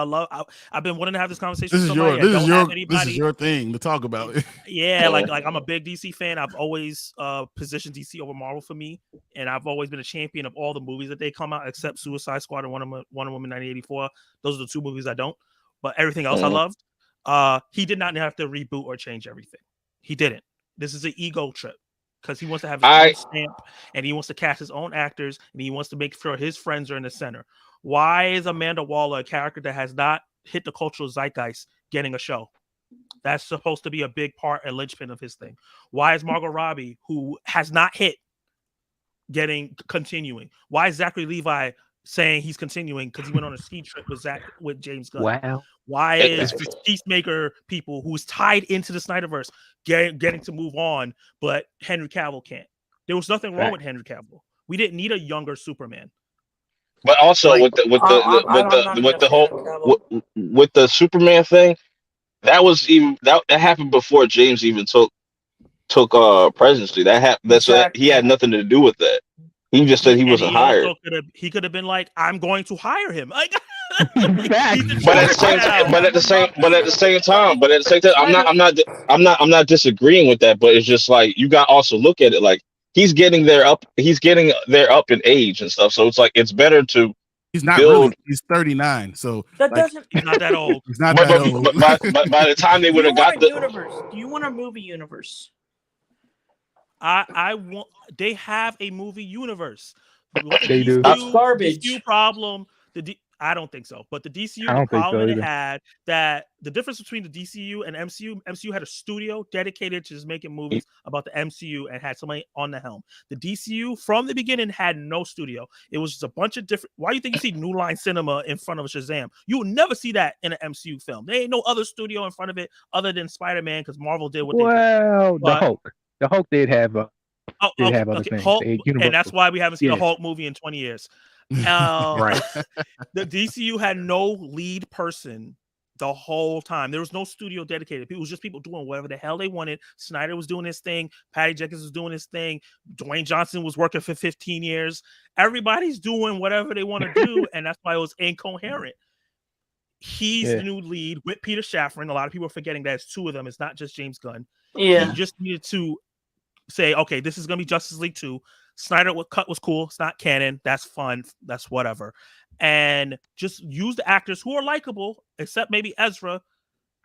I've been wanting to have this conversation. This is your thing to talk about. Yeah, like I'm a big DC fan. I've always positioned DC over Marvel for me, and I've always been a champion of all the movies that they come out except Suicide Squad and Wonder Woman 1984. Those are the two movies I don't, but everything else I loved. He did not have to reboot or change everything. He didn't. This is an ego trip. Because he wants to have his own stamp, and he wants to cast his own actors, and he wants to make sure his friends are in the center. Why is Amanda Waller, a character that has not hit the cultural zeitgeist, getting a show? That's supposed to be a big part and linchpin of his thing. Why is Margot Robbie, who has not hit, continuing? Why is Zachary Levi saying he's continuing because he went on a ski trip with James Gunn? Wow. Why is Peacemaker people who's tied into the Snyderverse getting to move on, but Henry Cavill can't? There was nothing wrong with Henry Cavill. We didn't need a younger Superman. But also with the Superman thing, that happened before James even took presidency. He had nothing to do with that. He just said he wasn't hired. He could have been like, "I'm going to hire him." Like, but at the same time, I'm not disagreeing with that. But it's just like you got to also look at it like he's getting there up in age and stuff. So it's like it's better to. He's not really. He's 39, so he's not that old. He's not that old. But by the time they would have got the universe, do you want a movie universe? I want. They have a movie universe. They do. That's garbage. DCU problem. I don't think so. But the DCU problem it had that the difference between the DCU and MCU had a studio dedicated to just making movies about the MCU and had somebody on the helm. The DCU from the beginning had no studio. It was just a bunch of different. Why do you think you see New Line Cinema in front of Shazam? You will never see that in an MCU film. There ain't no other studio in front of it other than Spider-Man because Marvel did what they did. Well, the Hulk. The Hulk did have other things. Hulk, and that's why we haven't seen a Hulk movie in 20 years. Right. The DCU had no lead person the whole time. There was no studio dedicated. It was just people doing whatever the hell they wanted. Snyder was doing his thing. Patty Jenkins was doing his thing. Dwayne Johnson was working for 15 years. Everybody's doing whatever they want to do, and that's why it was incoherent. He's the new lead with Peter Safran. A lot of people are forgetting that it's two of them. It's not just James Gunn. Yeah. He just needed to say, okay, this is going to be Justice League 2. Snyder cut was cool. It's not canon. That's fun. That's whatever. And just use the actors who are likable, except maybe Ezra.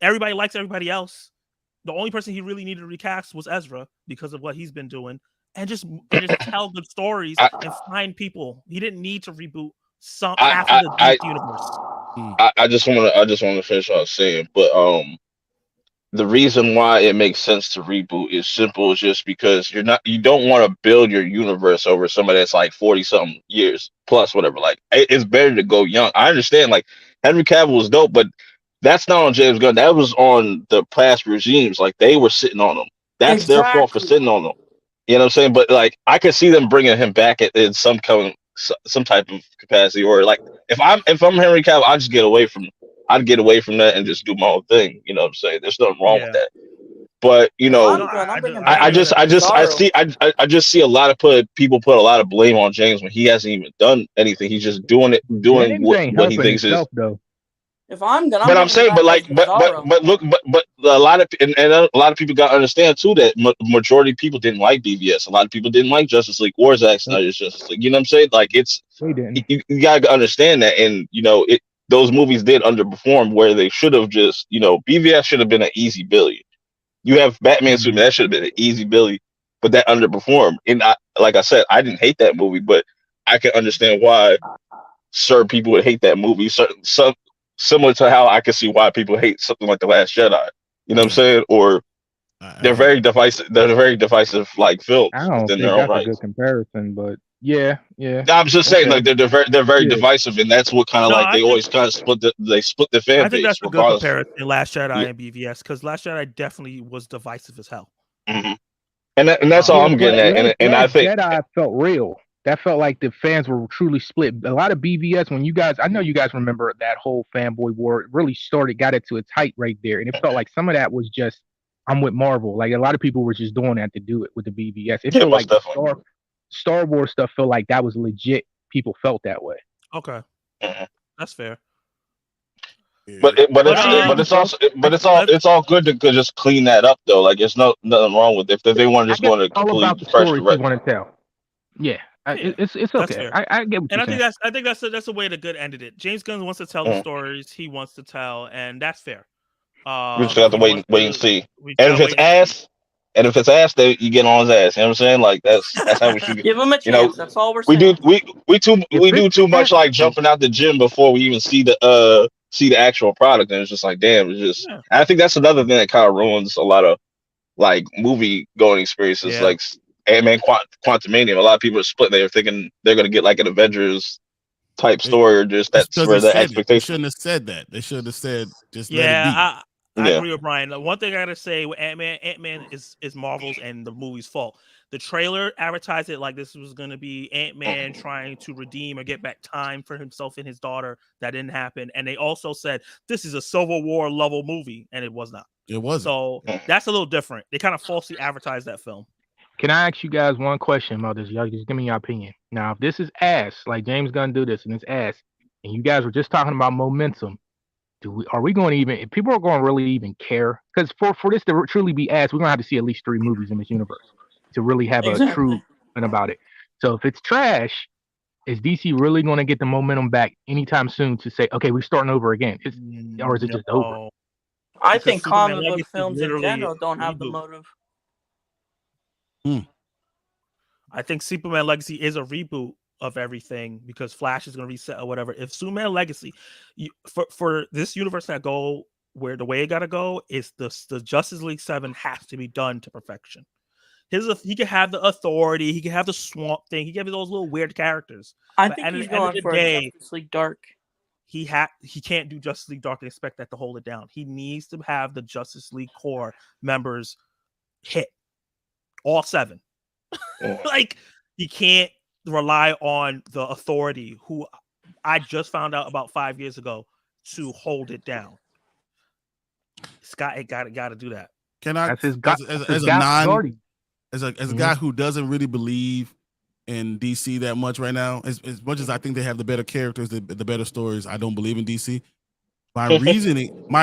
Everybody likes everybody else. The only person he really needed to recast was Ezra because of what he's been doing. And just tell good stories and find people. He didn't need to reboot half of the universe. I just want to finish what I was saying, but the reason why it makes sense to reboot is simple. It's just because you don't want to build your universe over somebody that's like 40 something years plus, whatever. Like it's better to go young. I understand, like Henry Cavill was dope, but that's not on James Gunn. That was on the past regimes. Like they were sitting on them. That's their fault for sitting on them. You know what I'm saying? But like I could see them bringing him back in some type of capacity, or like if I'm Henry Cavill, I'd get away from that and just do my own thing. You know what I'm saying? There's nothing wrong with that. But you know, I just see a lot of people put a lot of blame on James when he hasn't even done anything. He's just doing what he thinks is. Though. If I'm gonna, but I'm saying, but look, but a lot of and a lot of people got to understand too that majority of people didn't like BVS. A lot of people didn't like Justice League or Zack Snyder's Justice League. You know what I'm saying? Like you gotta understand that, and you know those movies did underperform where they should have just, you know, BVS should have been an easy billion. You have Batman Superman, that should have been an easy billion, but that underperformed. And like I said, I didn't hate that movie, but I can understand why certain people would hate that movie. Some similar to how I can see why people hate something like The Last Jedi. You know what I'm saying? Or they're very divisive. They're very divisive, like films. I don't think that's a good comparison, but yeah. I'm just saying, like they're very divisive, and that's what kind of like they always kind of split the fan base. I think that's a good comparison, Last Jedi and BVS, because Last Jedi definitely was divisive as hell. Mm-hmm. And that's all I'm getting at. And I think Jedi felt real. That felt like the fans were truly split. A lot of BVS, I know you guys remember that whole fanboy war. It really got it to its height right there, and it felt like some of that was just I'm with Marvel. Like a lot of people were just doing that to do it with the BVS. It felt like Star Wars stuff felt like that was legit. People felt that way. Okay, that's fair. But it's all good to just clean that up though. Like there's nothing wrong with it if they want to just go on a complete fresh direction. Want to tell. Yeah. It's okay. I get what you're saying. I think that's a way to good ended it. James Gunn wants to tell the stories he wants to tell, and that's fair. We just have to wait and see. And if it's ass, then you get on his ass. You know what I'm saying? Like that's how we should give him a chance. You know, that's all we're saying. We do too much like jumping out the gym before we even see the actual product, and it's just like damn. It's just. Yeah. I think that's another thing that kind of ruins a lot of like movie going experiences. Yeah. Like Ant-Man Quantumania, a lot of people are split. They're thinking they're going to get like an Avengers type story, or just that's where the expectation. They shouldn't have said that. They should have said just let it be. I agree with Brian. One thing I gotta say with Ant-Man is Marvel's and the movie's fault. The trailer advertised it like this was gonna be Ant-Man trying to redeem or get back time for himself and his daughter. That didn't happen. And they also said this is a Civil War level movie, and it was not. It wasn't. So that's a little different. They kind of falsely advertised that film. Can I ask you guys one question about this? Y'all just give me your opinion. Now, if this is ass, like James Gunn do this and it's ass, and you guys were just talking about momentum, are we going to even, if people are going to really even care? Because for this to truly be ass, we're going to have to see at least 3 movies in this universe to really have a true one about it. So if it's trash, is DC really going to get the momentum back anytime soon to say, okay, we're starting over again? Or is it just over? I think comic book films in general don't have the motive. I think Superman Legacy is a reboot of everything because Flash is going to reset or whatever. If Superman Legacy, for this universe that go where the way it got to go is the Justice League 7 has to be done to perfection. He can have the Authority, he can have the Swamp Thing, he can have those little weird characters. I think he's going for Justice League Dark. He can't do Justice League Dark and expect that to hold it down. He needs to have the Justice League core members hit all 7. Like he can't rely on the Authority, who I just found out about 5 years ago, to hold it down. Scott got to do that. Can I, as a guy who doesn't really believe in DC that much right now, as much as I think they have the better characters, the better stories, I don't believe in DC. My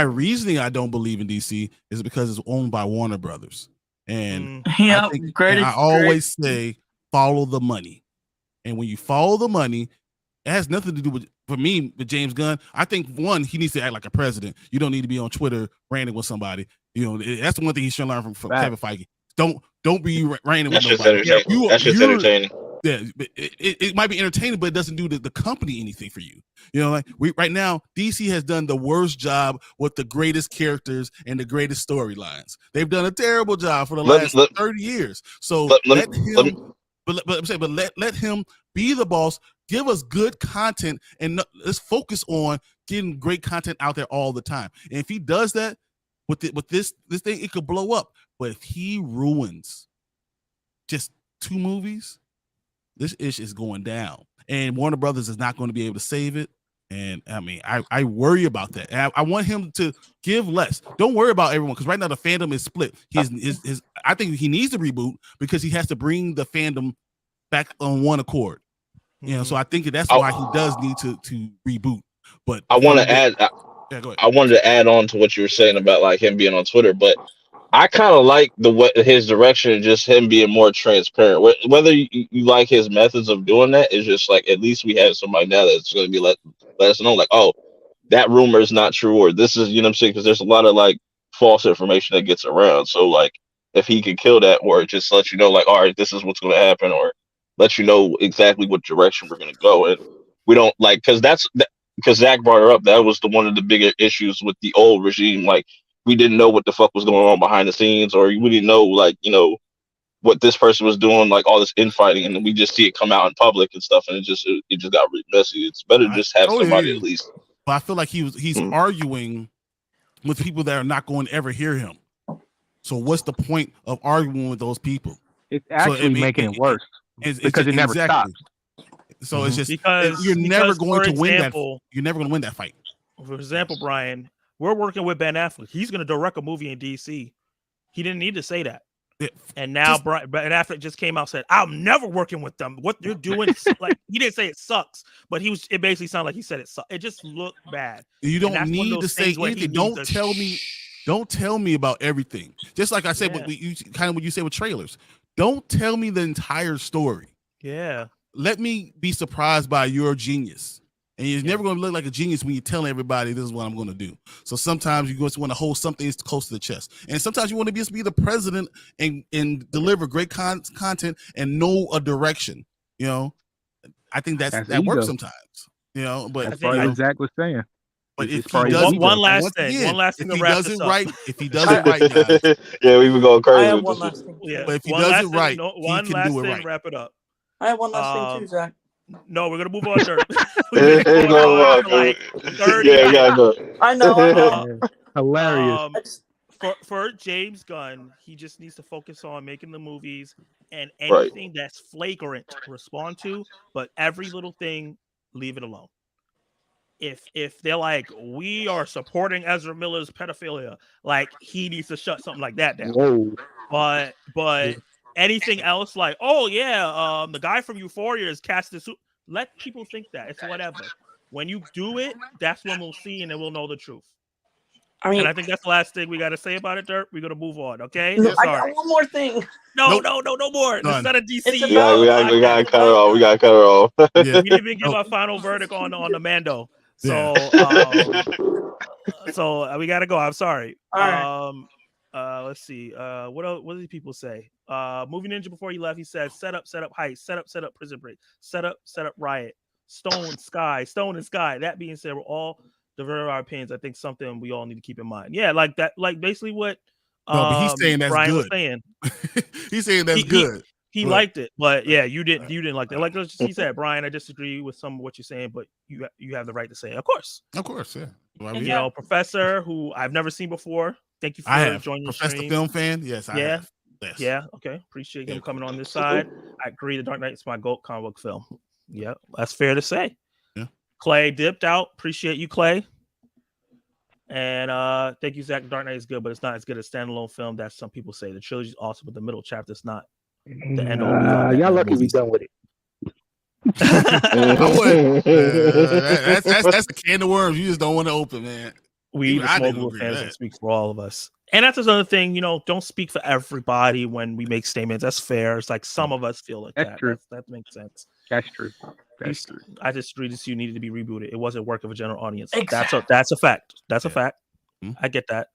reasoning I don't believe in DC is because it's owned by Warner Brothers. And I always say follow the money. And when you follow the money, it has nothing to do with, for me, with James Gunn. I think one, he needs to act like a president. You don't need to be on Twitter ranting with somebody. You know, that's the one thing he should learn from Kevin Feige. Don't be ranting with nobody. That's just entertaining. Yeah, it might be entertaining, but it doesn't do the company anything for you. You know, like right now, DC has done the worst job with the greatest characters and the greatest storylines. They've done a terrible job for the last 30 years. So let him, let him be the boss. Give us good content, and let's focus on getting great content out there all the time. And if he does that with this thing, it could blow up. But if he ruins just 2 movies, this ish is going down, and Warner Brothers is not going to be able to save it. And I mean, I worry about that. And I want him to give less. Don't worry about everyone, because right now the fandom is split. I think he needs to reboot because he has to bring the fandom back on one accord. You know, so I think that's why he does need to reboot. But I want to add. Yeah, go ahead. I wanted to add on to what you were saying about like him being on Twitter, but I kind of like his direction, just him being more transparent. Whether you like his methods of doing that, is just like at least we have somebody now that's going to be let us know, like, oh, that rumor is not true, or this is, you know what I'm saying? Because there's a lot of like false information that gets around. So like if he could kill that, or just let you know, like, all right, this is what's going to happen, or let you know exactly what direction we're going to go, and we don't like because Zach brought her up. That was one of the bigger issues with the old regime, like. We didn't know what the fuck was going on behind the scenes, or we didn't know, like, you know, what this person was doing, like all this infighting, and then we just see it come out in public and stuff, and it just got really messy. It's better to just have somebody at least. But I feel like he's arguing with people that are not going to ever hear him. So what's the point of arguing with those people? It's actually making it worse because it never stops. So it's just because you're never going to win that. You're never going to win that fight. For example, Brian, we're working with Ben Affleck. He's going to direct a movie in DC. He didn't need to say that. Yeah. And now Ben Affleck just came out and said, "I'm never working with them. What they're doing, like he didn't say it sucks, but it basically sounded like he said it sucks. It just looked bad. You don't need to say anything. Don't tell me about everything. Just like I said, what you say with trailers. Don't tell me the entire story. Yeah. Let me be surprised by your genius. And you're never going to look like a genius when you're telling everybody this is what I'm going to do. So sometimes you just want to hold something close to the chest. And sometimes you want to just be the president and deliver great content and know a direction. You know, I think that works sometimes. You know, but that's what Zach was saying. But if he doesn't, one last thing to wrap this up. If he does it right, guys, yeah, we've been going crazy. I have one last thing. Yeah, but if he does it right, one he can last do it thing. right. Wrap it up. I have one last thing too, Zach. No, we're gonna move on, Dirk. Like 30 yeah, we gotta go. I know. Hilarious. For James Gunn, he just needs to focus on making the movies, and anything that's flagrant, respond to. But every little thing, leave it alone. If they're like, we are supporting Ezra Miller's pedophilia, like he needs to shut something like that down. Whoa. But anything else, like, oh yeah, the guy from Euphoria is cast this. Let people think that it's whatever. When you do it, that's when we'll see and then we'll know the truth. I mean, and I think that's the last thing we got to say about it, Dirk. We're gonna move on, okay? No, I got one more thing. No more. This is not a DC. We gotta cut it off. We gotta cut it off. We didn't even give our final verdict on the Mando. So, so we gotta go. I'm sorry. All right. Let's see. What else, what did people say? Movie Ninja before he left, he said, set up heist, set up prison break, set up riot, stone and sky. That being said, we're all diverting our opinions. I think something we all need to keep in mind. Yeah, like that, like basically what but he's saying that's Brian good. Was saying. He's saying that's good. He liked it, but yeah, you didn't like that. Like he said, Brian, I disagree with some of what you're saying, but you have the right to say it. Of course, yeah. Well, you know, Professor, who I've never seen before. Thank you for joining the stream. Professor film fan, yes, I have. Yes. Yeah, okay. Appreciate him coming on this side. I agree. The Dark Knight is my GOAT comic book film. Yeah, that's fair to say. Yeah. Clay dipped out. Appreciate you, Clay. And thank you, Zach. The Dark Knight is good, but it's not as good as standalone film. That's some people say. The trilogy is awesome, but the middle chapter is not the end all. Y'all lucky we done with it. That's the can of worms you just don't want to open, man. We the Smoke fans that speak for all of us. And that's another thing, you know, don't speak for everybody when we make statements. That's fair. It's like some of us feel like that. True. That makes sense. That's true. I just read this. You needed to be rebooted. It wasn't work of a general audience. Exactly. That's a fact. That's a fact. Mm-hmm. I get that.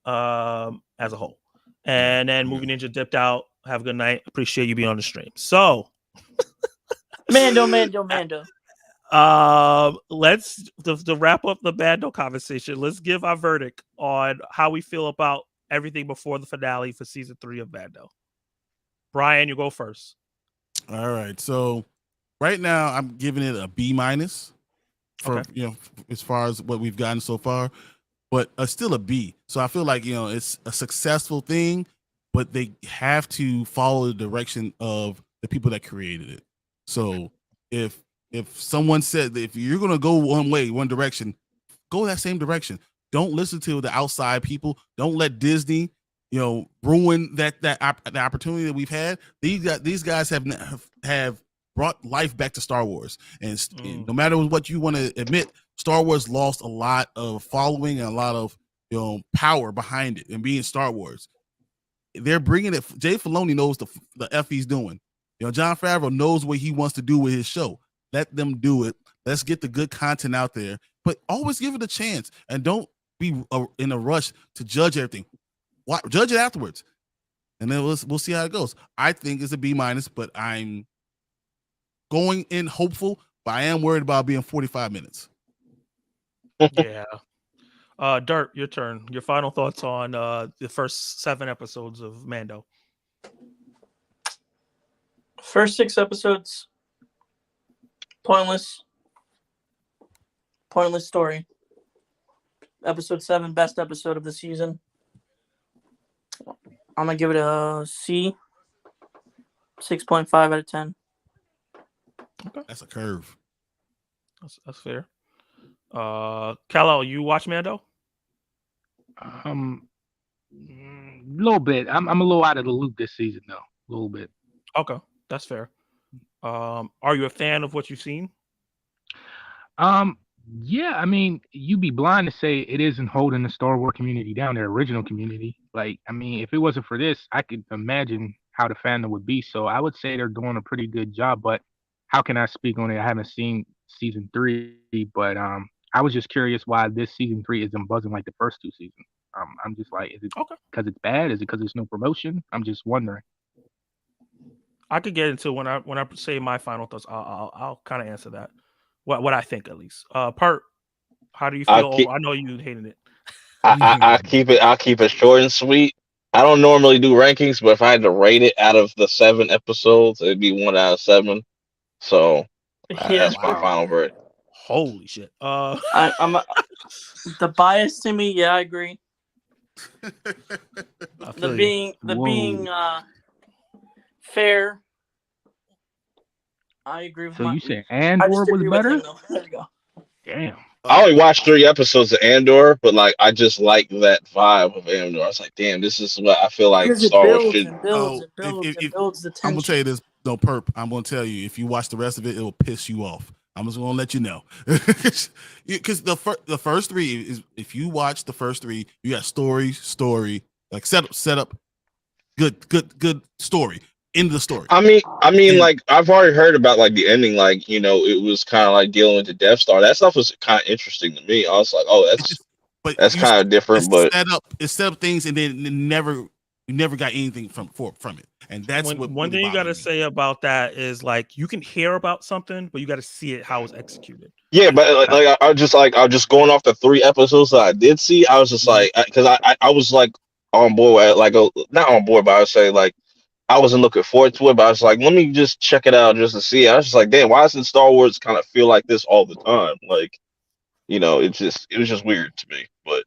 As a whole. And then Movie Ninja dipped out. Have a good night. Appreciate you being on the stream. So Mando. Let's to wrap up the Mando conversation. Let's give our verdict on how we feel about everything before the finale for season 3 of Mando. Brian, you go first. All right. So right now I'm giving it a B- for Okay. as far as what we've gotten so far, but still a B. So I feel like it's a successful thing, but they have to follow the direction of the people that created it. So if someone said that if you're gonna go one direction, go that same direction. Don't listen to the outside people. Don't let Disney, ruin the opportunity that we've had. These guys have brought life back to Star Wars, and no matter what you want to admit, Star Wars lost a lot of following and a lot of power behind it, and being Star Wars. They're bringing it. Jay Filoni knows the F he's doing. Jon Favreau knows what he wants to do with his show. Let them do it. Let's get the good content out there, but always give it a chance, and don't be in a rush to judge everything. Judge it afterwards, and then we'll see how it goes. I think it's a B-, but I'm going in hopeful, but I am worried about being 45 minutes. Yeah. Dirt, your turn. Your final thoughts on the first 7 episodes of Mando. First 6 episodes, pointless story. Episode 7, best episode of the season. I'm gonna give it a C. 6.5 out of 10. Okay, that's a curve. That's fair. Kal-El, you watch Mando? A little bit. I'm a little out of the loop this season though. A little bit. Okay, that's fair. Are you a fan of what you've seen? Yeah, I mean, you'd be blind to say it isn't holding the Star Wars community down, their original community. Like, I mean, if it wasn't for this, I could imagine how the fandom would be. So I would say they're doing a pretty good job, but how can I speak on it? I haven't seen season 3, but I was just curious why this season 3 isn't buzzing like the first 2 seasons. I'm just like, is it because it's bad? Is it because there's no promotion? I'm just wondering. I could get into when I say my final thoughts. I'll kind of answer that. What I think, at least. Part, how do you feel? I know you hated it. I'll keep it short and sweet. I don't normally do rankings, but if I had to rate it out of the 7 episodes, it'd be 1 out of 7. So that's my final verdict. Holy shit! I'm the bias to me. Yeah, I agree. The being fair. I agree with. So you say Andor was better? There you go. Damn. I only watched 3 episodes of Andor, but like I just like that vibe of Andor. I was like, damn, this is what I feel like Star Wars should. It builds the tension. I'm gonna tell you this, no perp. I'm gonna tell you, if you watch the rest of it, it'll piss you off. I'm just gonna let you know, because the first 3 is, if you watch the first 3, you got story, like setup, good story. End of the story. I mean, like I've already heard about like the ending, like it was kind of like dealing with the Death Star. That stuff was kind of interesting to me. I was like, oh, that's kind of different, but it set up things, and then you never got anything from it, and that's what one thing you got to say about that is, like, you can hear about something, but you got to see it how it's executed. Yeah, but I was just going off the 3 episodes that I did see. I was just like, because I was like on board, not on board, but I would say like I wasn't looking forward to it, but I was like, let me just check it out just to see. I was just like, damn, why doesn't Star Wars kind of feel like this all the time? Like, it was just weird to me. But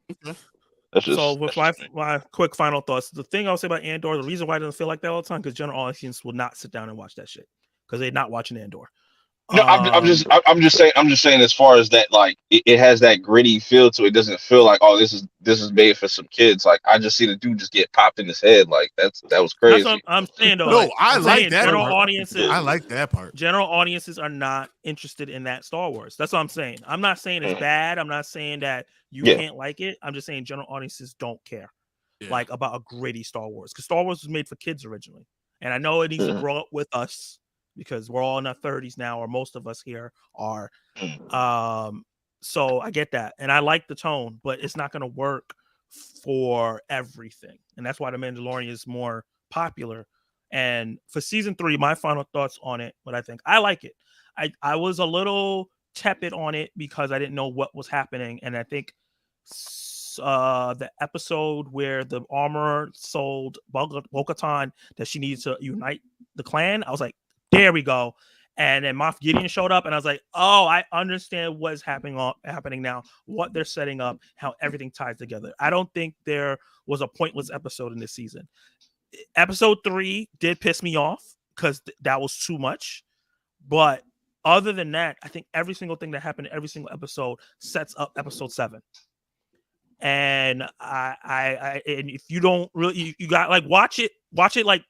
that's just so. With my quick final thoughts, the thing I'll say about Andor, the reason why it doesn't feel like that all the time, because general audience will not sit down and watch that shit because they're not watching Andor. No, I'm just saying as far as that, like it has that gritty feel to it. It doesn't feel like, oh, this is made for some kids. Like I just see the dude just get popped in his head. Like that was crazy. That's what I'm saying though. No, I like that general part. Audiences. I like that part. General audiences are not interested in that Star Wars. That's what I'm saying. I'm not saying it's bad. I'm not saying that you can't like it. I'm just saying general audiences don't care like about a gritty Star Wars, because Star Wars was made for kids originally, and I know it needs to grow up with us, because we're all in our 30s now, or most of us here are. So I get that. And I like the tone, but it's not going to work for everything. And that's why The Mandalorian is more popular. And for season 3, my final thoughts on it, what I think, I like it. I was a little tepid on it because I didn't know what was happening, and I think the episode where the armor sold Bo-Katan that she needs to unite the clan, I was like, there we go. And then Moff Gideon showed up, and I was like, oh, I understand what's happening now, what they're setting up, how everything ties together. I don't think there was a pointless episode in this season. Episode 3 did piss me off because that was too much. But other than that, I think every single thing that happened in every single episode sets up episode 7. And I and if you don't really, you got like watch it like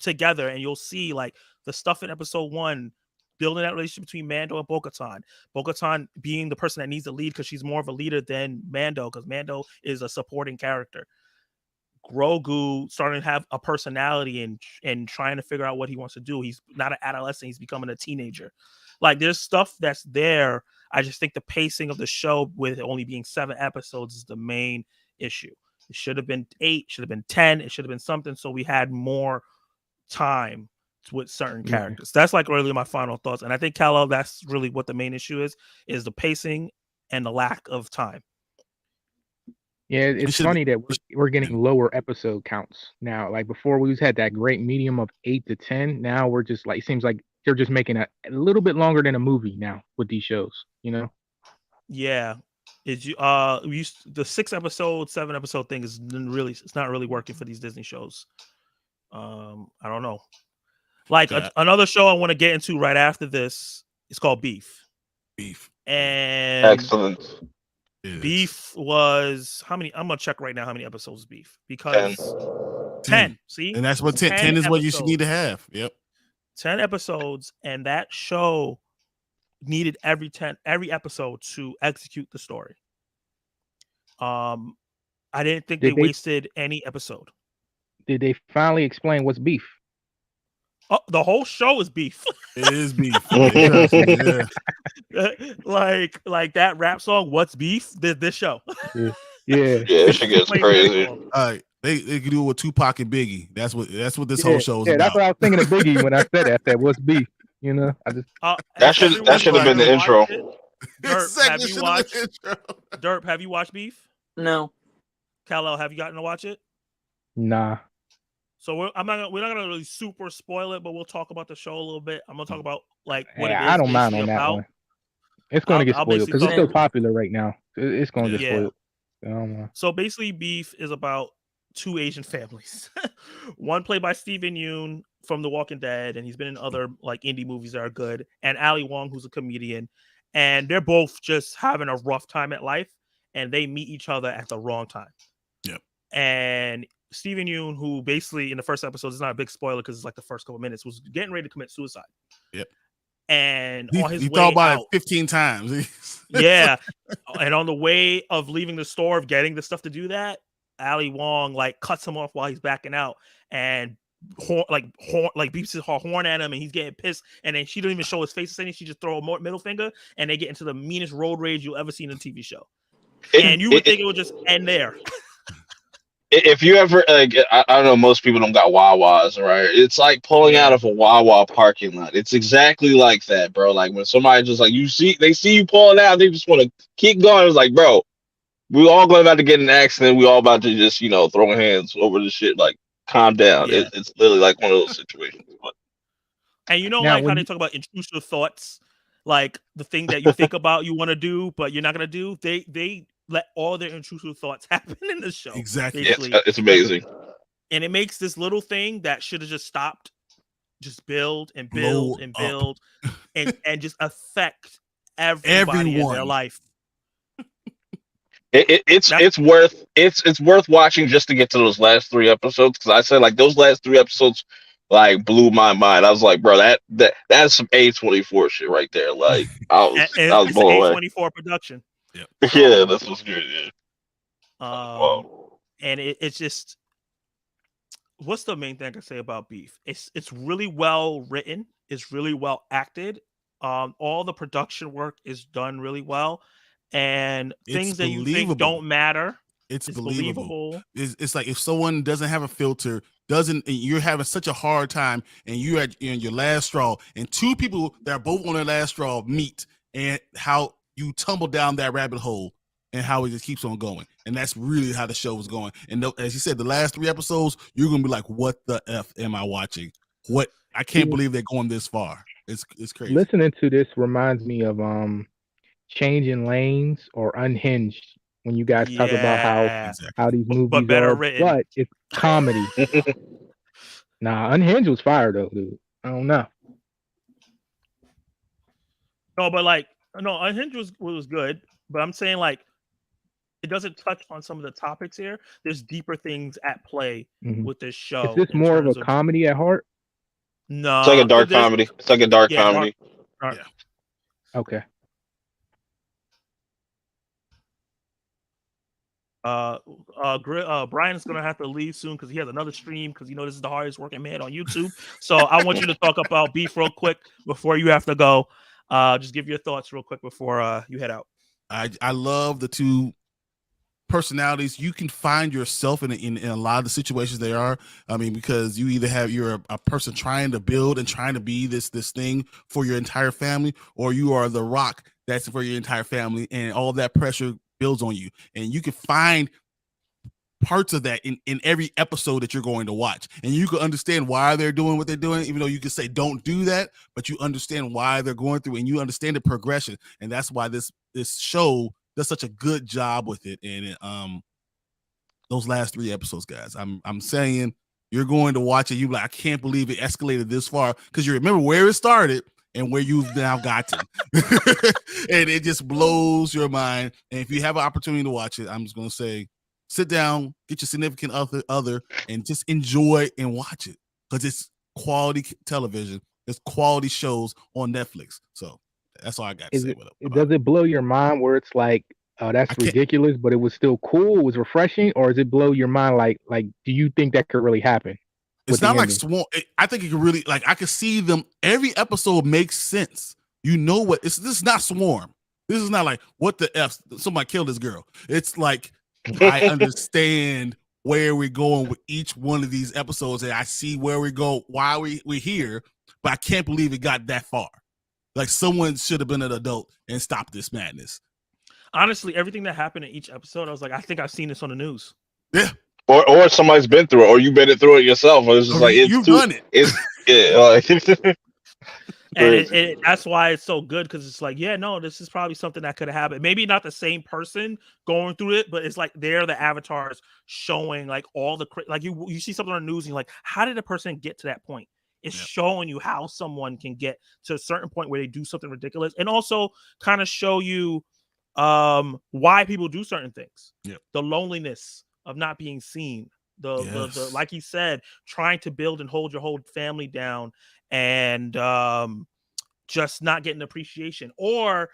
together, and you'll see like the stuff in episode 1, building that relationship between Mando and Bo-Katan. Bo-Katan being the person that needs to lead because she's more of a leader than Mando, because Mando is a supporting character. Grogu starting to have a personality and trying to figure out what he wants to do. He's not an adolescent, he's becoming a teenager. Like, there's stuff that's there. I just think the pacing of the show, with it only being 7 episodes, is the main issue. It should have been 8, should have been 10, it should have been something so we had more time with certain characters. That's like really my final thoughts. And I think, Kal-El, that's really what the main issue is the pacing and the lack of time. Yeah, it's funny that we're getting lower episode counts now. Like before, we had that great medium of 8 to 10. Now we're just like, it seems like they're just making a little bit longer than a movie now with these shows, you know? Yeah. The 6 episode, 7 episode thing is really, it's not really working for these Disney shows. I don't know. Like another show I want to get into right after this is called Beef. And excellent. Beef was how many? I'm gonna check right now how many episodes Beef, because 10. See, and that's what 10 is what you should need to have. Yep, 10 episodes, and that show needed every episode to execute the story. I didn't think they wasted any episode. Did they finally explain what's beef? Oh, the whole show is beef. It is beef. Like that rap song, "What's Beef?" This show. Yeah, it should get crazy. All right, they can do it with Tupac and Biggie. That's what this whole show is about. That's what I was thinking of Biggie when I said that. That what's beef? You know, I just that should have been the intro. Derp, have you watched Beef? No. Kal-El, have you gotten to watch it? Nah. So we're not gonna really super spoil it, but we'll talk about the show a little bit. I'm gonna talk about like what it is. I don't mind on that one. It's going to get spoiled because it's still popular right now. It's going to get spoiled. So basically, Beef is about 2 Asian families. One played by Steven Yeun from The Walking Dead, and he's been in other like indie movies that are good, and Ali Wong, who's a comedian, and they're both just having a rough time at life, and they meet each other at the wrong time. Yep. And Steven Yeun, who basically in the first episode, is not a big spoiler because it's like the first couple minutes, was getting ready to commit suicide. Yep. And on his he way thought about out, it 15 times. yeah. And on the way of leaving the store, of getting the stuff to do that, Ali Wong like cuts him off while he's backing out and beeps his horn at him, and he's getting pissed. And then she don't even show his face or anything. She just throw a middle finger, and they get into the meanest road rage you'll ever see in a TV show. And you would think it would just end there. If you ever, I don't know, most people don't got Wawas, right? It's like pulling out of a Wawa parking lot. It's exactly like that, bro. Like when somebody just like they see you pulling out, they just want to keep going. It's like, bro, we all going about to get in an accident. We all about to just, throwing hands over the shit. Like, calm down. Yeah. It's literally like one of those situations. And like how they talk about intrusive thoughts, like the thing that you think about, you want to do, but you're not gonna do. They let all their intrusive thoughts happen in the show. Exactly. It's amazing. And it makes this little thing that should have just stopped, just build and build and build and just affect everybody in their life. It's worth watching just to get to those last 3 episodes, because I said like those last 3 episodes like blew my mind. I was like, bro, that's some A24 shit right there. Like I was blown away. A24 production. Yeah, this was good. Yeah. And it's just, what's the main thing I can say about Beef? It's really well written. It's really well acted. All the production work is done really well, and things that you think don't matter. It's believable. It's like if someone doesn't have a filter, doesn't, and you're having such a hard time, and you're at your last straw, and two people that are both on their last straw meet, and how you tumble down that rabbit hole, and how it just keeps on going. And that's really how the show was going. And as you said, the last 3 episodes, you're gonna be like, what the F am I watching? What, I can't believe they're going this far. It's crazy. Listening to this reminds me of Changing Lanes or Unhinged, when you guys talk about how these movies but better are, written. but it's comedy. Nah, Unhinged was fire though, dude. I don't know. No, but like, no, Unhinged was good, but I'm saying like, it doesn't touch on some of the topics here. There's deeper things at play with this show. Is this more of a comedy at heart? No, it's like a dark comedy. It's like a dark comedy. Dark. Yeah. Okay. Brian's gonna have to leave soon because he has another stream, because this is the hardest working man on YouTube. So I want you to talk about Beef real quick before you have to go. Just give your thoughts real quick before you head out. I love the two personalities. You can find yourself in a lot of the situations they are. I mean, because you either you're a person trying to build and trying to be this thing for your entire family, or you are the rock that's for your entire family, and all that pressure builds on you. And you can find parts of that in every episode that you're going to watch, and you can understand why they're doing what they're doing, even though you can say don't do that, but you understand why they're going through, and you understand the progression. And that's why this show does such a good job with it. And those last 3 episodes, guys, I'm saying you're going to watch it, you like, I can't believe it escalated this far, because you remember where it started and where you've now gotten. And it just blows your mind. And if you have an opportunity to watch it, I'm just going to say, sit down, get your significant other, and just enjoy and watch it, because it's quality television. It's quality shows on Netflix. So that's all I got to say. Does it blow your mind where it's like, oh, that's ridiculous, but it was still cool, it was refreshing? Or does it blow your mind like do you think that could really happen? It's not like Swarm. I think it could really, like, I could see them. Every episode makes sense. What this is not Swarm. This is not like, what the F, somebody killed this girl. It's like, I understand where we're going with each one of these episodes, and I see where we go, why we're here, but I can't believe it got that far. Like, someone should have been an adult and stopped this madness. Honestly, everything that happened in each episode, I was like, I think I've seen this on the news. Yeah. Or somebody's been through it, or you've been through it yourself. Or it's just like, you've done it. It's like, and that's why it's so good, because it's like, yeah, no, this is probably something that could have happened. Maybe not the same person going through it, but it's like they're the avatars showing like all the like you see something on the news and you're like, how did a person get to that point? It's showing you how someone can get to a certain point where they do something ridiculous, and also kind of show you why people do certain things. The loneliness of not being seen, the like he said, trying to build and hold your whole family down, and just not getting appreciation, or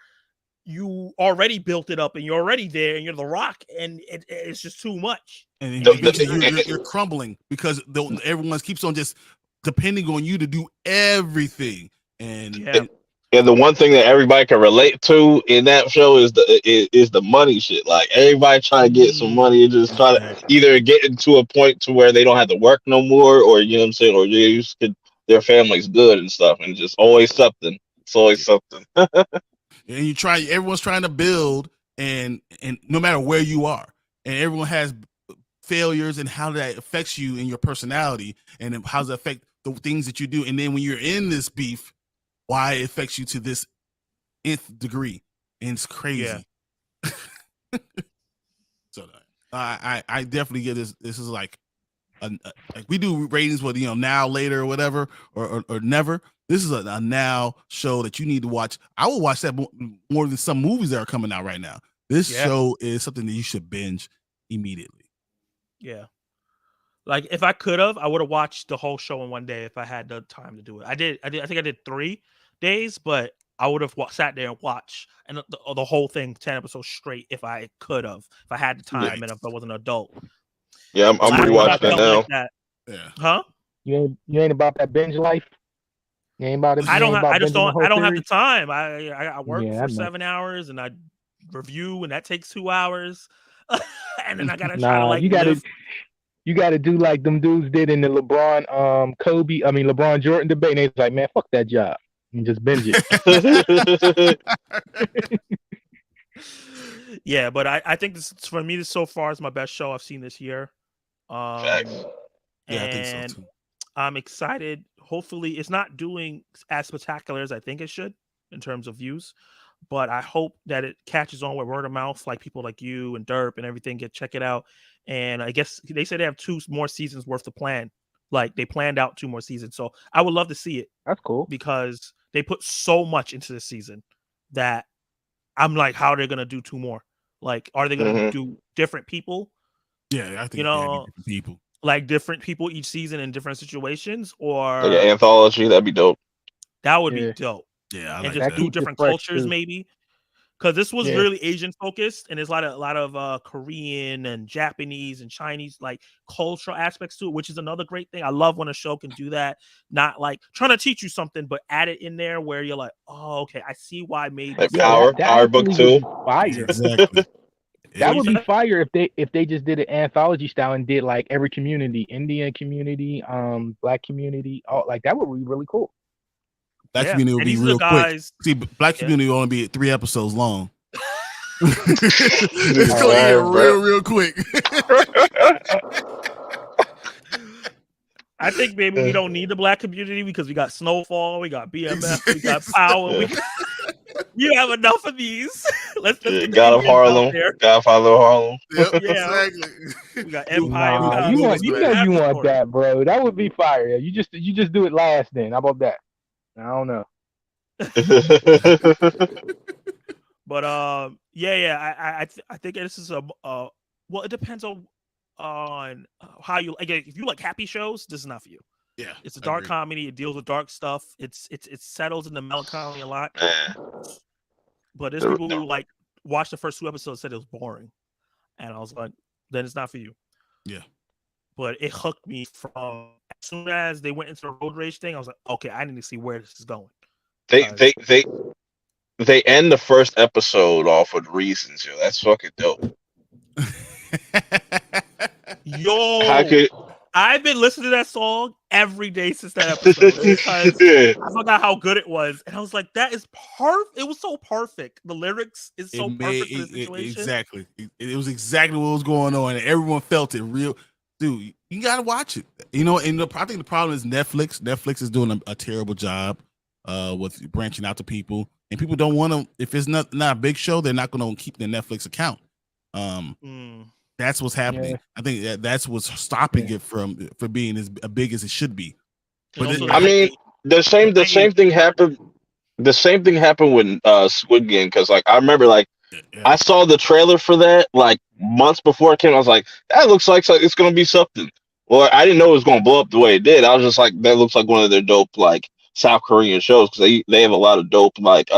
you already built it up and you're already there and you're the rock, and it's just too much, and you're crumbling because everyone keeps on just depending on you to do everything. And and the one thing that everybody can relate to in that show is the money shit. Like, everybody trying to get some money and just try to either get into a point to where they don't have to work no more, or you know what I'm saying, or their family's good and stuff, and just always something. It's always something. And everyone's trying to build, and no matter where you are, and everyone has failures, and how that affects you and your personality, and how does it affect the things that you do. And then when you're in this beef, why it affects you to this nth degree, and it's crazy. So I definitely get this. This is like we do ratings with now, later, or whatever, or never. This is a now show that you need to watch. I will watch that more than some movies that are coming out right now. This show is something that you should binge immediately. Yeah. Like, if I could have, I would have watched the whole show in one day if I had the time to do it. I think I did 3 days, but I would have sat there and watched and the whole thing, 10 episodes straight, if I could have, if I had the time, and if I was an adult. Yeah, I'm rewatching it now. Like yeah. Huh? You ain't about that binge life. You ain't about it. I don't have the time. I work for 7 hours, and I review, and that takes 2 hours. And then I gotta try to You got to do like them dudes did in the LeBron Jordan debate. And they was like, man, fuck that job, and just binge it. Yeah, but I think this for me this so far is my best show I've seen this year. Facts. Yeah, I think And so too. I'm excited. Hopefully, it's not doing as spectacular as I think it should in terms of views, but I hope that it catches on with word of mouth, like people like you and Derp and everything check it out. And I guess they said they have 2 more seasons worth to plan. Like they planned out 2 more seasons, so I would love to see it That's cool. because they put so much into this season that I'm like, how are they gonna do 2 more? Like, are they gonna do different people? Yeah, I think You know, different people. like different people each season in different situations, or Like an anthology, that'd be dope. that would be Yeah. dope. Yeah, I And like just That do keeps it different fresh, cultures, too. maybe. Because this was Yeah. really Asian focused, and there's a lot of Korean and Japanese and Chinese like cultural aspects to it, which is another great thing. I love when a show can do that, not like trying to teach you something, but add it in there where you're like, oh, okay, I see why maybe. Like Yeah, Power Book actually would 2. be fire. Exactly. That What would you be said? fire if they just did an anthology style and did like every community, Indian community, Black community, all like that would be really cool. Black Yeah, community will and be these are the real quick. guys. See, Black Yeah. community will only be 3 episodes long. It's It's gonna hard, end bro. real quick. I think maybe we don't need the Black community because we got Snowfall, we got BMF, we got Power, we have enough of these. Let's get the God of Indians out Harlem. there. Godfather of Harlem. Yep, Yeah. exactly. We got Empire. We Nah, got you Lewis, you man. know you That's want story. that, bro. That would be fire. You just do it last then. How about that? I don't know. But I think this is a well, it depends on how you again. If you like happy shows, this is not for you. Yeah, It's a I dark agree. comedy. It deals with dark stuff. It settles into melancholy a lot. But there's people who like watched the first 2 episodes said it was boring, and I was like, then it's not for you. Yeah. But it hooked me from as soon as they went into the road rage thing. I was like, okay, I need to see where this is going. They end the first episode off with reasons, yo. That's fucking dope. How Yo, could I've been listening to that song every day since that episode because I forgot how good it was, and I was like, "That is perfect." It was so perfect. The lyrics is so perfect for the situation. Exactly. It was exactly what was going on, and everyone felt it real. Dude, you gotta watch it. You know, and I think the problem is Netflix. Netflix is doing a terrible job with branching out to people, and people don't want to. If it's not a big show, they're not going to keep their Netflix account. That's what's happening. Yeah. I think that's what's stopping it from being as big as it should be. But also I mean, the same thing happened. The same thing happened with Squid Game, because like I remember like I saw the trailer for that like months before it came. I was like, that looks like it's gonna be something. Well, I didn't know it was gonna blow up the way it did. I was just like, that looks like one of their dope like South Korean shows, because they have a lot of dope like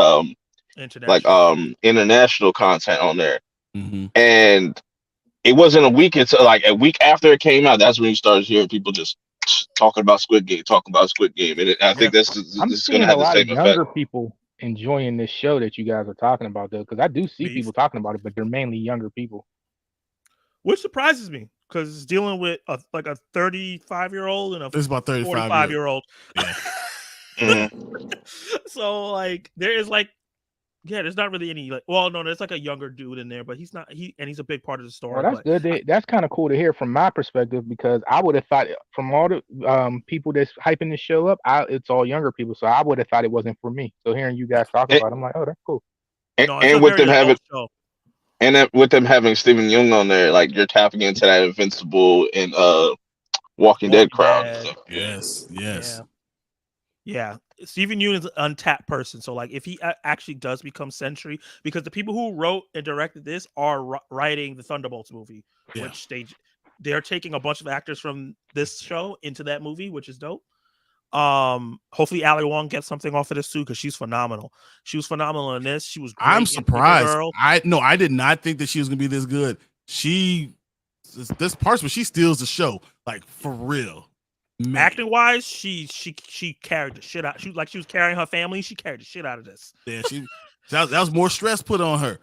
international content on there. Mm-hmm. And it wasn't a week until like a week after it came out. That's when you started hearing people just talking about Squid Game, and I think this is going to have the same effect. Younger people enjoying this show that you guys are talking about, though, because I do see people talking about it, but they're mainly younger people. Which surprises me because it's dealing with a 35-year-old and a 45-year-old. Yeah. So like there is like. Yeah, there's not really any like. Well, no, there's like a younger dude in there, but he's not. He's a big part of the story. Well, that's good. That's kind of cool to hear from my perspective, because I would have thought from all the people that's hyping this show up, it's all younger people. So I would have thought it wasn't for me. So hearing you guys talk about it, I'm like, oh, that's cool. And with them having Stephen Yeun on there, like you're tapping into that Invincible and Walking Dead crowd. So. Yes. Yeah. Stephen Yeun is an untapped person. So, like, if he actually does become Sentry, because the people who wrote and directed this are writing the Thunderbolts movie, which they're taking a bunch of actors from this show into that movie, which is dope. Hopefully Ali Wong gets something off of this too, because she's phenomenal. She was phenomenal in this. She was great. I'm surprised. I did not think that she was gonna be this good. This part where she steals the show, like for real. Man. Acting wise, she carried the shit out. She was carrying her family. She carried the shit out of this. Yeah, that was more stress put on her.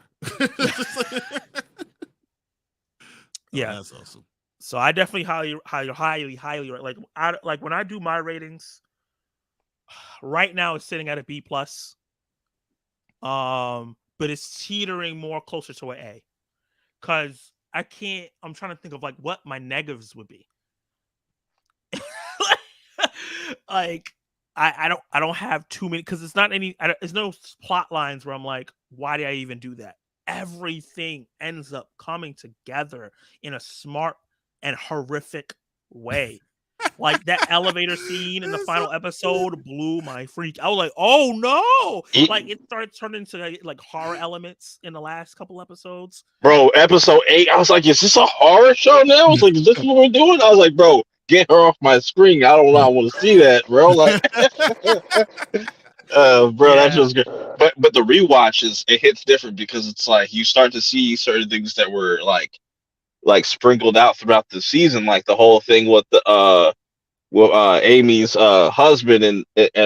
Yeah, that's awesome. So I definitely highly like when I do my ratings. Right now, it's sitting at a B plus. But it's teetering more closer to an A, because I can't. I'm trying to think of like what my negatives would be. Like I don't have too many, because it's not any. There's no plot lines where I'm like, why did I even do that? Everything ends up coming together in a smart and horrific way. Like that elevator scene in the final episode blew my freak. I was like, "Oh no!" Like it started turning into like horror elements in the last couple episodes. Bro, episode 8, I was like, is this a horror show now? I was like, is this what we're doing? I was like, bro, get her off my screen. I don't know. I want to see that, bro. Like, bro, Yeah. that's just good. But the rewatches, it hits different, because it's like you start to see certain things that were like sprinkled out throughout the season, like the whole thing with the Amy's husband and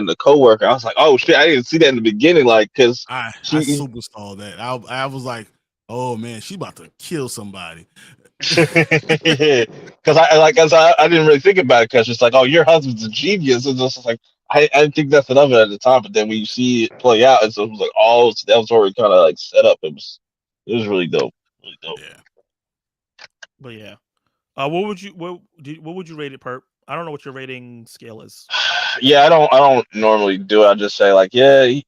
the coworker. I was like, oh shit, I didn't see that in the beginning, like, because I super saw that. I was like, oh man, she about to kill somebody. because I didn't really think about it, because it's like, oh, your husband's a genius. It's just like I didn't think nothing of it at the time, but then when you see it play out, it was like, oh, that was already kind of like set up. It was really dope, really dope. Yeah. But yeah, what would you rate it, Perp? I don't know what your rating scale is. Yeah, I don't normally do it. I just say like, yeah, you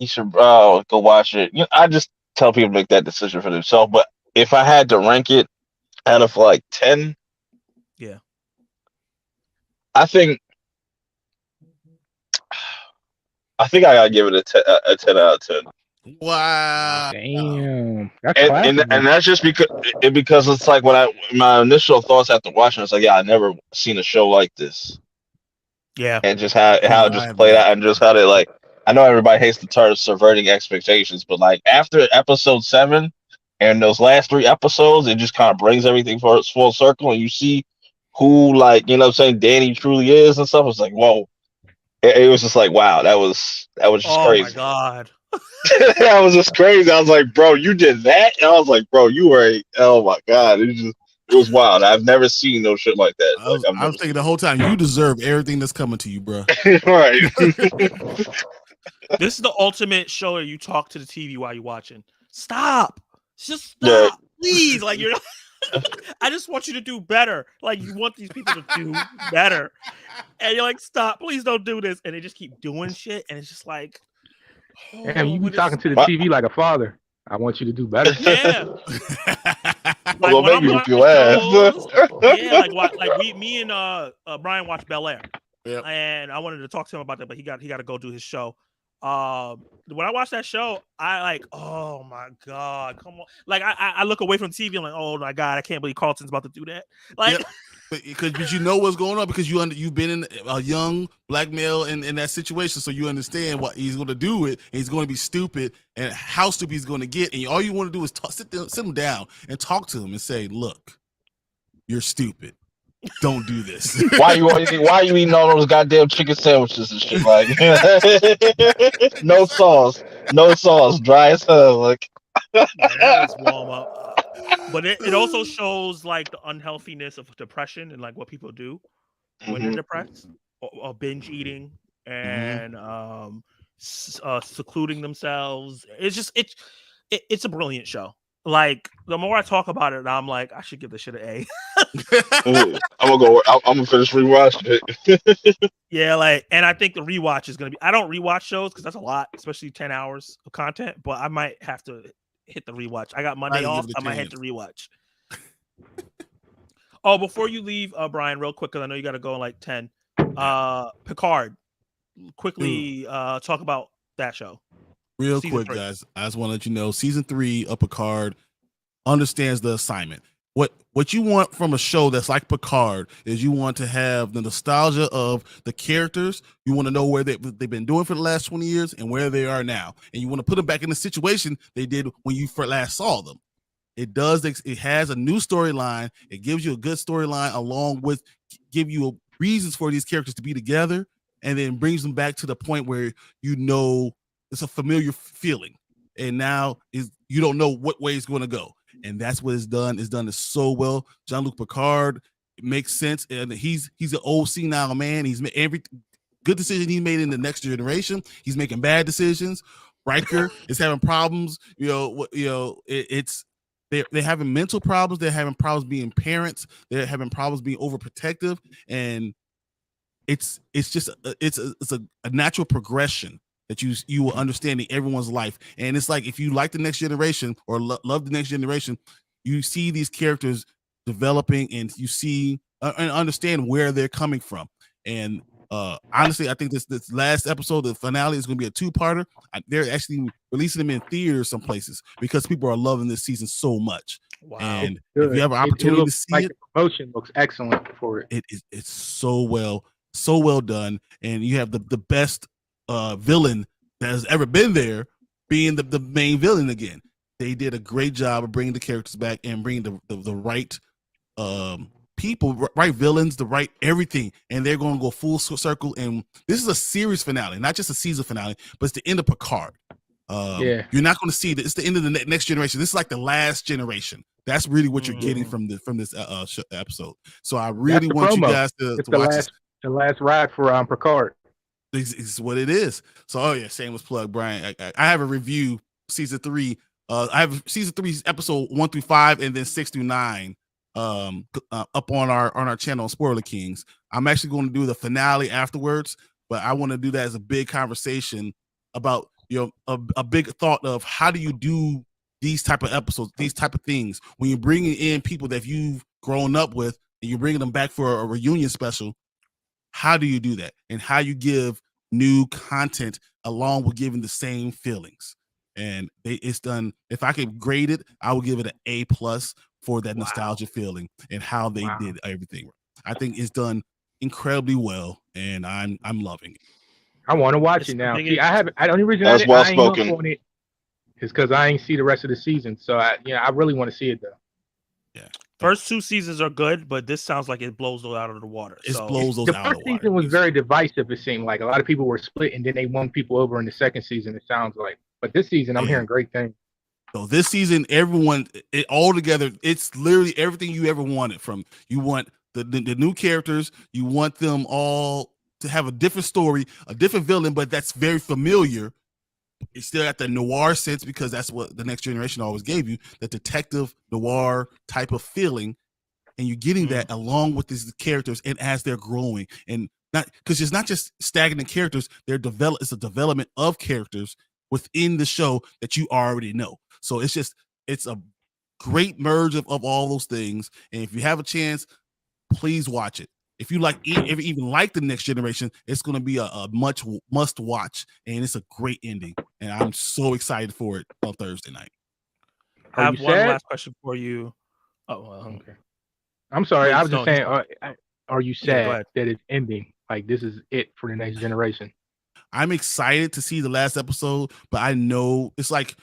should go watch it. I just tell people to make that decision for themselves. But if I had to rank it out of like 10, yeah, I think I gotta give it a 10 out of 10. Wow. Damn, that's And classic. and that's just because it's like my initial thoughts after watching, it's like, yeah, I never seen a show like this. yeah, And just how No, it I just have played not. out, and just how they, like, I know everybody hates the term subverting expectations, but like after episode 7 and those last 3 episodes, it just kind of brings everything for its full circle, and you see who, like, what I'm saying, Danny truly is and stuff. It's like, whoa. It was just like, wow, that was just oh crazy. my god. That was just crazy. I was like, bro, you did that? And I was like, bro, you were oh my god. It was wild. I've never seen no shit like that. I was thinking the whole time, you deserve everything that's coming to you, bro. Right. This is the ultimate show where you talk to the TV while you're watching. Stop. Just stop. Yeah. Please. Like, you're not I just want you to do better. Like, you want these people to do better. And you're like, stop, please don't do this. And they just keep doing shit. And it's just like, Damn, you be talking to the TV like a father. I want you to do better. Yeah. Like, Well, when I'm maybe whoop watching your ass. shows, yeah, like me and Brian watched Bel Air. Yep. And I wanted to talk to him about that, but he got to go do his show. When I watched that show, I like, oh my god, come on! Like I look away from TV, I'm like, oh my god, I can't believe Carlton's about to do that. Like, Yep. Because you know what's going on, because you've been in a young black male in that situation, so you understand what he's going to do. And he's going to be stupid, and how stupid he's going to get. And all you want to do is sit him down and talk to him and say, "Look, you're stupid. Don't do this." Why you eating all those goddamn chicken sandwiches and shit? Like, no sauce, dry as hell. Like, that was warm up. But it also shows like the unhealthiness of depression and like what people do when they're depressed, or binge eating and secluding themselves. It's just it's a brilliant show. Like, the more I talk about it, I'm like, I should give this shit an A. I'm gonna finish rewatching it. Yeah, like, and I think the rewatch is gonna be. I don't rewatch shows because that's a lot, especially 10 hours of content. But I might have to hit the rewatch. I got Monday off. I might hit the rewatch. Oh, before you leave, Brian, real quick, because I know you got to go in like 10. Picard. Quickly talk about that show. Real Season quick, 3. guys. I just want to let you know, season 3 of Picard understands the assignment. What you want from a show that's like Picard is you want to have the nostalgia of the characters. You want to know where they've been doing for the last 20 years and where they are now. And you want to put them back in the situation they did when you last saw them. It has a new storyline. It gives you a good storyline, along with give you reasons for these characters to be together, and then brings them back to the point where it's a familiar feeling. And now you don't know what way it's going to go. and that's what it's done. It's done it so well. Jean-Luc Picard, it makes sense, and he's an old senile man. He's made every good decision he made in the Next Generation. He's making bad decisions. Riker is having problems. It's they're having mental problems. They're having problems being parents. They're having problems being overprotective, and it's just a natural progression that you will understand in everyone's life. And it's like if you like the Next Generation or love the Next Generation, you see these characters developing, and you see and understand where they're coming from. And honestly, I think this last episode, the finale, is going to be a two-parter. They're actually releasing them in theaters some places because people are loving this season so much. Wow. And if you have an opportunity to see it, the promotion looks excellent for it. It's so well done, and you have the best villain that has ever been there being the main villain again. They did a great job of bringing the characters back and bringing the right people, right villains, the right everything, and they're going to go full circle. And this is a series finale, not just a season finale, but it's the end of Picard. You're not going to see that. It's the end of the Next Generation. This is like the last generation. That's really what you're getting from this episode. So I really want you guys to watch this. The last ride for Picard. Is what it is. So shameless plug, Brian. I have a review season 3. I have season 3 episode 1 through 5 and then 6 through 9 up on our channel, Spoiler Kings. I'm actually going to do the finale afterwards, but I want to do that as a big conversation about a big thought of how do you do these type of episodes, these type of things when you're bringing in people that you've grown up with and you're bringing them back for a reunion special. How do you do that? And how you give new content along with giving the same feelings. And it's done. If I could grade it, I would give it an A+ for that nostalgia feeling and how they did everything. I think it's done incredibly well, and I'm loving it. I want to watch it now. See, I haven't. The only reason That's I well ain't up spoken. on it is because I ain't see the rest of the season. So I really want to see it though. Yeah. First 2 seasons are good, but this sounds like it blows those out of the water. It blows those out of the water. The first season was very divisive. It seemed like a lot of people were split, and then they won people over in the second season. It sounds like, but this season I'm hearing great things. So this season, everyone, all together, it's literally everything you ever wanted. From you want the new characters, you want them all to have a different story, a different villain, but that's very familiar. It's still at the noir sense because that's what the Next Generation always gave you, the detective noir type of feeling, and you're getting that along with these characters and as they're growing, and not because it's not just stagnant characters. It's a development of characters within the show that you already know. So it's a great merge of all those things. And if you have a chance, please watch it. If you even like the Next Generation, it's going to be a much must watch, and it's a great ending. And I'm so excited for it on Thursday night. I have one last question for you. Okay. I'm sorry. I was just saying, are you sad that it's ending? Like this is it for the Next Generation? I'm excited to see the last episode, but I know it's like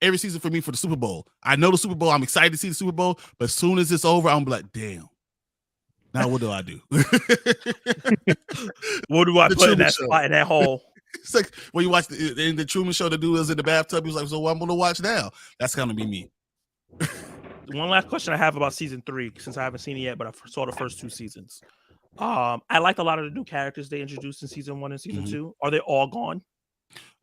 every season for me for the Super Bowl. I know the Super Bowl. I'm excited to see the Super Bowl, but as soon as it's over, I'm like, damn. Now what do I do? What do I put in that spot, in that hole? It's like when you watch the Truman Show, the dude was in the bathtub. He was like, so what I'm going to watch now? That's going to be me. One last question I have about season 3, since I haven't seen it yet, but I saw the first 2 seasons. I liked a lot of the new characters they introduced in season 1 and season 2. Are they all gone?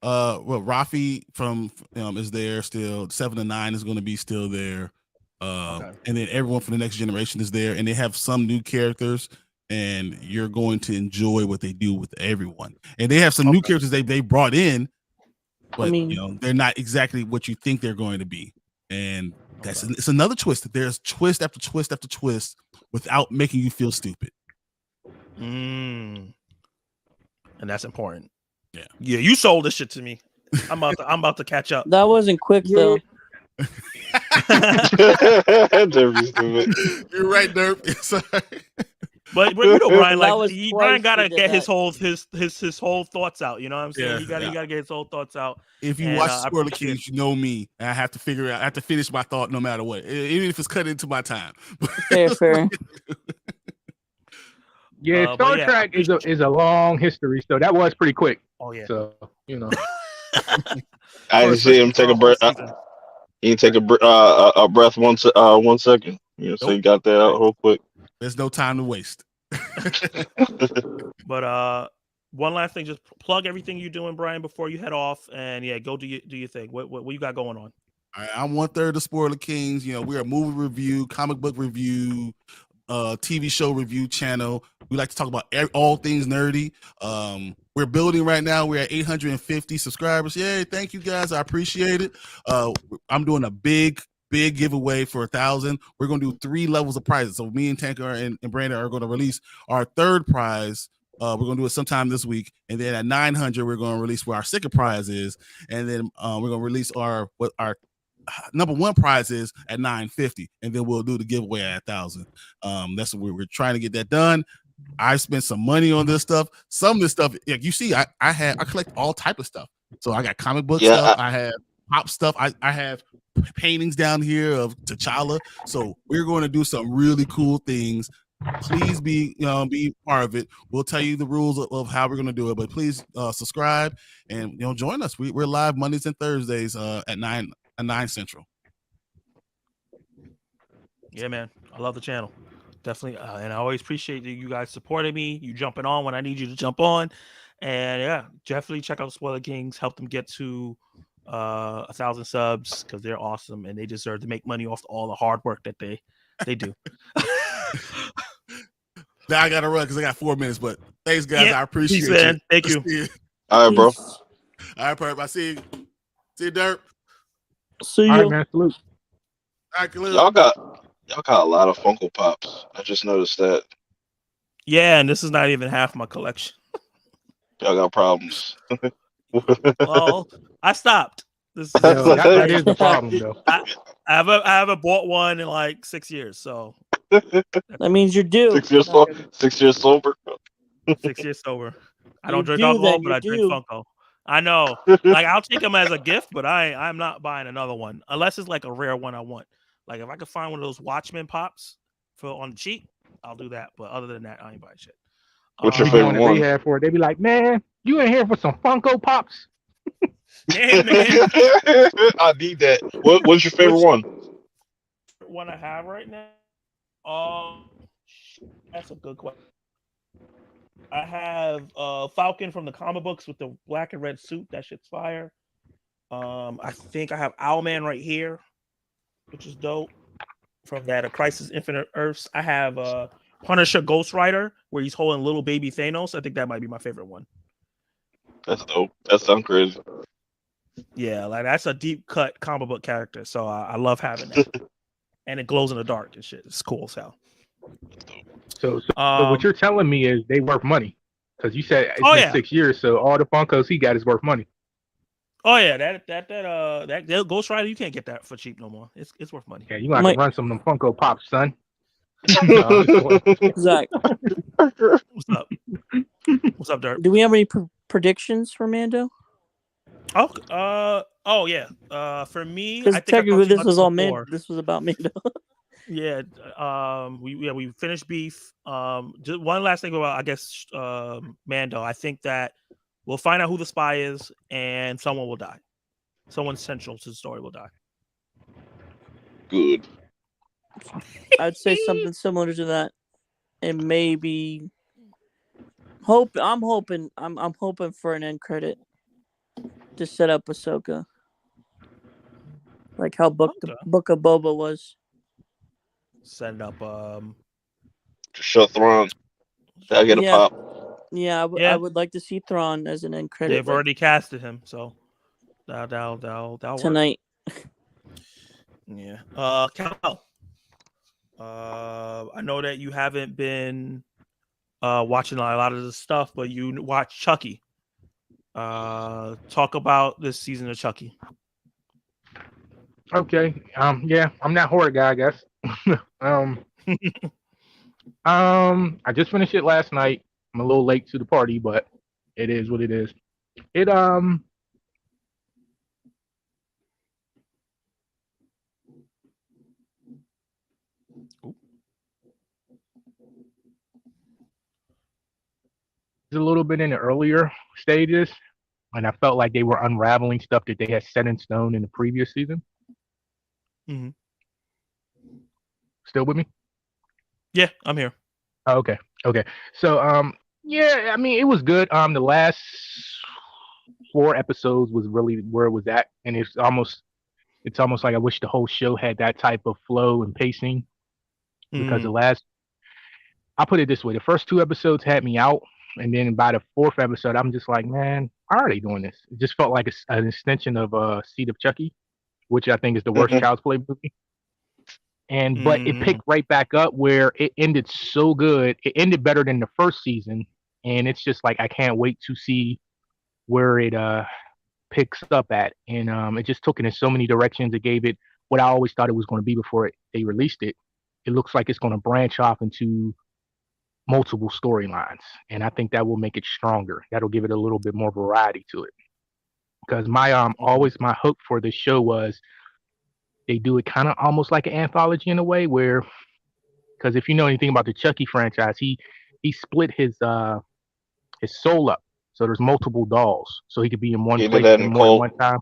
Well, Rafi from is there still. 7 to 9 is going to be still there. And then everyone from the Next Generation is there, and they have some new characters, and you're going to enjoy what they do with everyone. And they have some new characters they brought in, but they're not exactly what you think they're going to be. And it's another twist. There's twist after twist after twist without making you feel stupid. And that's important. Yeah, you sold this shit to me. I'm about to catch up. That wasn't quick though. You're right, Derp. Sorry. But you know, Brian, Brian gotta get his whole thoughts out. You know what I'm saying? Yeah, he gotta get his whole thoughts out. If you watch Spoiler Kings, you know me. And I have to I have to finish my thought no matter what, even if it's cut into my time. Fair. Yeah, Star Trek is a long history, so that was pretty quick. Oh yeah. So I didn't see him take a break. You can take a breath 1 second. So Nope. you got that out real quick. There's no time to waste. But one last thing, just plug everything you're doing, Brian, before you head off, and yeah, go do your thing. What you got going on? All right, I'm 1/3 of Spoiler Kings. We're a movie review, comic book review, TV show review channel. We like to talk about all things nerdy. We're building right now. We're at 850 subscribers. Yay! Thank you guys. I appreciate it. I'm doing a big giveaway for 1,000. We're going to do 3 levels of prizes. So me and Tanker and Brandon are going to release our 3rd prize. We're going to do it sometime this week. And then at 900, we're going to release where our 2nd prize is. And then we're going to release our number 1 prize is at 950, and then we'll do the giveaway at 1,000. That's what we're trying to get that done. I spent some money on this stuff. Some of this stuff, like you see, I collect all type of stuff. So I got comic book stuff. I have pop stuff. I have paintings down here of T'Challa. So we're going to do some really cool things. Please be part of it. We'll tell you the rules of how we're going to do it, but please subscribe and join us. We're live Mondays and Thursdays at 9 Central. Yeah, man, I love the channel, definitely, and I always appreciate you guys supporting me. You jumping on when I need you to jump on, and yeah, definitely check out Spoiler Kings. Help them get to 1,000 subs because they're awesome and they deserve to make money off all the hard work that they do. Now I gotta run because I got 4 minutes, but thanks, guys. Yeah, I appreciate you. Thank you. All right, bro. Peace. All right, perfect. I see you, Dirt. See you. All right, man. Salute. All right, Khalil. Y'all got a lot of Funko Pops. I just noticed that. Yeah, and this is not even half my collection. Y'all got problems. Well, I stopped. That is the problem, though. I haven't bought one in like 6 years, so that means you're due. 6 years sober. 6 years sober. 6 years sober. I don't You're drink due, alcohol, then. but You're I drink due. Funko. I know. Like I'll take them as a gift, but I'm not buying another one unless it's like a rare one I want. Like if I could find one of those Watchmen pops on the cheap, I'll do that. But other than that, I ain't buying shit. What's your Be going favorite to one? rehab for it. They be like, man, you in here for some Funko Pops? Yeah, man. I need that. What's your favorite one? One I have right now. That's a good question. I have Falcon from the comic books with the black and red suit. That shit's fire. I think I have Owlman right here, which is dope. From that, A Crisis Infinite Earths. I have Punisher Ghost Rider, where he's holding little baby Thanos. I think that might be my favorite one. That's dope. That sounds crazy. Yeah, like that's a deep cut comic book character, so I love having that. And it glows in the dark and shit. It's cool as hell. So what you're telling me is they worth money, because you said it's been 6 years, so all the Funkos he got is worth money. Oh yeah, that Ghost Rider, you can't get that for cheap no more. It's worth money. Yeah, you gonna have to run some of them Funko Pops, son. Zach, What's up, Dirt? do we have any predictions for Mando? Oh yeah. For me, Because I think technically this was all Mando. This was about Mando. Yeah. We finished Beef. Just one last thing about Mando. I think that we'll find out who the spy is, and someone will die. Someone central to the story will die. Good. I'd say something similar to that, and maybe I'm hoping for an end credit to set up Ahsoka, like how Book of Boba was. Set up. Just show Thrawn. I'll get a pop. Yeah, I would like to see Thrawn as an end credit. They've already casted him, so that'll tonight. Work. Yeah. Cal. I know that you haven't been watching a lot of this stuff, but you watch Chucky. Talk about this season of Chucky. Okay. Yeah, I'm that horror guy, I guess. I just finished it last night. I'm a little late to the party, but it is what it is. It's a little bit in the earlier stages, and I felt like they were unraveling stuff that they had set in stone in the previous season. Mm-hmm. Still with me? Yeah, I'm here. Oh, okay. Okay. So yeah, I mean it was good. The last 4 episodes was really where it was at, and it's almost like I wish the whole show had that type of flow and pacing because Mm. I'll put it this way, the first 2 episodes had me out, and then by the fourth episode, I'm just like, man, why are they doing this? It just felt like an extension of Seed of Chucky, which I think is the worst Mhm. Child's Play movie. But it Mm. picked right back up where it ended so good. It ended better than the first season, and it's just like I can't wait to see where it picks up at. And it just took it in so many directions. It gave it what I always thought it was going to be before they released it. It looks like it's going to branch off into multiple storylines, and I think that will make it stronger. That'll give it a little bit more variety to it. Because my always my hope for this show was they do it kind of almost like an anthology in a way where, because if you know anything about the Chucky franchise, he split his soul up, so there's multiple dolls, so he could be in one He did place that at in more than one Cult. time.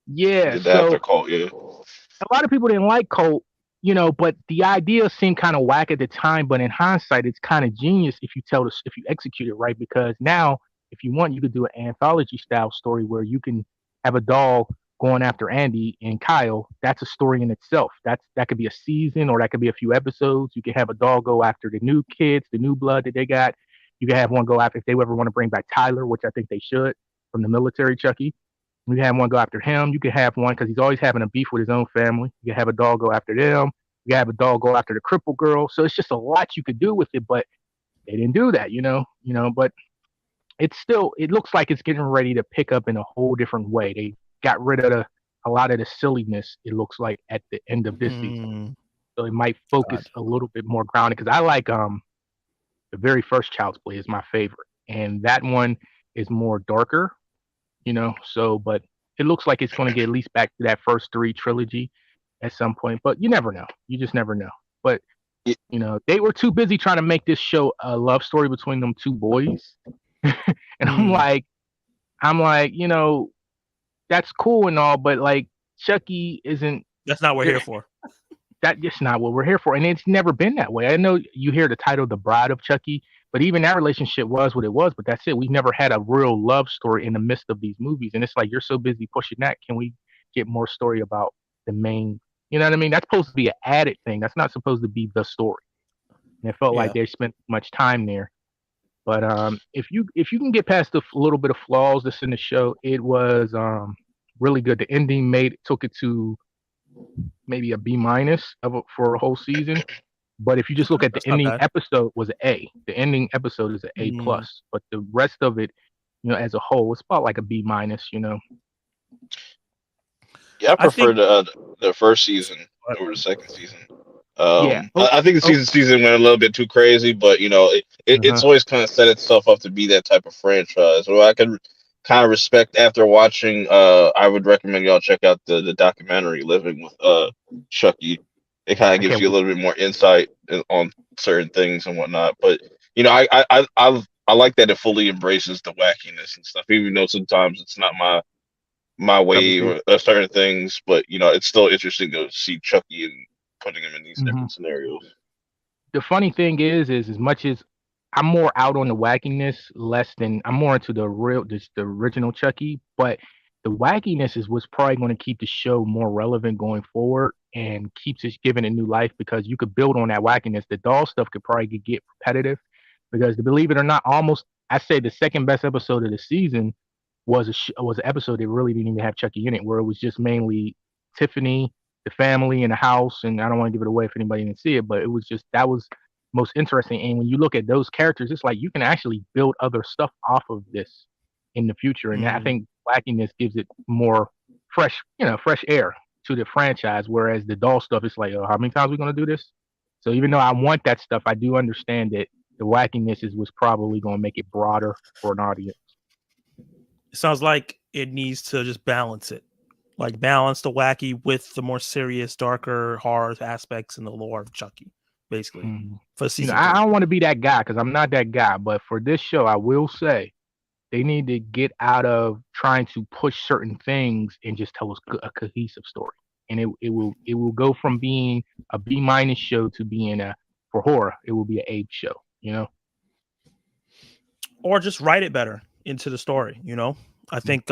He Yeah, did that after so Cult. Yeah. a lot of people didn't like Colt, but the idea seemed kind of whack at the time. But in hindsight, it's kind of genius if you execute it right. Because now, if you want, you could do an anthology style story where you can have a doll going after Andy and Kyle. That's a story in itself. That could be a season or that could be a few episodes. You can have a doll go after the new kids, the new blood that they got. You can have one go after if they ever want to bring back Tyler, which I think they should from the military Chucky. You can have one go after him. You can have one because he's always having a beef with his own family. You can have a dog go after them. You can have a dog go after the crippled girl. So it's just a lot you could do with it, but they didn't do that, But it looks like it's getting ready to pick up in a whole different way. They got rid of a lot of the silliness. It looks like at the end of this season, Mm. so it might focus God. a little bit more grounded. Because I like the very first Child's Play is my favorite, and that one is more darker but it looks like it's going to get at least back to that first three trilogy at some point, but you never know. You just never know. But Y- they were too busy trying to make this show a love story between them two boys. And Mm. I'm like, that's cool and all, but like Chucky isn't That's not what we're here for. that just not what we're here for. And it's never been that way. I know you hear the title The Bride of Chucky, but even that relationship was what it was, but that's it. We never had a real love story in the midst of these movies. And it's like you're so busy pushing that. Can we get more story about the main, you know what I mean? That's supposed to be an added thing. That's not supposed to be the story. And it felt Yeah. like they spent much time there. But if you can get past the little bit of flaws that's in the show, it was really good. The ending took it to maybe a B minus for a whole season. But if you just look at the That's not ending bad. episode was an A. The ending episode is an A Mm. plus. But the rest of it, as a whole, it's about like a B minus. Yeah, I I prefer think. the first season over the second season. Yeah. Oh, I think the season went a little bit too crazy, but it's uh-huh. always kind of set itself up to be that type of franchise. So I can kind of respect after watching. I would recommend y'all check out the documentary "Living with Chucky." It kind of I gives can't you a wait. little bit more insight on certain things and whatnot. But I like that it fully embraces the wackiness and stuff, even though sometimes it's not my Cup of way tea. or certain things, but it's still interesting to see Chucky and putting him in these hmm different scenarios. The funny thing is as much as I'm more out on the wackiness, less than I'm more into the original Chucky, but the wackiness is what's probably going to keep the show more relevant going forward and keeps it giving it new life because you could build on that wackiness. The doll stuff could probably get repetitive because believe it or not, almost I say the second best episode of the season was an episode that really didn't even have Chucky in it, where it was just mainly Tiffany, the family, and the house. And I don't want to give it away if anybody didn't see it, but it was just that was most interesting. And when you look at those characters, it's like you can actually build other stuff off of this in the future. And I Mm. think wackiness gives it more fresh air to the franchise. Whereas the doll stuff, it's like, oh, how many times are we gonna do this? So even though I want that stuff, I do understand that the wackiness was probably going to make it broader for an audience. It sounds like it needs to just balance it, like balance the wacky with the more serious, darker horror aspects in the lore of Chucky, basically Mhm. for season I 3. don't want to be that guy because I'm not that guy. But for this show, I will say they need to get out of trying to push certain things and just tell us a cohesive story. and it will go from being a B- show to being for horror. It will be an A show. Or just write it better into the story. I think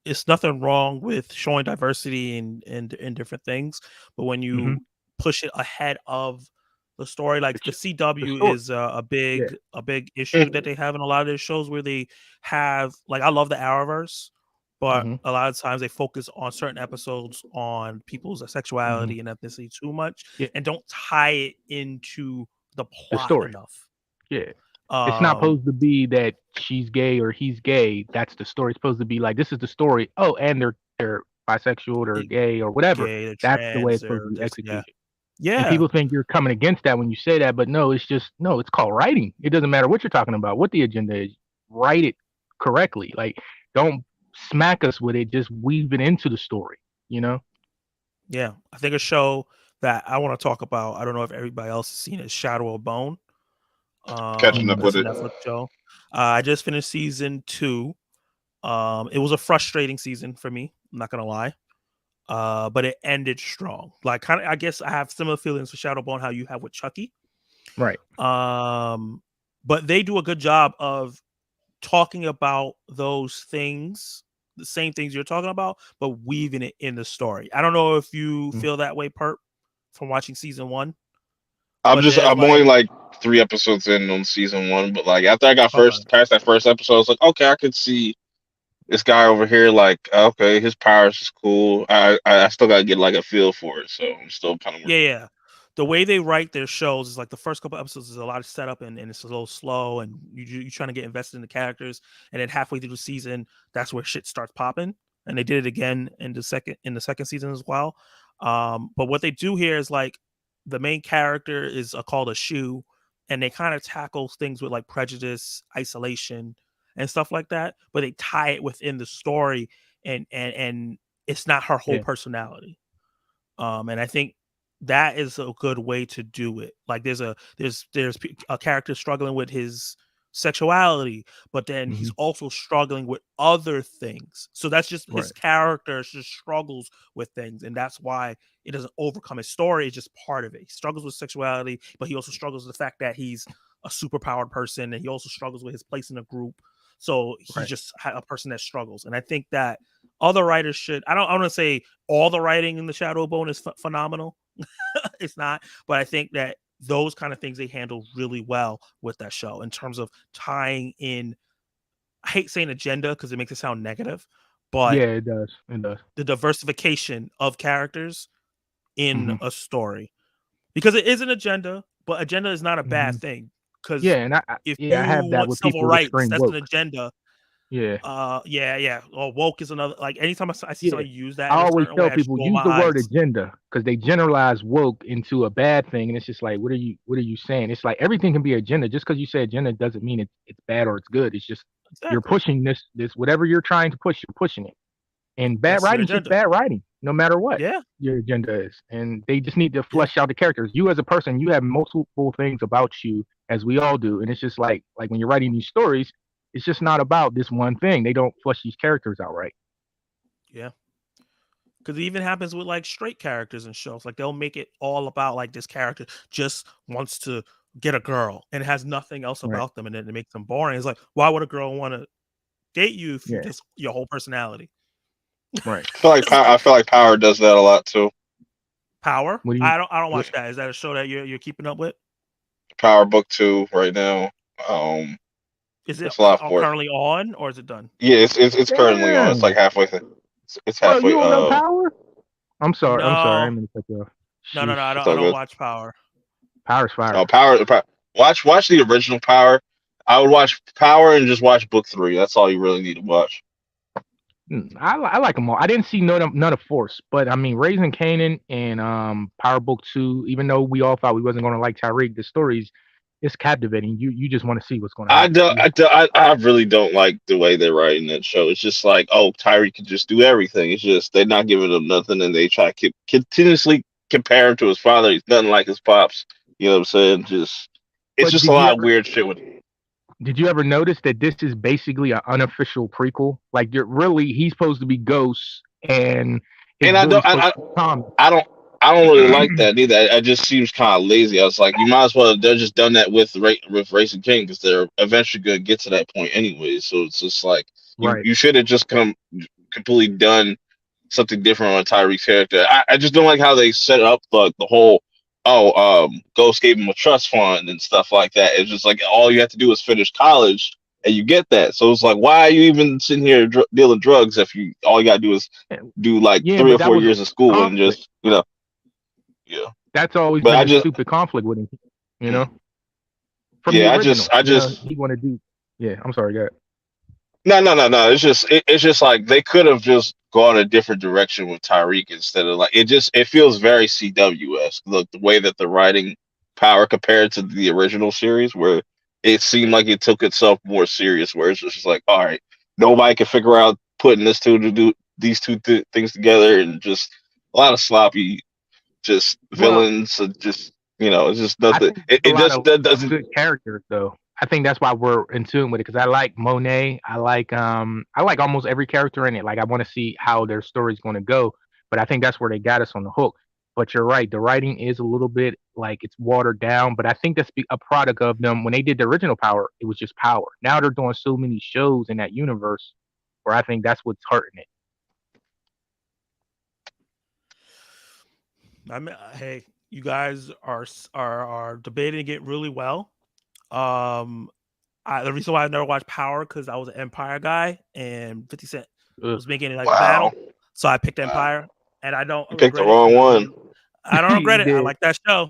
it's nothing wrong with showing diversity in different things, but when you push it ahead of the story, like the CW story. is a big issue that they have in a lot of their shows, where they have, like, I love the Arrowverse, but a lot of times they focus on certain episodes on people's sexuality and ethnicity too much, and don't tie it into the plot story. enough. Yeah. It's not supposed to be that she's gay or he's gay. That's the story. It's supposed to be like, this is the story. Oh, and they're bisexual, they're gay or whatever. Gay, that's the way trans, it's supposed to be executed. Yeah. And people think you're coming against that when you say that, but no, it's called writing. It doesn't matter what you're talking about, what the agenda is. Write it correctly. Like, don't smack us with it. Just weave it into the story. Yeah, I think a show that I want to talk about, I don't know if everybody else has seen it, is Shadow of Bone. Catching up with It's a it. Netflix show. I just finished season 2. It was a frustrating season for me, I'm not gonna lie. But it ended strong. Like, kind of, I guess I have similar feelings for Shadowbone how you have with Chucky. Right. But they do a good job of talking about those things, the same things you're talking about, but weaving it in the story. I don't know if you feel that way, Perp, from watching season 1. I'm only like 3 episodes in on season 1, but like after I got past that first episode, I was like, okay, I could see this guy over here. Like, okay, his powers is cool. I still gotta get like a feel for it, so I'm still kind of yeah. The way they write their shows is like the first couple episodes is a lot of setup and it's a little slow, and you're trying to get invested in the characters, and then halfway through the season, that's where shit starts popping. And they did it again in the second season as well. But what they do here is, like, the main character is called a shoe, and they kind of tackle things with like prejudice, isolation, and stuff like that. But they tie it within the story, and it's not her whole personality. And I think that is a good way to do it. Like, there's a character struggling with his sexuality, but then he's also struggling with other things. So that's just his character just struggles with things, and that's why it doesn't overcome his story. It's just part of it. He struggles with sexuality, but he also struggles with the fact that he's a superpowered person, and he also struggles with his place in a group. So he's just a person that struggles. And I think that other writers should, I don't want to say all the writing in the Shadowbone is phenomenal. It's not, but I think that those kind of things they handle really well with that show in terms of tying in. I hate saying agenda because it makes it sound negative, but yeah, it does. The diversification of characters in a story, because it is an agenda, but agenda is not a bad thing. Because and I have that want with civil people rights, that's woke. an agenda. Yeah. Yeah. Or woke is another. Like, anytime I see somebody use that, I always tell way, people use the word agenda, because they generalize woke into a bad thing, and it's just like, what are you saying? It's like everything can be agenda. Just because you say agenda doesn't mean it's bad or it's good. It's just you're pushing this whatever you're trying to push, you're pushing it. And bad writing is bad writing, no matter what your agenda is. And they just need to flesh out the characters. You as a person, you have multiple things about you, as we all do. And it's just like when you're writing these stories, it's just not about this one thing. They don't flesh these characters out right. Yeah. Because it even happens with like straight characters in shows. Like, they'll make it all about like this character just wants to get a girl and it has nothing else about them, and then it makes them boring. It's like, why would a girl want to date you if you just your whole personality? Right. I feel like Power does that a lot too. Power? I don't watch that. Is that a show that you're keeping up with? Power Book 2 right now. Is it currently on, or is it done? Yeah, it's currently on. It's like halfway through. It's halfway. You don't know Power? I'm sorry. No. I didn't mean to cut you off. No. I don't watch Power. Power's fire. Oh, Power. Watch the original Power. I would watch Power and just watch Book 3. That's all you really need to watch. I like them all. I didn't see none of Force, but I mean, Raising Kanan and Power Book 2. Even though we all thought we wasn't going to like Tyreek, the stories, it's captivating. You just want to see what's going to happen. I really don't like the way they're writing that show. It's just like, oh, Tyreek can just do everything. It's just they're not giving him nothing, and they try to continuously compare him to his father. He's nothing like his pops. You know what I'm saying? It's just a lot of weird shit with him. Did you ever notice that this is basically an unofficial prequel? Like, he's supposed to be Ghost, and and I don't, I don't really like that either. It just seems kind of lazy. I was like, you might as well. They're just done that with Racing King because they're eventually going to get to that point anyway. So it's just like you should have just completely done something different on Tyreek's character. I just don't like how they set up the whole Ghost gave him a trust fund and stuff like that. It's just like all you have to do is finish college and you get that. So it's like, why are you even sitting here dealing drugs if all you got to do is do like 3 or 4 years of school and just yeah. That's always been a stupid conflict with him, From the original, I just he want to do. Yeah, I'm sorry, guys. No. It's just like they could have just gone a different direction with Tyreek instead of like it feels very CW-esque. Look, the way that the writing power compared to the original series, where it seemed like it took itself more serious, where it's just like, all right, nobody can figure out putting these two things together, and just a lot of sloppy, just villains, just it's just nothing. It just doesn't good characters though. I think that's why we're in tune with it because I like Monet. I like almost every character in it. Like I want to see how their story's going to go. But I think that's where they got us on the hook. But you're right, the writing is a little bit like it's watered down. But I think that's a product of them when they did the original Power. It was just Power. Now they're doing so many shows in that universe, where I think that's what's hurting it. I mean, hey, you guys are debating it really well. The reason why I never watched Power because I was an Empire guy and 50 Cent was making it like a battle, so I picked Empire, and I don't picked the wrong one. I don't regret it. I like that show.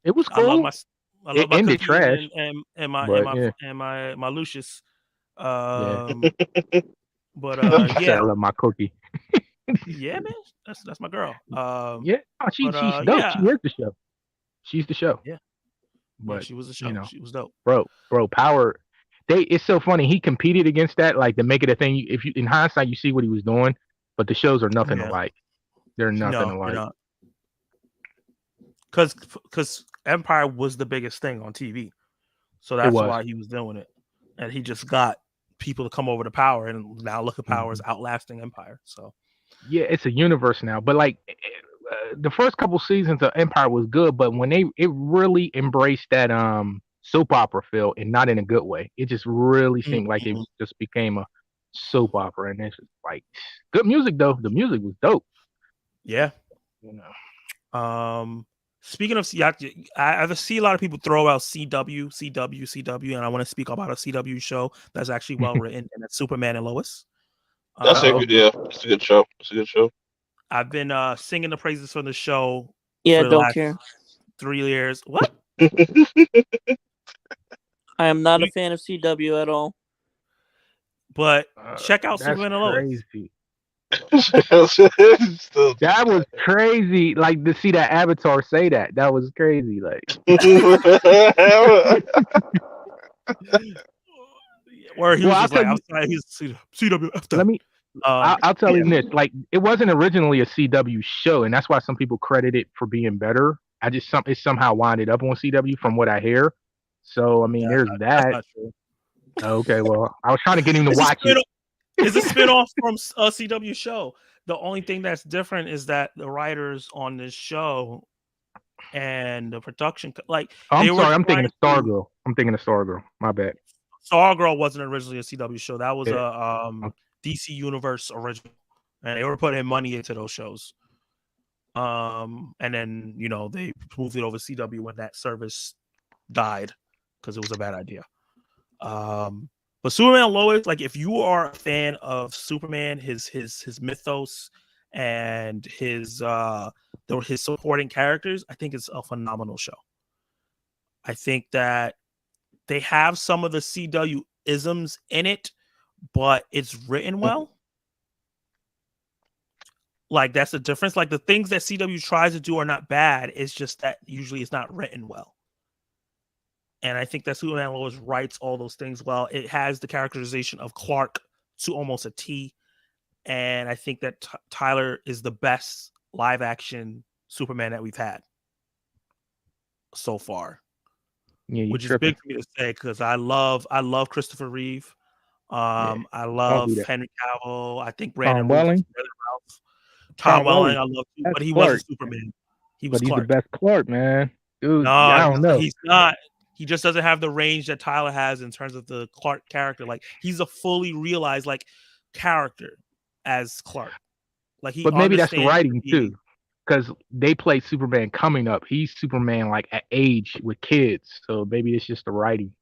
It was cool. I love my ended trash and my Lucius. But I love my cookie. Yeah, man, that's my girl. She's dope. Yeah. She is the show. She's the show. Yeah, but she was the show. She was dope, bro. Power. It's so funny. He competed against that, like to make it a thing. If you in hindsight, you see what he was doing, but the shows are nothing alike. They're nothing alike. Because Empire was the biggest thing on TV, so that's why he was doing it, and he just got people to come over to Power, and now look at Power's outlasting Empire. So. Yeah, it's a universe now. But like the first couple seasons of Empire was good, but when it really embraced that soap opera feel, and not in a good way, it just really seemed like it just became a soap opera. And it's just like good music though. The music was dope. Yeah. Speaking of I see a lot of people throw out CW, and I want to speak about a CW show that's actually well written, and it's Superman and Lois. That's a good show. It's a good show. I've been singing the praises for the show. Yeah, for the don't last care. 3 years. What? I am not a fan of CW at all. But check out Superman and Lois. That was crazy. Like to see that Avatar say that. That was crazy. Like. Where he was just like, outside his CW. Let me. I'll tell you this. Like, it wasn't originally a CW show, and that's why some people credit it for being better. It somehow winded up on CW from what I hear. So I mean, there's that. That's not true. Okay, well, I was trying to get him to watch it. It's a spinoff from a CW show. The only thing that's different is that the writers on this show and the production, like, I'm sorry, I'm thinking of Stargirl. My bad. Stargirl wasn't originally a CW show. That was a DC Universe original, and they were putting money into those shows. And then they moved it over to CW when that service died because it was a bad idea. But Superman and Lois, like if you are a fan of Superman, his mythos and his supporting characters, I think it's a phenomenal show. I think that they have some of the CW isms in it, but it's written well. Like that's the difference. Like the things that CW tries to do are not bad. It's just that usually it's not written well. And I think that Superman and Lois writes all those things well. It has the characterization of Clark to almost a T. And I think that Tyler is the best live action Superman that we've had so far. Yeah, which is big for me to say because I love Christopher Reeve. I Don't do love that. Henry Cavill. I think Tom Brandon Routh is Welling. better Ralph. Tom Tom Welling, Welling. I love too, That's but he wasn't Clark. Superman. He was But he's the Clark. best Clark, man. Dude, No, I don't know. he's not. He just doesn't have the range that Tyler has in terms of the Clark character. Like he's a fully realized like character as Clark. Like he But maybe that's the understands writing the too, because they play Superman coming up. He's Superman like at age with kids, so maybe it's just the writing.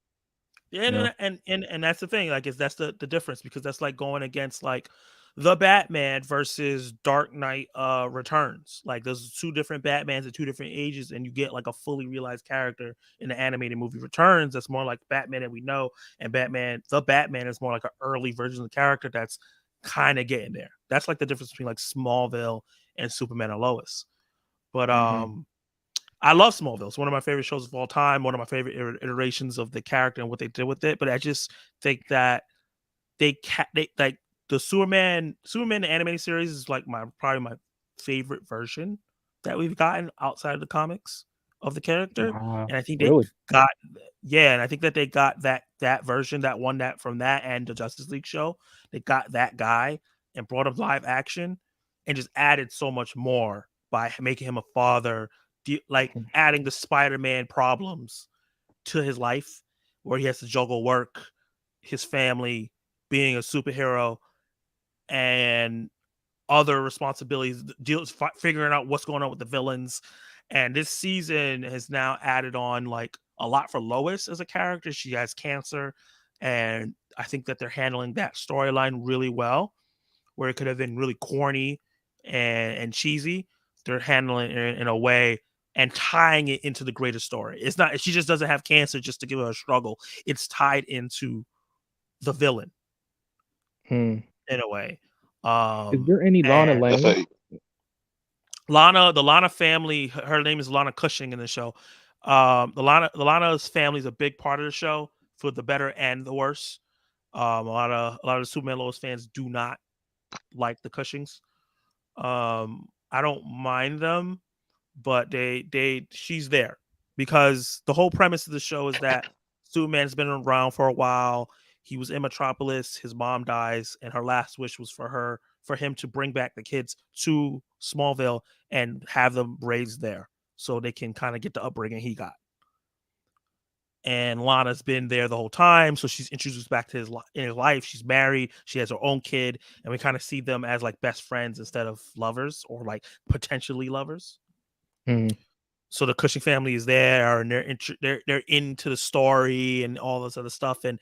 yeah, You know? and that's the thing. Like, that's the difference because that's like going against like the Batman versus Dark Knight Returns. Like, there's two different Batmans at two different ages, and you get like a fully realized character in the animated movie Returns. That's more like Batman that we know, and the Batman is more like an early version of the character that's kind of getting there. That's like the difference between like Smallville and Superman and Lois. But I love Smallville. It's one of my favorite shows of all time. One of my favorite iterations of the character and what they did with it. But I just think that they like the Superman the animated series is like probably my favorite version that we've gotten outside of the comics of the character. And I think they Really? got and I think that they got that version, that one that from that and the Justice League show. They got that guy and brought him live action and just added so much more by making him a father, like adding the Spider-Man problems to his life where he has to juggle work, his family, being a superhero, and other responsibilities, figuring out what's going on with the villains. And this season has now added on like a lot for Lois as a character. She has cancer, and I think that they're handling that storyline really well, where it could have been really corny and cheesy. They're handling it in a way and tying it into the greater story. It's not, she just doesn't have cancer just to give her a struggle. It's tied into the villain in a way. Is there any Lana And Lang? the Lana family, her name is Lana Cushing in the show. The Lana's family is a big part of the show for the better and the worse. A lot of Superman Lois fans do not like the Cushings. I don't mind them, but she's there because the whole premise of the show is that Superman's been around for a while. He was in Metropolis, his mom dies, and her last wish was for him to bring back the kids to Smallville and have them raised there so they can kind of get the upbringing he got. And Lana's been there the whole time, so she's introduced back to in his life. She's married, she has her own kid, and we kind of see them as like best friends instead of lovers or like potentially lovers. So the Cushing family is there, and they're into the story and all this other stuff, and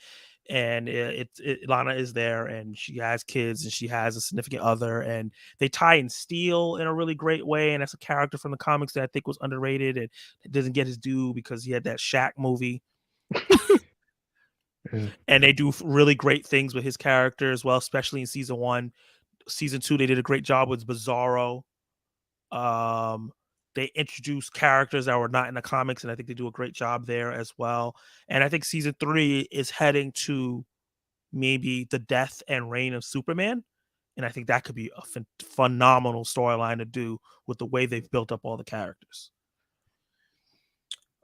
Lana is there, and she has kids, and she has a significant other, and they tie in Steel in a really great way, and that's a character from the comics that I think was underrated and it doesn't get his due because he had that Shaq movie. And they do really great things with his character as well, especially in season 1. Season 2, they did a great job with Bizarro. They introduced characters that were not in the comics, and I think they do a great job there as well. And I think season 3 is heading to maybe the death and reign of Superman. And I think that could be a phenomenal storyline to do with the way they've built up all the characters.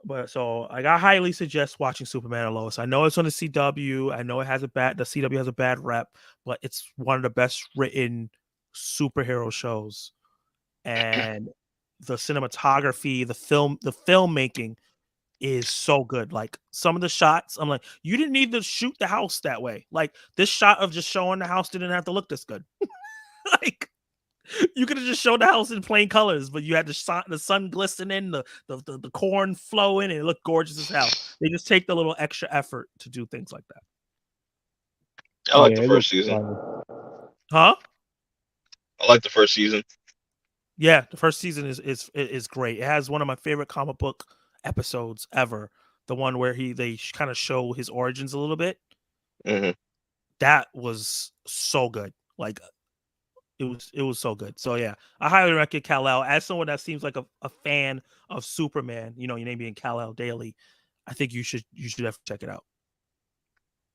But so like, I highly suggest watching Superman and Lois. I know it's on the CW. I know the CW has a bad rep, but it's one of the best written superhero shows. And the cinematography, the filmmaking is so good. Like some of the shots, I'm like, you didn't need to shoot the house that way. Like this shot of just showing the house didn't have to look this good. Like you could have just showed the house in plain colors, but you had the sun glistening, the corn flowing, and it looked gorgeous as hell. They just take the little extra effort to do things like that. I like the first season. Huh? I like the first season. Yeah, the first season is great. It has one of my favorite comic book episodes ever. The one where they kind of show his origins a little bit. Mm-hmm. That was so good. Like it was so good. So yeah, I highly recommend Kal-El. As someone that seems like a fan of Superman, your name being Kal-El Daily, I think you should have to check it out.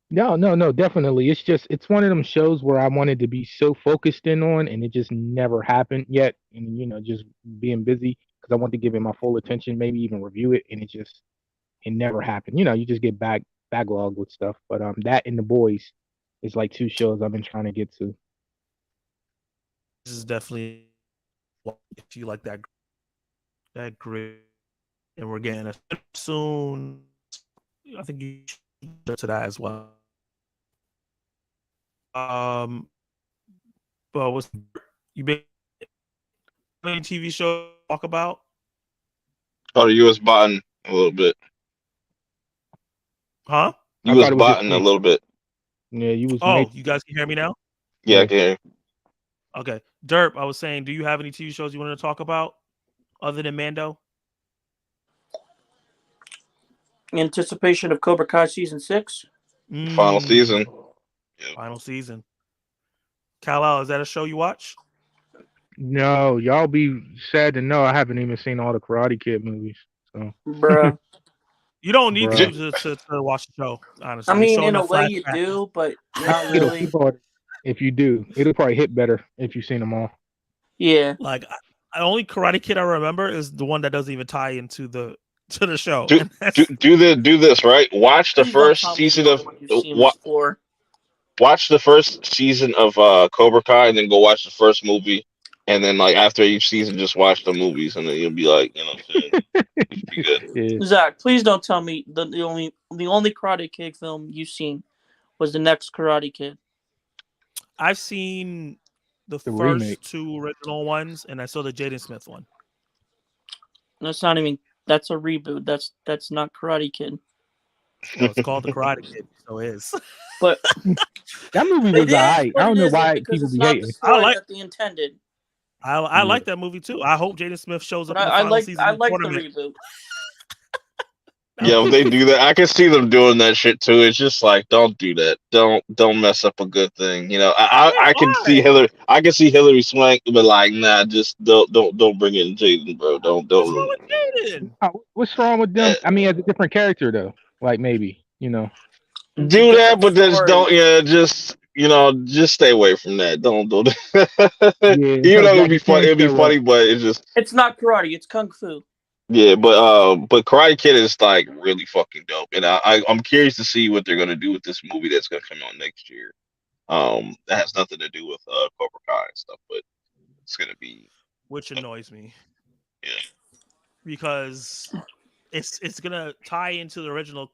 No, definitely. It's one of them shows where I wanted to be so focused in on, and it just never happened yet. And just being busy because I want to give it my full attention, maybe even review it, and it never happened. You just get backlog with stuff. But that and The Boys, It's like 2 shows I've been trying to get to. This is definitely if you like that grit, and we're getting a soon. I think you should go to that as well. But what's you been any TV show talk about? Oh, the US botting a little bit. Huh? I US thought it was just botting a me. little bit. Yeah, you was Oh, making. you guys can hear me now? Yeah, Yeah. I can hear you. Okay. Derp, I was saying, do you have any TV shows you want to talk about other than Mando? Anticipation of Cobra Kai season 6. Final season. Final season. Kal-El, is that a show you watch? No, y'all be sad to know I haven't even seen all the Karate Kid movies. So, Bruh. You don't need Bruh. to watch the show, honestly. I They mean, show in a enough way you flashbacks. do, but I not think it'll really. keep on. If you do, it'll probably hit better if you've seen them all. Yeah. Like, the only Karate Kid I remember is the one that doesn't even tie into the show. Do, And that's- do this, right? Watch the Please don't first tell me season the of only one you've seen was 4. watch the first season of Cobra Kai, and then go watch the first movie, and then like after each season, just watch the movies, and then you'll be like, you know, what I'm saying? You should be good. Yeah. Zach, please don't tell me the only Karate Kid film you've seen was the next Karate Kid. I've seen the first remake. 2 original ones, and I saw the Jaden Smith one. That's not even. That's a reboot. That's not Karate Kid. Well, it's called the Karate Kid, so it is. But That movie it was is, alright. but I don't it know isn't why because people it's be not the hating. story that they intended. I like that movie too. I hope Jaden Smith shows up But in the I final like season I of the like the tournament. reboot. Yeah, if they do that, I can see them doing that shit too. It's just like, don't do that. Don't mess up a good thing. You know, I can see Why? Hillary Swank, but like, nah, just don't bring in Jaden, bro. Don't What's wrong ruin with Jaden? What's wrong with them? it. I mean, as a different character though. Like maybe, you know. It's a Do that, different but just story. don't. Yeah, just stay away from that. Don't do that. Yeah, Even so though it'd be Jackie fun, Chan it'd be show funny, up. but it's just It's not karate. It's kung fu. yeah. But Karate Kid is like really fucking dope, and I'm curious to see what they're gonna do with this movie that's gonna come out next year. That has nothing to do with Cobra Kai and stuff, but it's gonna be Which annoys me. Yeah. Because it's gonna tie into the original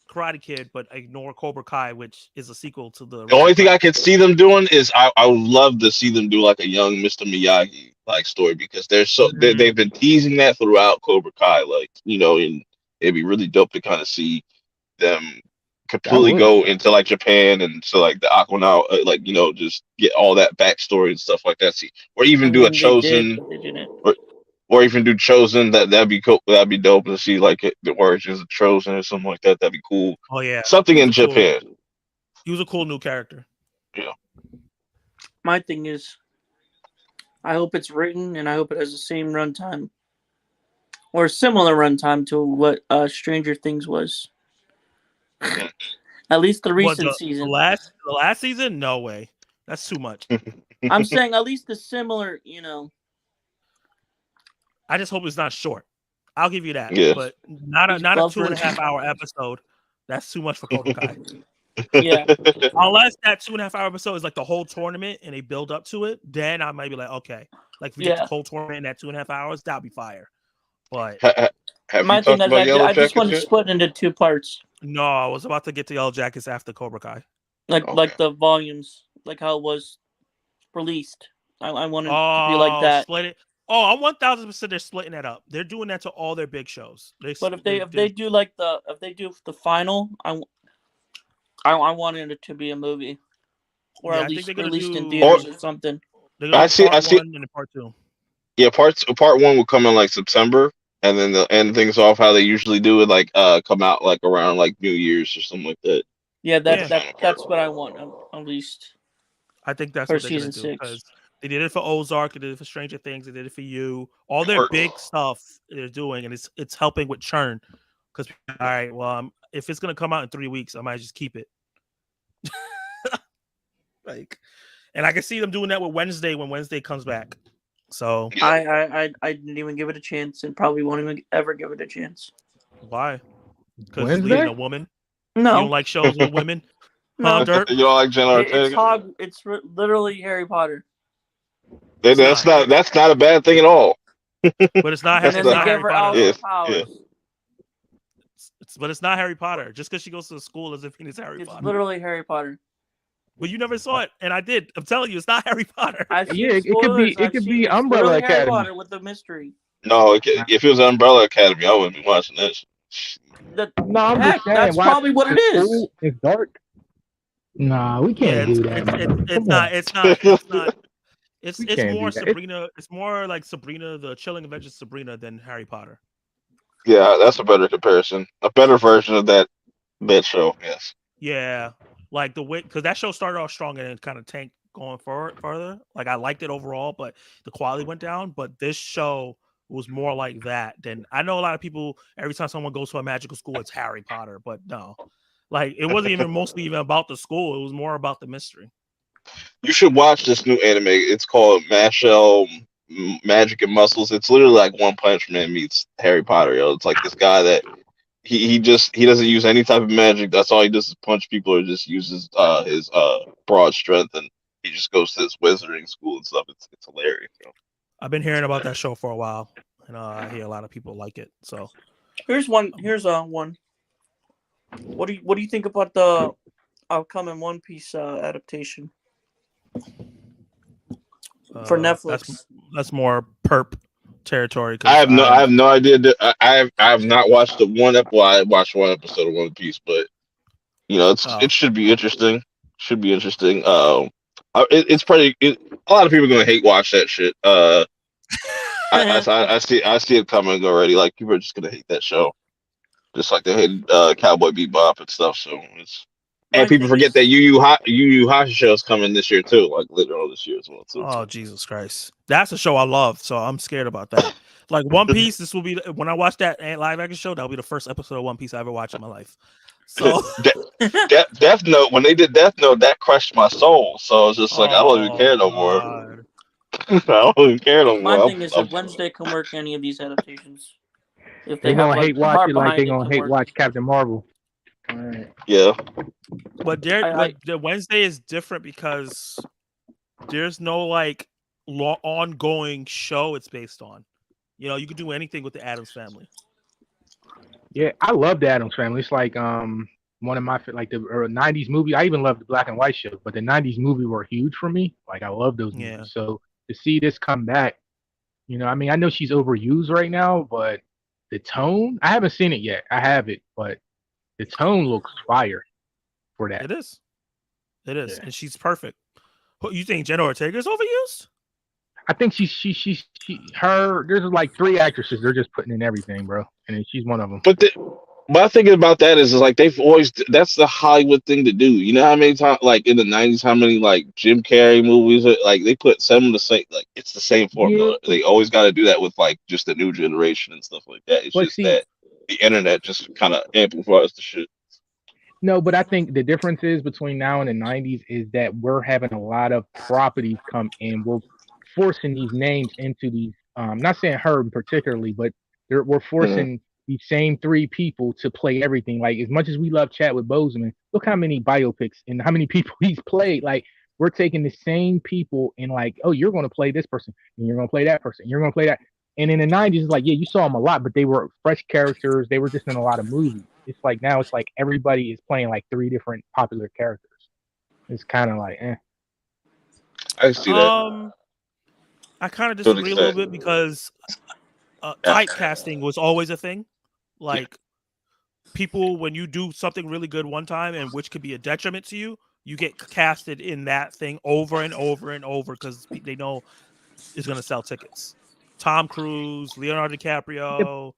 Karate Kid, but ignore Cobra Kai, which is a sequel to the. The only thing original I could see them doing is I would love to see them do like a young Mr. Miyagi like story, because they've been teasing that throughout Cobra Kai, like, you know, and it'd be really dope to kind of see them completely would. go into like Japan and so like the Aquanaut, like, you know, just get all that backstory and stuff like that. See, or even I do a mean, they did, Chosen, but they didn't. or even do Chosen. That'd be cool. That'd be dope to see like the origins of Chosen or something like that. That'd be cool. Oh yeah, Something he in was a cool- Japan. He was a cool new character. My thing is, I hope it's written and I hope it has the same runtime or a similar runtime to what Stranger Things was. At least the recent season. The last season, no way. That's too much. I'm saying at least the similar, you know. I just hope it's not short. I'll give you that. Yeah. But not a 2.5 hour episode. That's too much for Cobra Kai. Yeah. Unless that 2.5 hour episode is like the whole tournament and they build up to it, then I might be like, okay. Like if we get the whole tournament in that 2.5 hours, that'd be fire. But Have my you thing talked is, about Yellow I just want to Jackets yet? split into 2 parts. no, I was about to get to Yellow Jackets after Cobra Kai. Like the volumes, like how it was released. I wanted to be like that. Split it. Oh, I'm 1,000% they're splitting that up. They're doing that to all their big shows. But if they do the final, I wanted it to be a movie, or Yeah, at I think least they're gonna released in do- theaters or something. they're gonna I do see- part 1 and part 2. Yeah, part 1 will come in like September, and then they'll end things off how they usually do it, like come out like around like New Year's or something like that. Yeah, Yeah. that's what I want at least. I think that's For what they're gonna season do 6. because they did it for Ozark, they did it for Stranger Things, they did it for You. All their Works. big stuff they're doing, and it's helping with churn. Because all right, well, if it's gonna come out in 3 weeks, I might just keep it. Like, and I can see them doing that with Wednesday when Wednesday comes back. So I didn't even give it a chance, and probably won't even ever give it a chance. why? Because it's Wednesday? leading a woman. You No, don't like shows with women? Huh, No, Dirt? You don't like Jenna it's Ortega? literally Harry Potter. That's not a bad thing at all. But it's not. And That's then It's they not not. gave Harry her Potter all her though. Yes, powers. yeah. But it's not Harry Potter. Just because she goes to the school doesn't mean it's Harry It's Potter. literally Harry Potter. But you never saw it, and I did. I'm telling you, it's not Harry Potter. I've seen Yeah, it could spoilers. be. It I've could seen be it's Umbrella literally Harry Academy. Potter with the mystery. No, if it was Umbrella Academy, I wouldn't be watching that. No, I'm Heck, just saying. that's Why probably what it is. school is dark? Nah, we Yeah, can't do that. man. it's Come not. on. It's not. It's not. It's We it's can't more do that. Sabrina. It's more like Sabrina, the Chilling Adventures of Sabrina, than Harry Potter. Yeah, that's a better comparison. A better version of that show. Yes. Yeah, like the way because that show started off strong and it kind of tanked going forward further. Like I liked it overall, but the quality went down. But this show was more like that than I know a lot of people. Every time someone goes to a magical school, it's Harry Potter, but no, like it wasn't even mostly even about the school. It was more about the mystery. You should watch this new anime. It's called Mashell Magic and Muscles. It's literally like One Punch Man meets Harry Potter. Yo. It's like this guy that he doesn't use any type of magic. That's all he does is punch people or just uses his broad strength, and he just goes to this wizarding school and stuff. It's hilarious. You know? I've been hearing about that show for a while, and I hear a lot of people like it. So Here's one. One. What do you think about the upcoming One Piece adaptation for Netflix? That's more perp territory. I have no idea. I have not watched I watched one episode of One Piece, but you know it should be interesting. Should be interesting. It's probably a lot of people are gonna hate watch that shit. I see it coming already. Like people are just gonna hate that show, just like they hate Cowboy Bebop and stuff. So and people forget that Yu Yu Hakusho is coming this year too, like later on this year as well too. Oh Jesus Christ, that's a show I love. So I'm scared about that. Like One Piece, this will be when I watch that live action show. That'll be the first episode of One Piece I ever watched in my life. So Death Note, when they did Death Note, that crushed my soul. So it's just like I don't even care no more. I don't even care no more. My thing is, if Wednesday can work any of these adaptations, if They're they have gonna hate watch heart it like behind they're it, gonna can hate work. watch Captain Marvel. All right. Yeah. But the Wednesday is different because there's no like ongoing show it's based on. You know, you could do anything with the Addams Family. Yeah, I love the Addams Family. It's like one of my like the '90s movie. I even love the black and white show, but the '90s movie were huge for me. Like I love those movies. Yeah. So to see this come back, you know, I mean, I know she's overused right now, but the tone, I haven't seen it yet. I have it, but the tone looks fire for that. It is. It is, Yeah. and she's perfect. You think Jenna Ortega is overused? I think she's her. There's like 3 actresses. They're just putting in everything, bro, and she's one of them. But my thing about that is like they've always that's the Hollywood thing to do. You know how many times like in the '90s, how many like Jim Carrey movies like they put some of the same like it's the same formula. Yeah. They always got to do that with like just the new generation and stuff like that. It's just that the internet just kind of amplifies the shit. No, but I think the difference is between now and the '90s is that we're having a lot of properties come in. We're forcing these names into these. Not saying her particularly, but we're forcing these same 3 people to play everything. Like as much as we love Chadwick Boseman, look how many biopics and how many people he's played. Like we're taking the same people and like, oh, you're going to play this person, and you're going to play that person, and you're going to play that. And in the '90s, it's like, yeah, you saw them a lot, but they were fresh characters. They were just in a lot of movies. It's like now it's like everybody is playing like 3 different popular characters. It's kind of like, I see that. I kind of disagree a little bit because typecasting was always a thing. Like people, when you do something really good one time and which could be a detriment to you, you get casted in that thing over and over and over because they know it's going to sell tickets. Tom Cruise, Leonardo DiCaprio.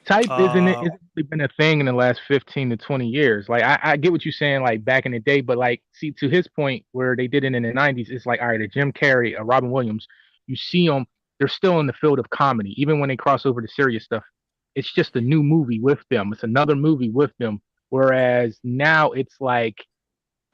Type isn't been a thing in the last 15 to 20 years. Like I get what you're saying, like back in the day, but like see to his point where they did it in the '90s, it's like all right, a Jim Carrey, a Robin Williams, you see them, they're still in the field of comedy, even when they cross over to serious stuff. It's just a new movie with them. It's another movie with them. Whereas now it's like,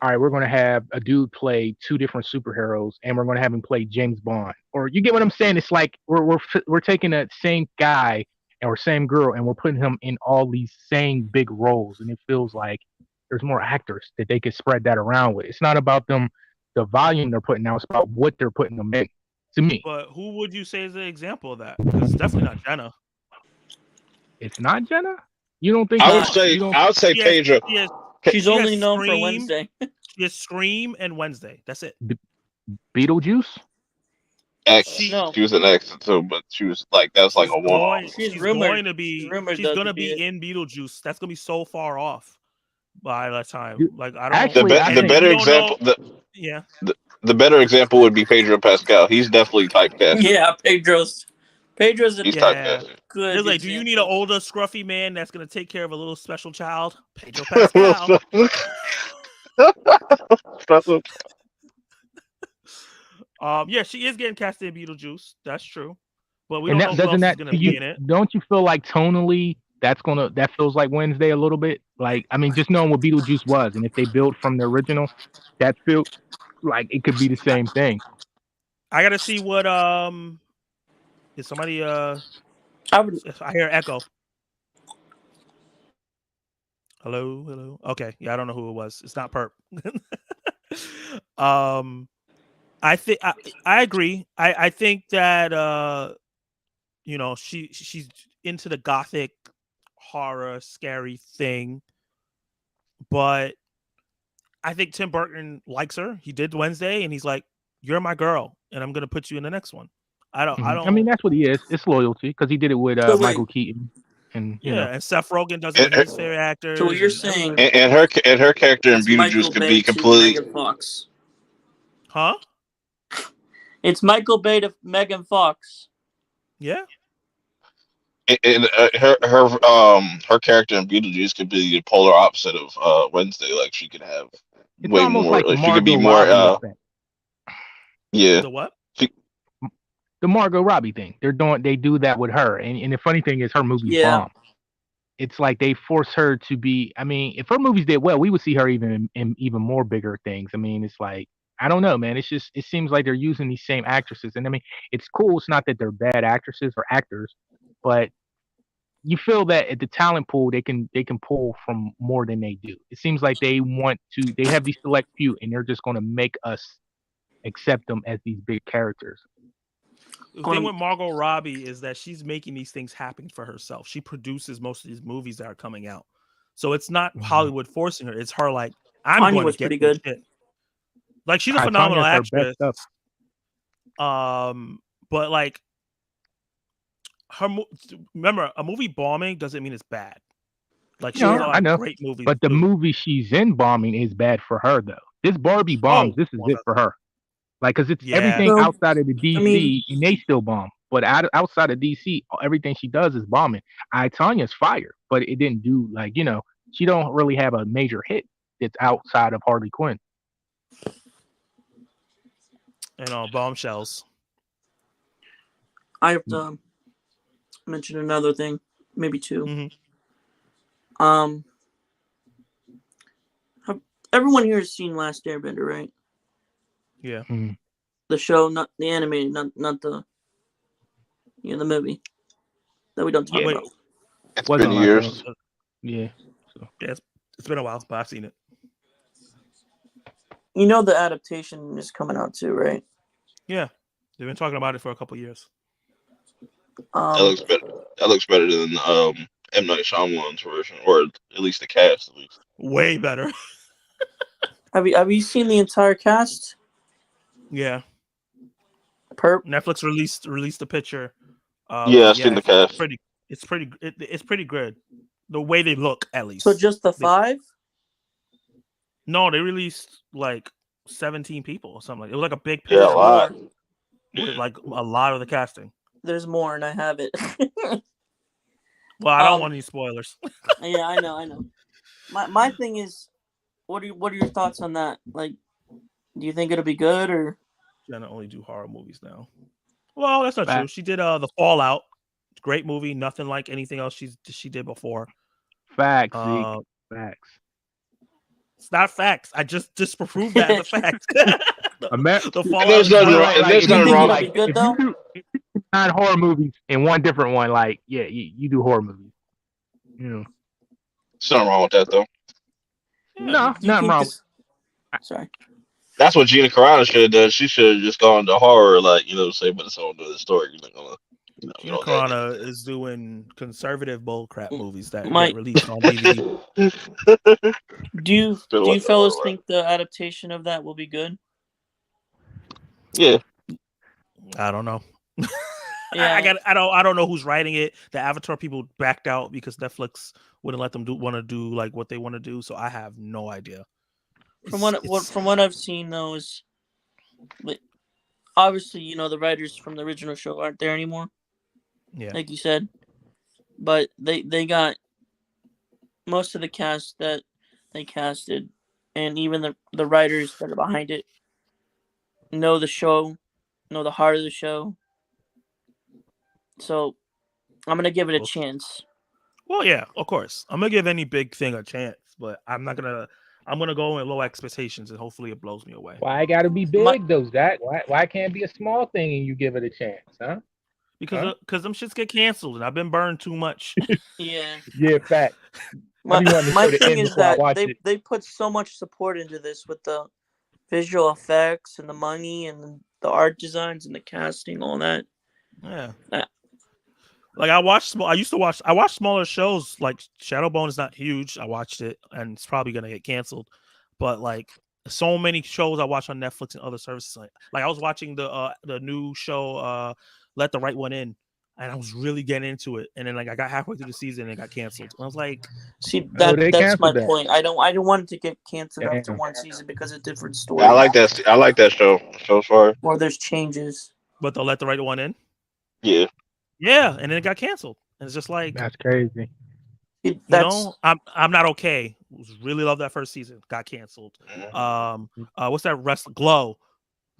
all right, we're going to have a dude play 2 different superheroes, and we're going to have him play James Bond. Or you get what I'm saying? It's like we're taking that same guy or same girl, and we're putting him in all these same big roles, and it feels like there's more actors that they could spread that around with. It's not about them, the volume they're putting out. It's about what they're putting them in. To me, But who would you say is the example of that? Because it's definitely not Jenna. it's not Jenna. You don't think I it's would Not. say you don't? I would say She has, Pedro. she has, She's she only has known for Scream. Wednesday. She has Scream and Wednesday. That's it. Beetlejuice? X. She No, She was an X too, but she was like that's like she's a one going. off. she's She's rumored. going to She's be. rumored She's though going to to be be it. in Beetlejuice. That's going to be so far off by that time. You- Like I don't. Actually, I And The think better we don't example know. Yeah. the better example would be Pedro Pascal. He's definitely typecasted. Yeah, Pedro's a He's Yeah. typecasted. good It's like, do you need an example. older, scruffy man that's gonna take care of a little special child? Pedro Pascal. Yeah, she is getting cast in Beetlejuice. That's true, but we and don't know that who doesn't else is that gonna to be you in it. don't you feel like tonally that feels like Wednesday a little bit? Like I mean, just knowing what Beetlejuice was, and if they built from the original, that feels like it could be the same thing. I gotta see what is somebody I would. I hear echo. Hello. Okay, yeah, I don't know who it was. It's not Perp. um, I think I agree. I think that she's into the gothic horror scary thing, but I think Tim Burton likes her. He did Wednesday, and he's like, "You're my girl, and I'm gonna put you in the next one." I I mean, don't. that's what he is. It's loyalty because he did it with So Michael wait, Keaton, and Yeah, and Seth Rogen does it And with his favorite actors. so what you're And saying? everybody. and her character in It's Beetlejuice Michael could Bay be to completely Megan Fox. Huh? It's Michael Bay to Megan Fox. Yeah. and her character in Beetlejuice could be the polar opposite of Wednesday. Like she could have it's way almost more. like the Like she could be Margot more. Robbie effect. Yeah. The what? She, The Margot Robbie thing. They do that with her, and the funny thing is her movies Yeah. bomb. It's like they force her to be. I mean, if her movies did well, we would see her even in even more bigger things. I mean, it's like I don't know, man. It's just it seems like they're using these same actresses, and I mean, it's cool. It's not that they're bad actresses or actors, but you feel that at the talent pool they can pull from more than they do. It seems like they have these select few, and they're just going to make us accept them as these big characters. The thing with Margot Robbie is that she's making these things happen for herself. She produces most of these movies that are coming out. So it's not Hollywood forcing her. It's her like, I'm Tanya going was to get pretty this good. shit. Like she's a Tanya's phenomenal her best actress. stuff. But like remember, a movie bombing doesn't mean it's bad. Like she No, has a lot I of know. great movies. But the too. movie she's in bombing is bad for her though. This Barbie bombs. This is well, it for her. Like, cause it's Yeah. everything So, outside of the DC, I mean- and they still bomb. But outside of DC, everything she does is bombing. Tanya's fire, but it didn't do like she don't really have a major hit that's outside of Harley Quinn. Bombshells. I have to mention another thing, maybe two. Mm-hmm. Everyone here has seen Last Airbender, right? Yeah. The show, not the animated, not the the movie that we don't talk Wait. about. it's Wasn't been my years. thing. Yeah. So. Yeah, it's been a while, but I've seen it. You know the adaptation is coming out too, right? Yeah. They've been talking about it for a couple years. That looks better. That looks better than M. Night Shyamalan's version, or at least the cast. At least. Way better. Have you seen the entire cast? Yeah. Perp. Netflix released a picture. Yeah, I've seen the cast. It's pretty good. The way they look, at least. So just the 5? No, they released like 17 people or something. It was like a big picture. Yeah, a lot. With like a lot of the casting. There's more, and I have it. Well, I don't want any spoilers. Yeah, I know. My thing is, what are your thoughts on that? Like, do you think it'll be good or? Jenna only do horror movies now. Well, that's not true. She did the Fallout. Great movie. Nothing like anything else she did before. Facts. Facts. It's not facts. I just disproved that as a fact. The Fallout. There's nothing wrong. There's nothing wrong. Like, good, if though? you do 9 horror movies in one different one, like you do horror movies. There's nothing wrong with that though. No, Do you nothing think wrong. this? Sorry. That's what Gina Carano should have done. She should have just gone to horror, like, you know, say, but it's on the story. You're not gonna, you know, we Gina don't have Carano is doing conservative bullcrap movies that My- get released on DVD. Do Feel you like a fellas horror. think the adaptation of that will be good? Yeah. I don't know. Yeah. I don't know who's writing it. The Avatar people backed out because Netflix wouldn't let them want to do like what they want to do. So I have no idea. From what I've seen though is, obviously, you know, the writers from the original show aren't there anymore, Yeah. like you said, but they got most of the cast that they casted, and even the writers that are behind it know the show, know the heart of the show. So I'm gonna give it a chance. Well, yeah, of course. I'm gonna give any big thing a chance, but I'm gonna go in low expectations and hopefully it blows me away. Why it gotta be big though, Zach? Why can't it be a small thing and you give it a chance, huh? Because them shits get canceled and I've been burned too much. Yeah. Yeah, fact. My thing is that it. they put so much support into this with the visual effects and the money and the art designs and the casting, all that. Yeah. Like I watched smaller shows. Like Shadowbone is not huge. I watched it and it's probably gonna get canceled. But like so many shows I watch on Netflix and other services. Like I was watching the new show Let the Right One In, and I was really getting into it. And then like I got halfway through the season and it got canceled. And I was like, see they that's my canceled that. point. I don't want it to get canceled after Damn. one season because of different stories. I like that. I like that show. Show's far. Or there's changes. but they'll Let the Right One In. Yeah. Yeah, and then it got canceled. And it's just like That's crazy. you know, I'm not okay. Really love that first season. Got canceled. What's that Glow?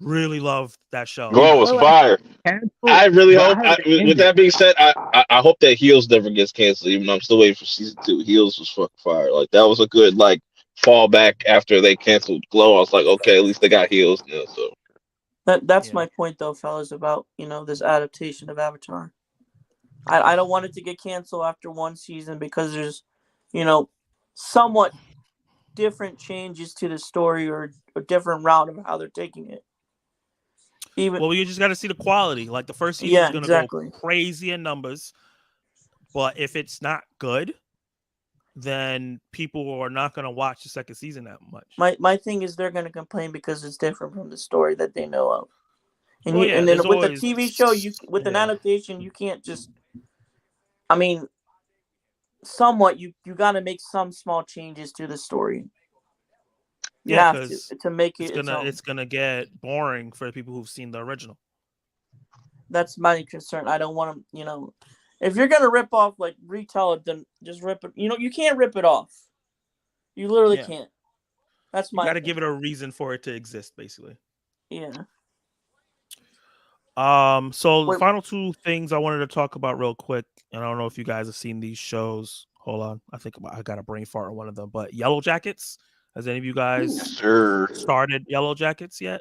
Really loved that show. Glow was fire. Canceled, I really hope. heard it With ended. that being said, I hope that Heels never gets canceled. Even though I'm still waiting for season 2. Heels was fucking fire. Like that was a good like fallback after they canceled Glow. I was like, okay, at least they got Heels now. So that's my point though, fellas, about, you know, this adaptation of Avatar. I don't want it to get canceled after one season because there's, you know, somewhat different changes to the story or a different route of how they're taking it. Well, you just got to see the quality. Like the first season is going to go crazy in numbers, but if it's not good, then people are not going to watch the second season that much. My thing is they're going to complain because it's different from the story that they know of. And Well, and then with a TV show, with an adaptation, you can't just. I mean, somewhat you got to make some small changes to the story. You have to make it. It's gonna get boring for people who've seen the original. That's my concern. I don't want to, you know, if you're gonna rip off, like retell it, then just rip it. You know, you can't rip it off. You literally can't. That's my. You got to give it a reason for it to exist, basically. Yeah. So the final two things I wanted to talk about real quick, and I don't know if you guys have seen these shows. Hold on, I think I got a brain fart on one of them. But Yellow Jackets. Has any of you guys started Yellow Jackets yet?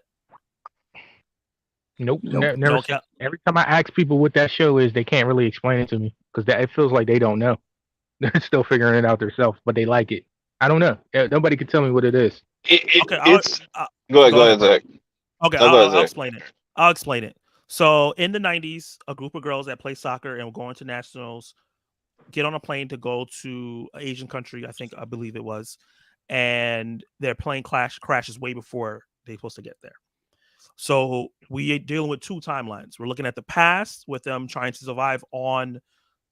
Nope. Never. Every time I ask people what that show is, they can't really explain it to me because it feels like they don't know. They're still figuring it out themselves, but they like it. I don't know. Nobody can tell me what it is. Go ahead, Zach. Okay, I'll explain it. I'll explain it. So in the 90s, a group of girls that play soccer and were going to nationals get on a plane to go to an Asian country, I believe it was, and their plane crashes way before they're supposed to get there. So we are dealing with two timelines. We're looking at the past with them trying to survive on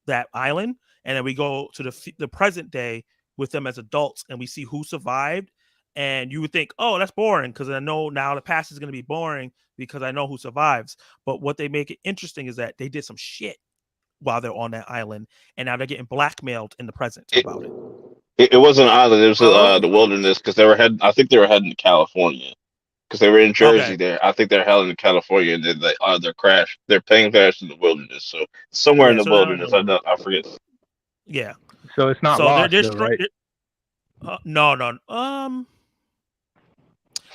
that island, and then we go to the present day with them as adults, and we see who survived. And you would think, oh, that's boring because I know now the past is going to be boring because I know who survives. But what they make it interesting is that they did some shit while they're on that island, and now they're getting blackmailed in the present about it. It wasn't an island. It was the wilderness because they were heading. I think they were heading to California because they were in Jersey there. I think they're heading to California, and then they're crashed. Their plane crashed in the wilderness. So somewhere in the wilderness, I forget. Yeah. So it's not lost, though, right? No.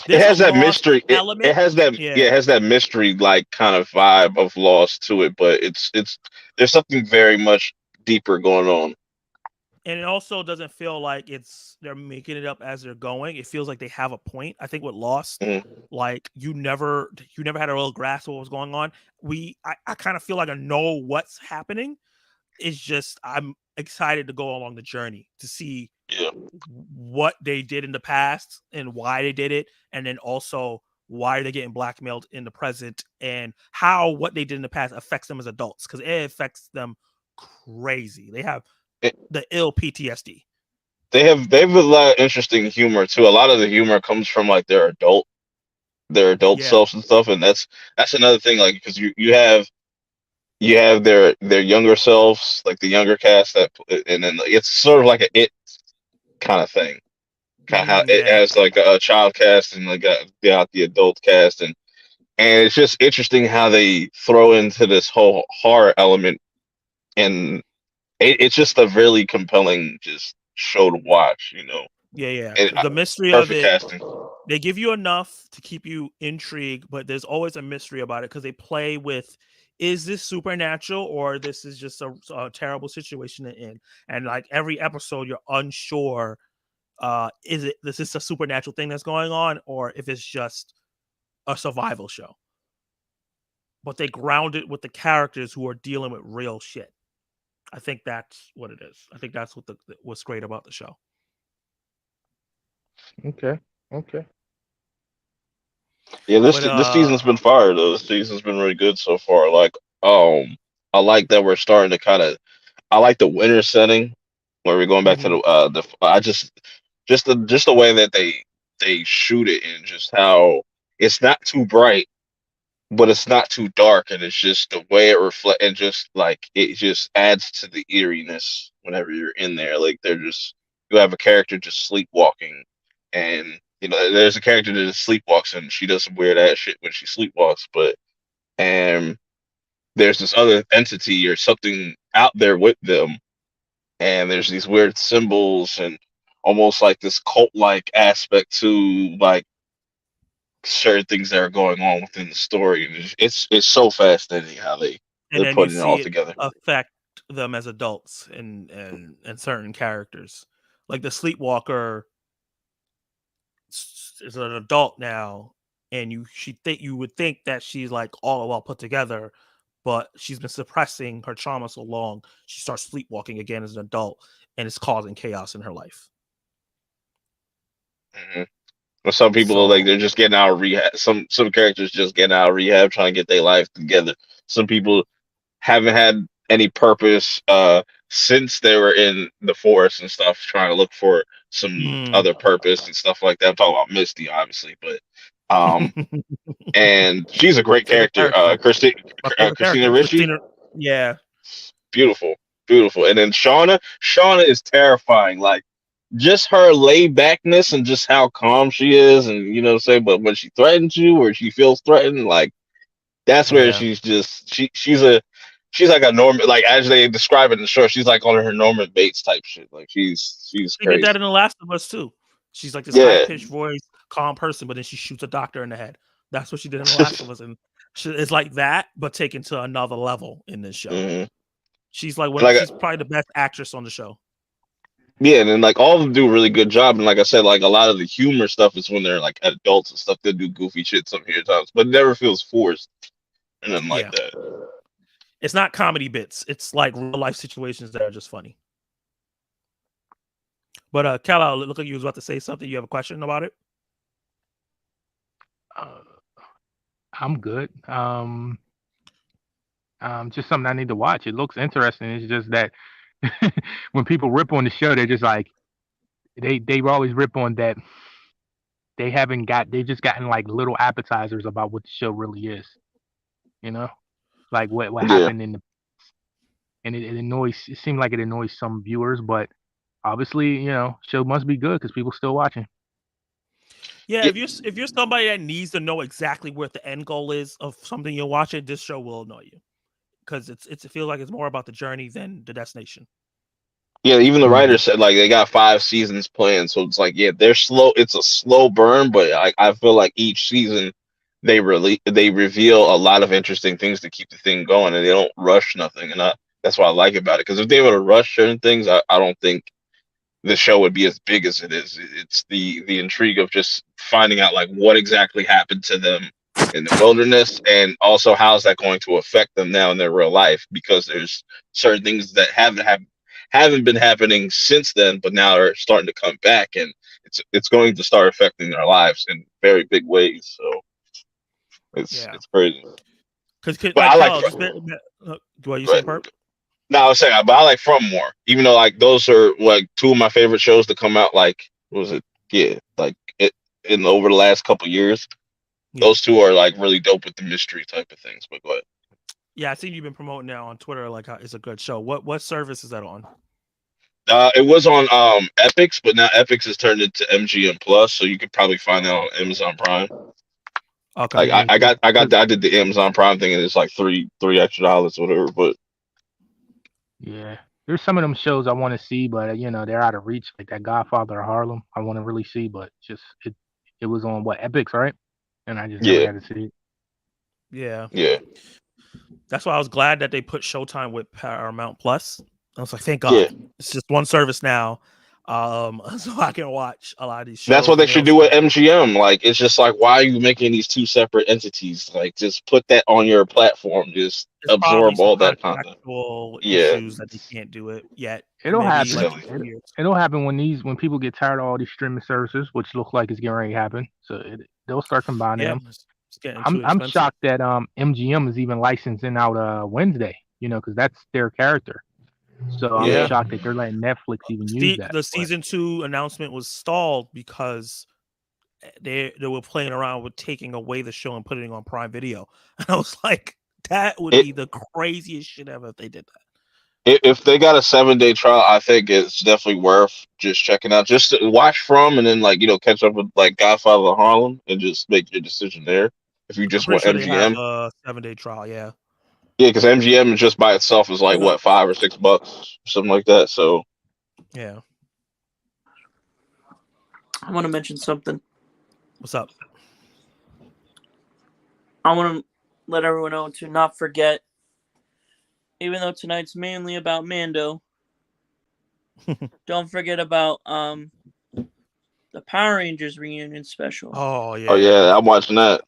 It has that mystery element. It has that it has that mystery like kind of vibe of Lost to it, but it's there's something very much deeper going on. And it also doesn't feel like they're making it up as they're going. It feels like they have a point. I think with Lost, like you never had a real grasp of what was going on. I kind of feel like I know what's happening. It's just I'm excited to go along the journey to see what they did in the past and why they did it, and then also why they're getting blackmailed in the present, and how what they did in the past affects them as adults, because it affects them crazy. They have the ill PTSD. They have a lot of interesting humor too. A lot of the humor comes from like their adult selves and stuff, and that's another thing. Like because you have their younger selves, like the younger cast and then it's sort of like a it kind of thing. Kind of how it has like a child cast and like the adult cast, and it's just interesting how they throw into this whole horror element, and it's just a really compelling just show to watch, The mystery of perfect it, casting. they give you enough to keep you intrigued, but there's always a mystery about it because they play with, is this supernatural or this is just a terrible situation to end? And like every episode, you're unsure, is this a supernatural thing that's going on, or if it's just a survival show? But they ground it with the characters who are dealing with real shit. I think that's what it is. I think that's what's great about the show. Okay. Yeah, this season's been fire though. This season's been really good so far. Like, I like that we're starting to I like the winter setting where we're going back to the way that they shoot it, and just how it's not too bright, but it's not too dark, and it's just the way it reflects, and just like it just adds to the eeriness whenever you're in there. Like you have a character just sleepwalking, and there's a character that just sleepwalks, and she does some weird ass shit when she sleepwalks, and there's this other entity or something out there with them, and there's these weird symbols and almost like this cult like aspect to like certain things that are going on within the story. And it's so fascinating how and they're then you putting it all see it together. affect them as adults and certain characters. Like the sleepwalker is an adult now, and you would think that she's like all well put together, but she's been suppressing her trauma so long, she starts sleepwalking again as an adult, and it's causing chaos in her life. Mm-hmm. But some people like they're just getting out of rehab. Some characters just getting out of rehab, trying to get their life together. Some people haven't had any purpose since they were in the forest and stuff, trying to look for some other purpose and stuff like that. I'm talking about Misty, obviously, but and she's a great character. Christina Ricci. Yeah, beautiful. And then Shauna is terrifying. Like just her laid backness and just how calm she is, and but when she threatens you or she feels threatened, like that's where she's just she's like a Norman, like as they describe it in the show, she's like on her Norman Bates type shit. Like she's she crazy. did that in The Last of Us too. She's like this high pitched voice, calm person, but then she shoots a doctor in the head. That's what she did in The Last of Us, and it's like that, but taken to another level in this show. Mm-hmm. She's like she's probably the best actress on the show. Yeah, and then like all of them do a really good job, and like I said, like a lot of the humor stuff is when they're like adults and stuff. They do goofy shit some here times, but it never feels forced and nothing like that. It's not comedy bits. It's like real life situations that are just funny. But Kal, look like you was about to say something. You have a question about it? I'm good. Just something I need to watch. It looks interesting. It's just that when people rip on the show, they're just like they always rip on that they've just gotten like little appetizers about what the show really is. Like what happened in the, and it seemed like it annoys some viewers, but obviously, show must be good because people still watching. Yeah, if you're somebody that needs to know exactly what the end goal is of something you're watching, this show will annoy you because it feels like it's more about the journey than the destination. Yeah, even the writer said like they got 5 seasons planned, so it's like they're slow. It's a slow burn, but I feel like each season they reveal a lot of interesting things to keep the thing going, and they don't rush nothing, and that's what I like about it. Because if they were to rush certain things, I don't think the show would be as big as it is. It's the intrigue of just finding out like what exactly happened to them in the wilderness, and also how is that going to affect them now in their real life, because there's certain things that haven't been happening since then, but now are starting to come back, and it's going to start affecting their lives in very big ways. So it's crazy. Because But like I like. Cal, what you saying, Perp? No, I was saying, but I like From more, even though like those are like two of my favorite shows to come out. Like, what was it? Yeah, like it in over the last couple years. Yeah. Those two are like really dope with the mystery type of things. But go ahead. Yeah, I seen you've been promoting now on Twitter. Like, it's a good show. What service is that on? It was on Epix, but now Epix has turned into MGM Plus, so you could probably find it on Amazon Prime. Okay. Like I did the Amazon Prime thing, and it's like three extra dollars or whatever. But Yeah, there's some of them shows I want to see, but they're out of reach. Like that Godfather of Harlem, I want to really see, but just it was on what Epix, right? And I just never yeah, got to see it. yeah. That's why I was glad that they put Showtime with Paramount Plus. I was like, thank God. Yeah. It's just one service now, so I can watch a lot of these shows. That's what they should do with MGM. Like, it's just like, why are you making these two separate entities? Like, just put that on your platform. Just absorb all that content. Issues that they can't do it yet. It'll Maybe happen. It'll happen when people get tired of all these streaming services, which look like it's getting ready to happen. So they'll start combining them. I'm shocked that MGM is even licensing out Wednesday. Because that's their character. So I'm shocked that they're letting Netflix even use that. The season 2 announcement was stalled because they were playing around with taking away the show and putting it on Prime Video. And I was like, that would be the craziest shit ever if they did that. If they got a 7-day trial, I think it's definitely worth just checking out. Just to watch From, and then catch up with like Godfather of Harlem, and just make your decision there. If you just want MGM, they have a 7-day trial, yeah. Yeah, because MGM just by itself is like what, $5 or $6, something like that. So yeah. I want to mention something. What's up? I want to let everyone know to not forget, even though tonight's mainly about Mando, don't forget about the Power Rangers reunion special. Oh yeah. Oh yeah, I'm watching that.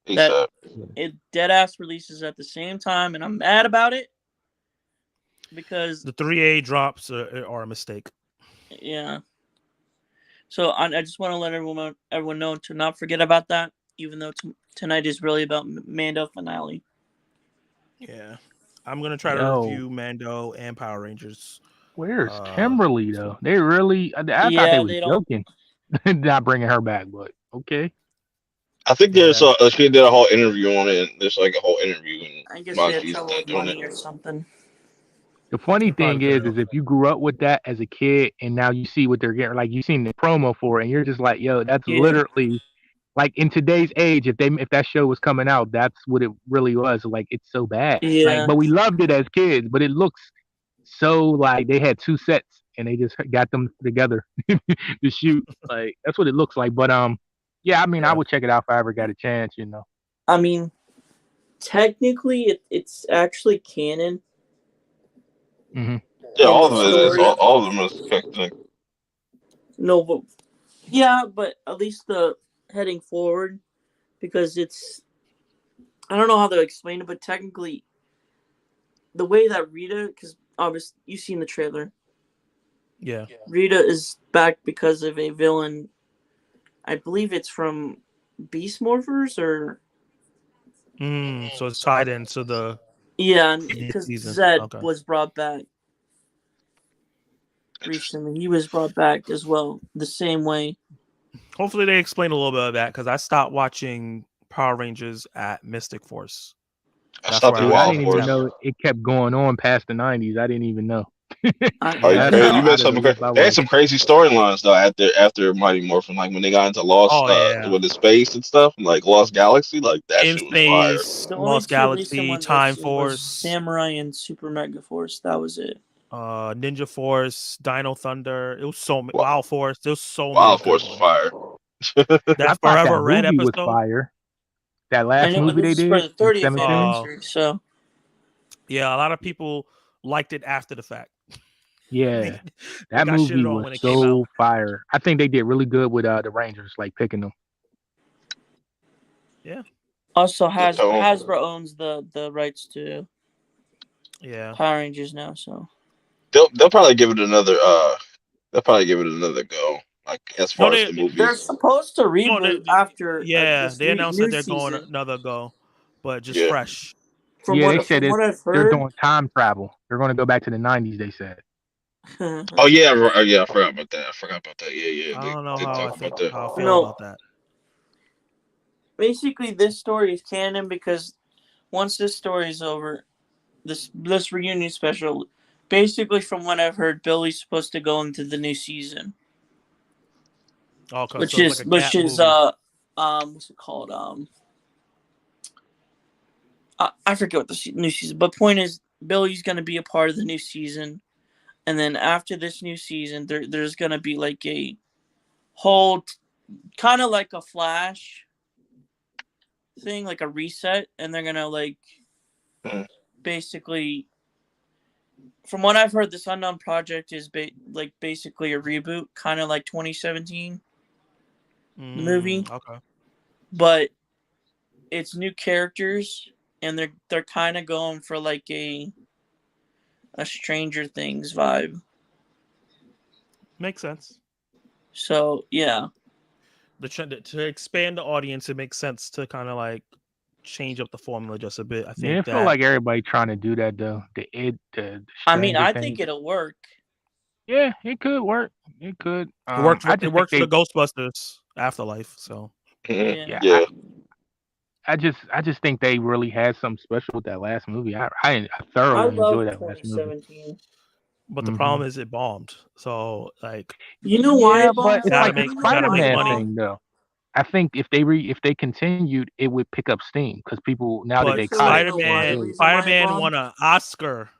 That it deadass releases at the same time, and I'm mad about it because the 3A drops are a mistake. Yeah. So I just want to let everyone know to not forget about that, even though tonight is really about Mando finale. Yeah, I'm gonna try to review Mando and Power Rangers. Where's Kimberly though? They really? I thought they were joking, not bringing her back, but okay. I think there's she did a whole interview on it. And there's like a whole interview. And I guess they had trouble with money or something. The funny thing is if you grew up with that as a kid and now you see what they're getting, like you've seen the promo for it, and you're just like, yo, that's literally like in today's age, if that show was coming out, that's what it really was. Like, it's so bad. Yeah. But we loved it as kids, but it looks so like they had two sets and they just got them together to shoot. Like, that's what it looks like. But yeah, I mean, I would check it out if I ever got a chance, I mean, technically it's actually canon. Mm-hmm. Yeah, all of it is. All of them is canon. No, but yeah, but at least the heading forward, because I don't know how to explain it, but technically the way that Rita, because obviously you've seen the trailer. Yeah. Rita is back because of a villain. I believe it's from Beast Morphers or. So it's tied into the. Yeah, because Zed was brought back recently. He was brought back as well, the same way. Hopefully they explain a little bit of that, because I stopped watching Power Rangers at Mystic Force. I didn't even know it kept going on past the 90s. I didn't even know. You missed something crazy. They had some crazy storylines though after Mighty Morphin, like when they got into Lost with the space and stuff, like Lost Galaxy, like that shit was fire. Lost Galaxy, Time Force, Samurai, and Super Mega Force. That was it. Ninja Force, Dino Thunder. It was so many. Wild Force. There was so Wild Force was fire. That Forever Red episode was fire. That last movie they did for the 30th anniversary. So yeah, a lot of people liked it after the fact. Yeah, They that got movie shitted on was when it came out. so fire. I think they did really good with the Rangers, like picking them. Yeah, Also, The tone. Hasbro owns the rights to yeah. Power Rangers now, so They'll probably give it another they'll probably give it another go. Like as No, far as the they're movies. supposed to no, reboot after yeah. this They announced that new they're going season. another go, but just Yeah. fresh. Yeah, they said From what I've they're heard, doing time travel. They're going to go back to the '90s. They said. Oh yeah, yeah, I forgot about that. Yeah, yeah. I They don't know did how talk about that. I feel no. about that. Basically, this story is canon because once this story is over, this reunion special, basically from what I've heard, Billy's supposed to go into the new season, Okay, so it's like a gap movie. what's it called? I forget what the new season. But point is, Billy's gonna be a part of the new season, and then after this new season, there's gonna be like a whole kind of like a Flash thing, like a reset, and they're gonna like Mhm. basically, from what I've heard, this Unknown Project is basically a reboot, kind of like 2017, the movie, Okay. but it's new characters, and they're kind of going for like a Stranger Things vibe. Makes sense. So yeah, To expand the audience, it makes sense to kind of like change up the formula just a bit. I Yeah, I think feel that like everybody trying to do that though. The I mean, Stranger I Things. think it'll work. Yeah, it could work. It could. it worked for I just think the Ghostbusters Afterlife. So Mhm. Yeah. yeah, Yeah. I just think they really had something special with that last movie. I I thoroughly love enjoyed that last movie. 2017. but the Hmm problem is it bombed. So like You know why Yeah, it but bombed? it's like the You know why it Spider-Man money. thing though. I think if they continued, it would pick up steam because people now that But they So you caught it, know why the really, reason why it Spider-Man bombed? won an Oscar.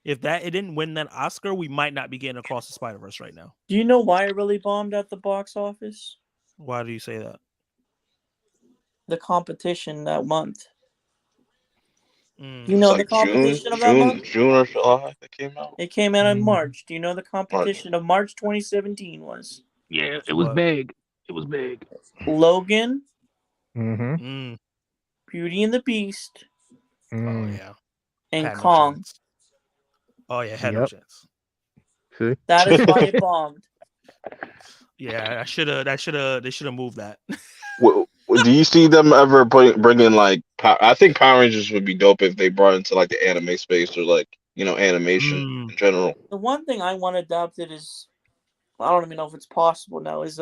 If it didn't win that Oscar, we might not be getting Across the Spider-Verse right now. Do you know why it really bombed at the box office? Why do you say that? The competition that month. Mm. Do you It's know the like competition of that month? June or July that came out. It came out in Mhm. March. Do you know the competition of March 2017 was? yeah, it was What? big. It was big. Logan, Mm-hmm. Mm. Beauty and the Beast, Oh Mm. yeah. and Had no Kong. chance. Oh yeah, had no Yep. chance. See? That is why it bombed. Yeah, they should have moved that. Do you see them ever bringing like? I think Power Rangers would be dope if they brought into like the anime space or like animation Mm. in general. The one thing I want adopted is, I don't even know if it's possible now, is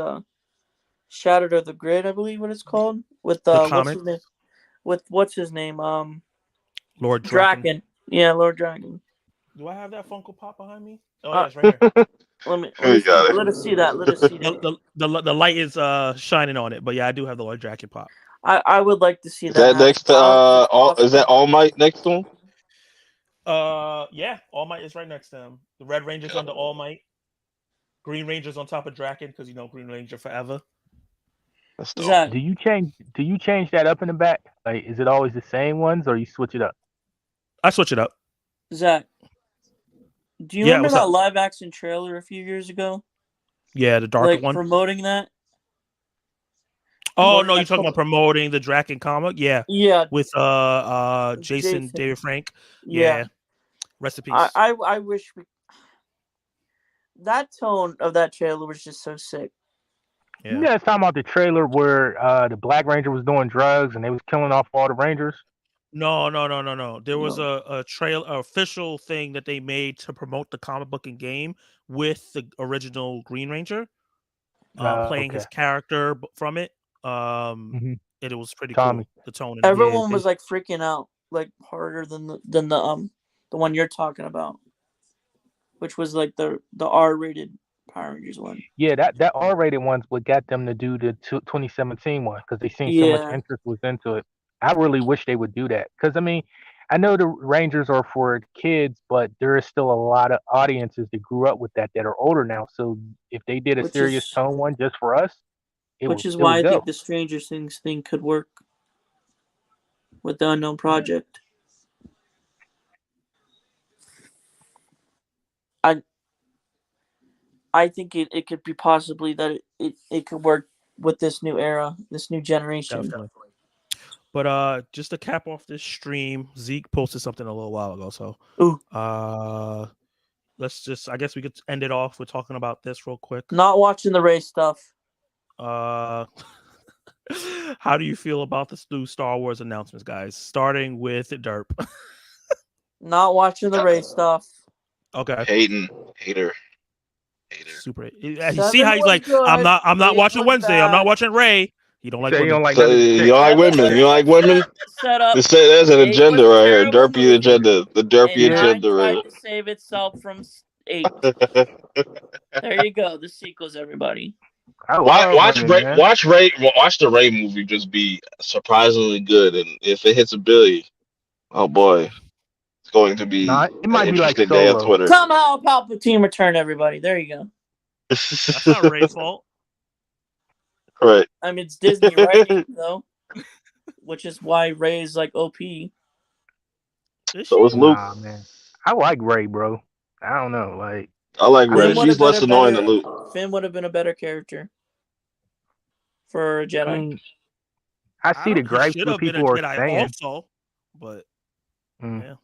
Shattered of the Grid, I believe what it's called. With The what's comic, his name? With what's his name? Lord Draken. Draken. Yeah, Lord Draken. Do I have that Funko Pop behind me? Oh yeah, it's right here. You got it. Let us see that. Let us see that. The light is shining on it, but yeah, I do have the Lord Draken Pop. I would like to see Is that that happen. next to I don't know if it's all? Is that possible. All Might next to him? Yeah, All Might is right next to him. The Red Ranger's under All Might. Green Ranger's on top of Draken because Green Ranger forever. That's dope. Zach, Do you change that up in the back? Like, is it always the same ones, or you switch it up? I switch it up. Zach, do you Yeah, remember what's that up? live action trailer a few years ago? Yeah, the darker Like one. promoting that? Oh Promoting no, you're that talking about promoting the Draken comic? Yeah, Yeah, with Jason Jason. David Frank. Yeah. Yeah, rest in peace. I wish that tone of that trailer was just so sick. Yeah. You guys talking about the trailer where the Black Ranger was doing drugs and they was killing off all the Rangers? No. There was No. an official thing that they made to promote the comic book and game with the original Green Ranger, playing Okay. his character from it. Mhm. It was pretty Tommy. cool. The tone. Everyone was like freaking out, like harder than the one you're talking about, which was like the R-rated Power Rangers one. Yeah, that R-rated one's what got them to do the 2017 one because they seen so much Yeah. interest was into it. I really wish they would do that because I know the Rangers are for kids, but there is still a lot of audiences that grew up with that are older now. So if they did a Which serious is tone one just for us, it which is would why I think go. the Stranger Things thing could work with the Unknown Project. I think it could be possibly that it could work with this new era, this new generation. Definitely. But just to cap off this stream, Zeke posted something a little while ago. So Ooh, let's just, I guess we could end it off with talking about this real quick. not watching the race stuff. How do you feel about this new Star Wars announcements, guys? Starting with Derp. Not watching the race stuff. Okay. Hater. Super. Seven See how he's was like, good. I'm not Eight watching was Wednesday. I'm not bad. watching Ray. You don't like So you women. don't like So, none of the you don't like women? You don't like women? Set up. There's an Eight agenda was a right here. terrible Derpy movie. agenda. The derpy And 9 agenda right tried to save itself from 8. here. There you go. The sequels, everybody. I love Watch women, man. watch the Ray movie just be surprisingly good, and if it hits $1 billion, oh boy, it's going to be Nah, it might an be like interesting day on Solo. Twitter. Somehow Palpatine return, everybody. There you go. That's not Ray's fault. Right. I mean, it's Disney writing, though. Which is why Ray is like OP. Is So she? it's Luke. Nah, man. I like Ray, bro. I don't know, like I like Finn Ray. would She's have been less a annoying than better. Luke. Finn would have been a better character for a Jedi. I mean, I see the He gripes should what have been a people are Jedi saying. also, but yeah.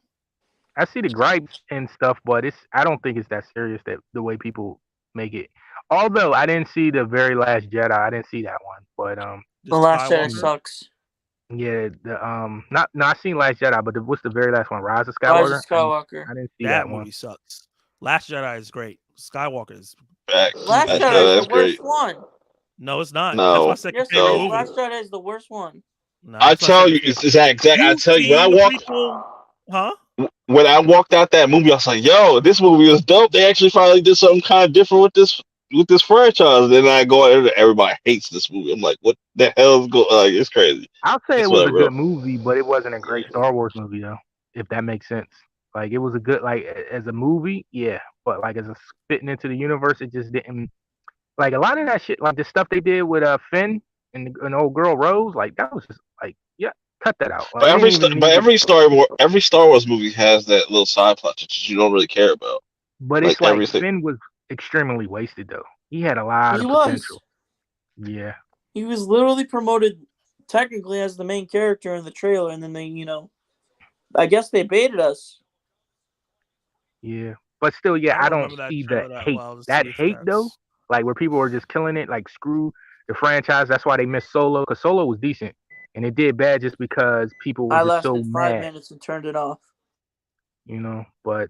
I see the gripes and stuff, but I don't think it's that serious that the way people make it. Although I didn't see the very last Jedi, I didn't see that one, but The Last Jedi Skywalker? sucks. yeah, I seen Last Jedi, but what's the very last one? Rise of Rise Skywalker. of Skywalker. I didn't see That that movie one. sucks. Last Jedi is great. Skywalker is Back. Last That's Jedi is that's the worst great. one. no, it's not. No, That's my second Yes, it favorite is. movie. Last Jedi is the worst one. Nah, I that's my tell second you, favorite. it's exact. I You've tell you, when I seen the walked prequel, huh? when I walked out that movie, I was like, "Yo, this movie was dope. They actually finally did something kind of different with this franchise." Then I go and everybody hates this movie. I'm like, "What the hell is going? Like, it's crazy." I'll say It's it was a whatever, good though. movie, but it wasn't a great Star Wars movie though, if that makes sense. Like it was a good as a movie, yeah, but like as a fitting into the universe, it just didn't. Like a lot of that shit, like the stuff they did with Finn and an old girl Rose, like that was just like, yeah, cut that out. Like, But it didn't even need every Star Wars movie has that little side plot that you don't really care about. But Like it's like everything. Finn was extremely wasted though. He had a lot He of was. potential. Yeah. He was literally promoted technically as the main character in the trailer, and then they, I guess they baited us. Yeah. But still, yeah, I don't remember that see trailer the that hate. well to That see if hate though, that's- like where people were just killing it, like screw the franchise. That's why they missed Solo, because Solo was decent. And it did bad just because people were I just so lasted 5 mad. minutes and turned it off. But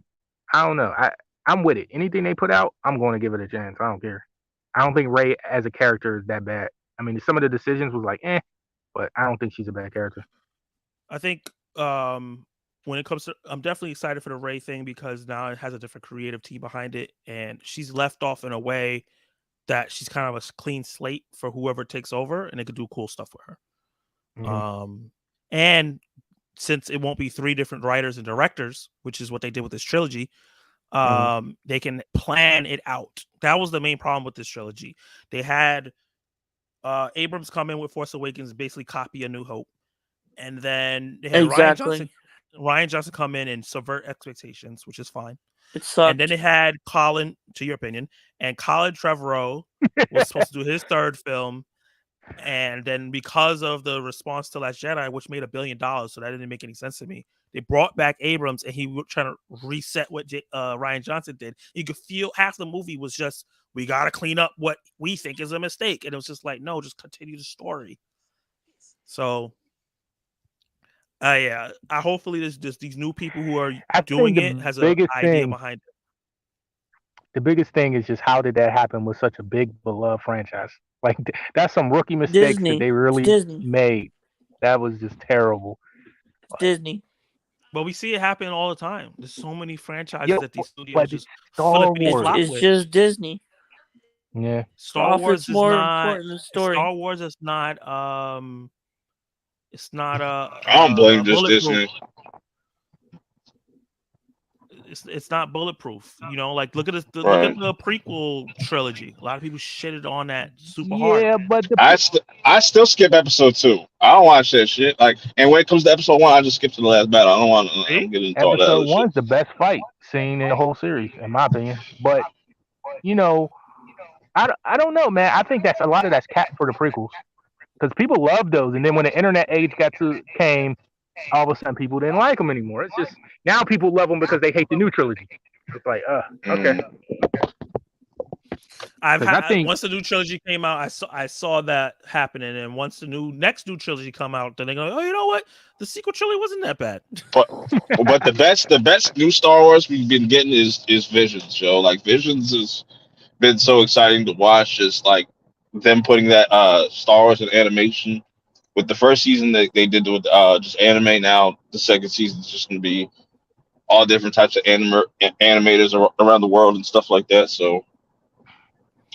I don't know. I'm with it. Anything they put out, I'm going to give it a chance. I don't care. I don't think Rey as a character is that bad. I mean, some of the decisions was like, but I don't think she's a bad character. I think when it comes to, I'm definitely excited for the Rey thing because now it has a different creative team behind it, and she's left off in a way that she's kind of a clean slate for whoever takes over, and they could do cool stuff with her. Mm-hmm. And since it won't be 3 different writers and directors, which is what they did with this trilogy, they can plan it out. That was the main problem with this trilogy. They had Abrams come in with Force Awakens, basically copy A New Hope, and then they had Ryan Johnson come in and subvert expectations, which is fine. It sucked. And then they had Colin, to your opinion, and Colin Trevorrow was supposed to do his 3rd film. And then because of the response to Last Jedi, which made $1 billion, so that didn't make any sense to me, they brought back Abrams, and he was trying to reset what Ryan Johnson did. You could feel half the movie was just, we got to clean up what we think is a mistake. And it was just like, no, just continue the story. So, yeah, hopefully there's just these new people who are doing it has an idea behind it. The biggest thing is just how did that happen with such a big beloved franchise? Like that's some rookie mistakes that they really made. That was just terrible. Disney. But we see it happen all the time. There's so many franchises that these studios just Star Wars. It's just Disney. Yeah. Star Wars is more not important than story. Star Wars is not it's not I don't blame just Disney. It's not bulletproof, like look at the prequel trilogy. A lot of people shitted on that super hard. Yeah, but I still skip episode 2. I don't watch that shit. Like, and when it comes to episode 1, I just skip to the last battle. I don't want to get into episode 1's the best fight scene in the whole series, in my opinion. But I don't know, man. I think that's a lot of that's cat for the prequels because people love those, and then when the internet age came, all of a sudden people didn't like them anymore. It's just now people love them because they hate the new trilogy. It's like, okay. Once the new trilogy came out, I saw that happening, and once the next new trilogy come out, then they go, oh, you know what? The sequel trilogy wasn't that bad. But the best new Star Wars we've been getting is Visions, Joe. Like Visions has been so exciting to watch. Just like them putting that Star Wars in animation with the first season that they did with just anime. Now the second season is just going to be all different types of animators around the world and stuff like that. So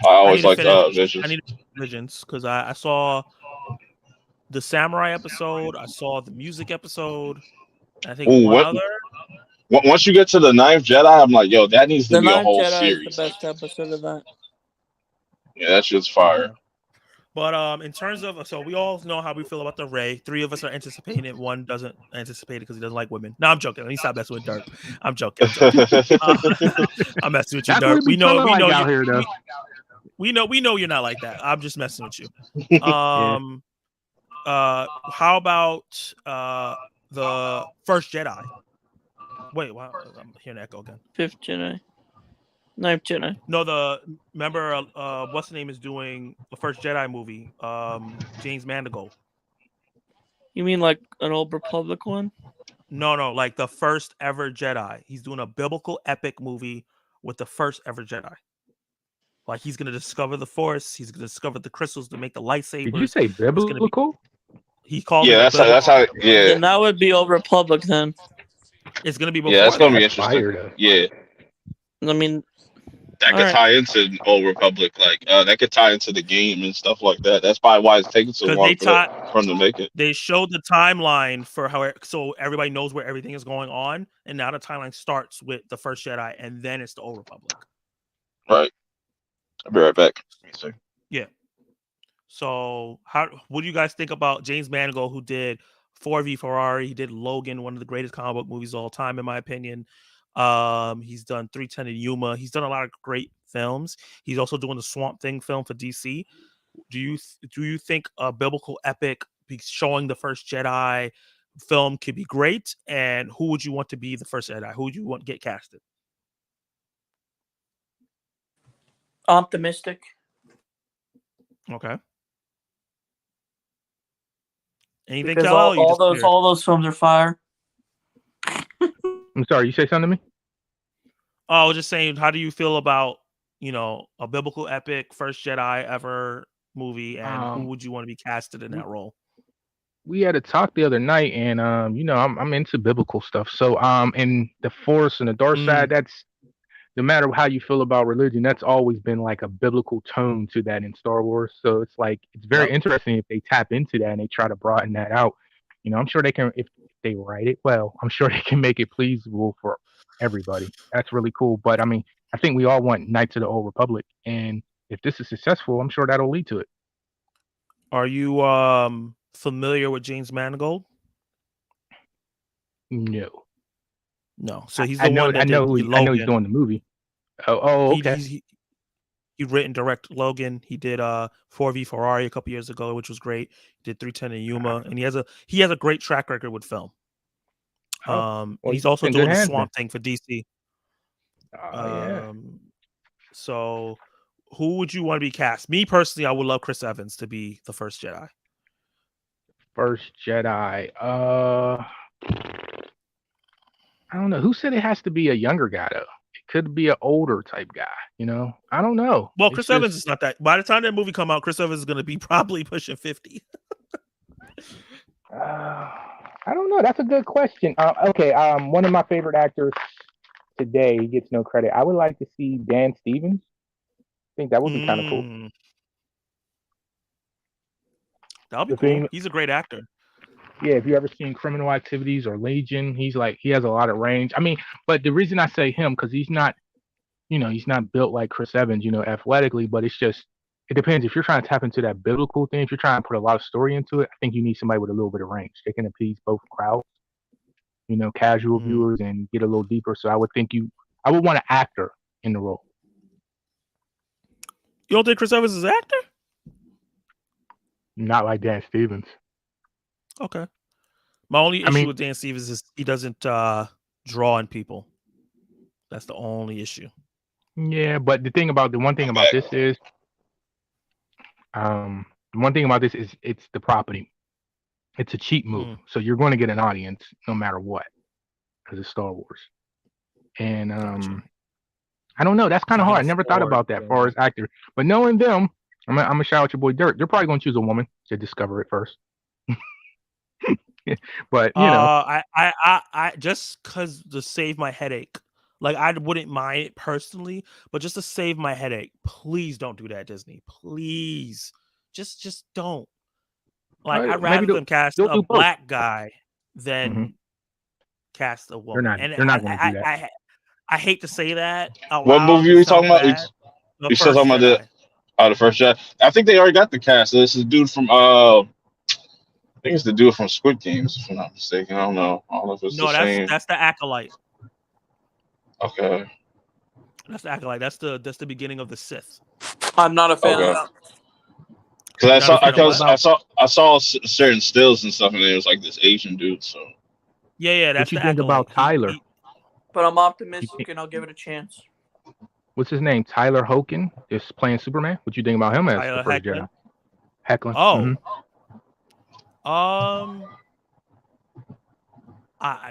I always liked Visions. I need Visions because I saw the samurai episode. I saw the music episode. I think other. Once you get to the Ninth Jedi, I'm like, yo, that needs to be a whole Jedi series. is the best episode of that. Yeah, that shit's fire. But in terms of, so we all know how we feel about the Rey. 3 of us are anticipating it. 1 doesn't anticipate it because he doesn't like women. No, I'm joking. Let me stop messing with Dirk. I'm joking. I'm messing with you, Dirk. We know you're not like that. I'm just messing with you. How about the First Jedi? Wait, wow, I'm hearing an echo again. 5th Jedi. 9th Jedi. No, remember what's the name is doing the First Jedi movie? James Mangold. You mean like an Old Republic one? No, like the first ever Jedi. He's doing a biblical epic movie with the first ever Jedi. Like he's gonna discover the Force. He's gonna discover the crystals to make the lightsabers. Did you say biblical? He called. Yeah, that's how. Yeah, then that would be Old Republic. Then it's gonna be. Before that's gonna be interesting. Fire, yeah, I mean, that could tie into Old Republic, like that could tie into the game and stuff like that. That's probably why it's taking so long for them to make it. They showed the timeline for so everybody knows where everything is going on, and now the timeline starts with the First Jedi, and then it's the Old Republic. Right. I'll be right back. Yeah. So, what do you guys think about James Mangold, who did 4 v Ferrari? He did Logan, one of the greatest comic book movies of all time, in my opinion. He's done 310 and Yuma. He's done a lot of great films. He's also doing the Swamp Thing film for DC. Do you think a biblical epic showing the First Jedi film could be great? And who would you want to be the First Jedi? Who would you want to get casted? Optimistic. Okay. Anything? Because all those films are fire. I'm sorry, you say something to me? Oh, I was just saying, how do you feel about a biblical epic First Jedi ever movie, and who would you want to be casted in that role? We had a talk the other night, and I'm into biblical stuff. So and the Force and the dark side, that's no matter how you feel about religion, that's always been like a biblical tone to that in Star Wars. So it's like it's very interesting if they tap into that and they try to broaden that out. I'm sure they can if they write it well. I'm sure they can make it pleasable for everybody. That's really cool. But I mean, I think we all want Knights of the Old Republic, and if this is successful, I'm sure that'll lead to it. Are you familiar with James Mangold? No. So he's the one that I know he's doing the movie. Oh, okay. He written direct Logan. He did 4 v Ferrari a couple years ago, which was great. He did 310 and Yuma, and he has a great track record with film. He's also doing the Swamp Thing for DC. So who would you want to be cast? Me personally, I would love Chris Evans to be the First Jedi. First Jedi. I don't know. Who said it has to be a younger guy though? It could be an older type guy. I don't know. Well, Chris Evans is not that. By the time that movie come out, Chris Evans is going to be probably pushing 50. I don't know. That's a good question. Okay. One of my favorite actors today gets no credit. I would like to see Dan Stevens. I think that would be kind of cool. That'll be cool. He's a great actor. Yeah, if you ever seen Criminal Activities or Legion, he has a lot of range. I mean, but the reason I say him because he's not built like Chris Evans, athletically, but it's just it depends. If you're trying to tap into that biblical thing, if you're trying to put a lot of story into it, I think you need somebody with a little bit of range. They can appease both crowds, casual viewers, and get a little deeper. So I would think I would want an actor in the role. You don't think Chris Evans is an actor? Not like Dan Stevens. Okay. My only issue with Dan Stevens is he doesn't draw on people. That's the only issue. Yeah, but the one thing about this is, it's the property. It's a cheap move, so you're going to get an audience no matter what, because it's Star Wars. And Gotcha. I don't know. That's kind of hard. I never thought about that as far as actor. But knowing them, I'm gonna shout out your boy Dirt. They're probably gonna choose a woman to discover it first. But you know, I just because to save my headache, like I wouldn't mind it personally, but just to save my headache, please don't do that, Disney. Please, just don't. Like I'd rather them cast a black guy than cast a woman. They're not going to do that. I hate to say that out What loud. movie are you talking about? You still talking about the first Jedi? I think they already got the cast. So this is dude from I think it's the dude from Squid Games, if I'm not mistaken. I don't know if it's the same. That's the Acolyte. Okay. That's the Acolyte. That's the beginning of the Sith. I'm not a fan of that. Because I saw certain stills and stuff, and it was like this Asian dude. So yeah, that's what you think about Tyler? But I'm optimistic, and I'll give it a chance. What's his name? Tyler Hoechlin is playing Superman. What you think about him as the first Jedi? Hoechlin. Oh.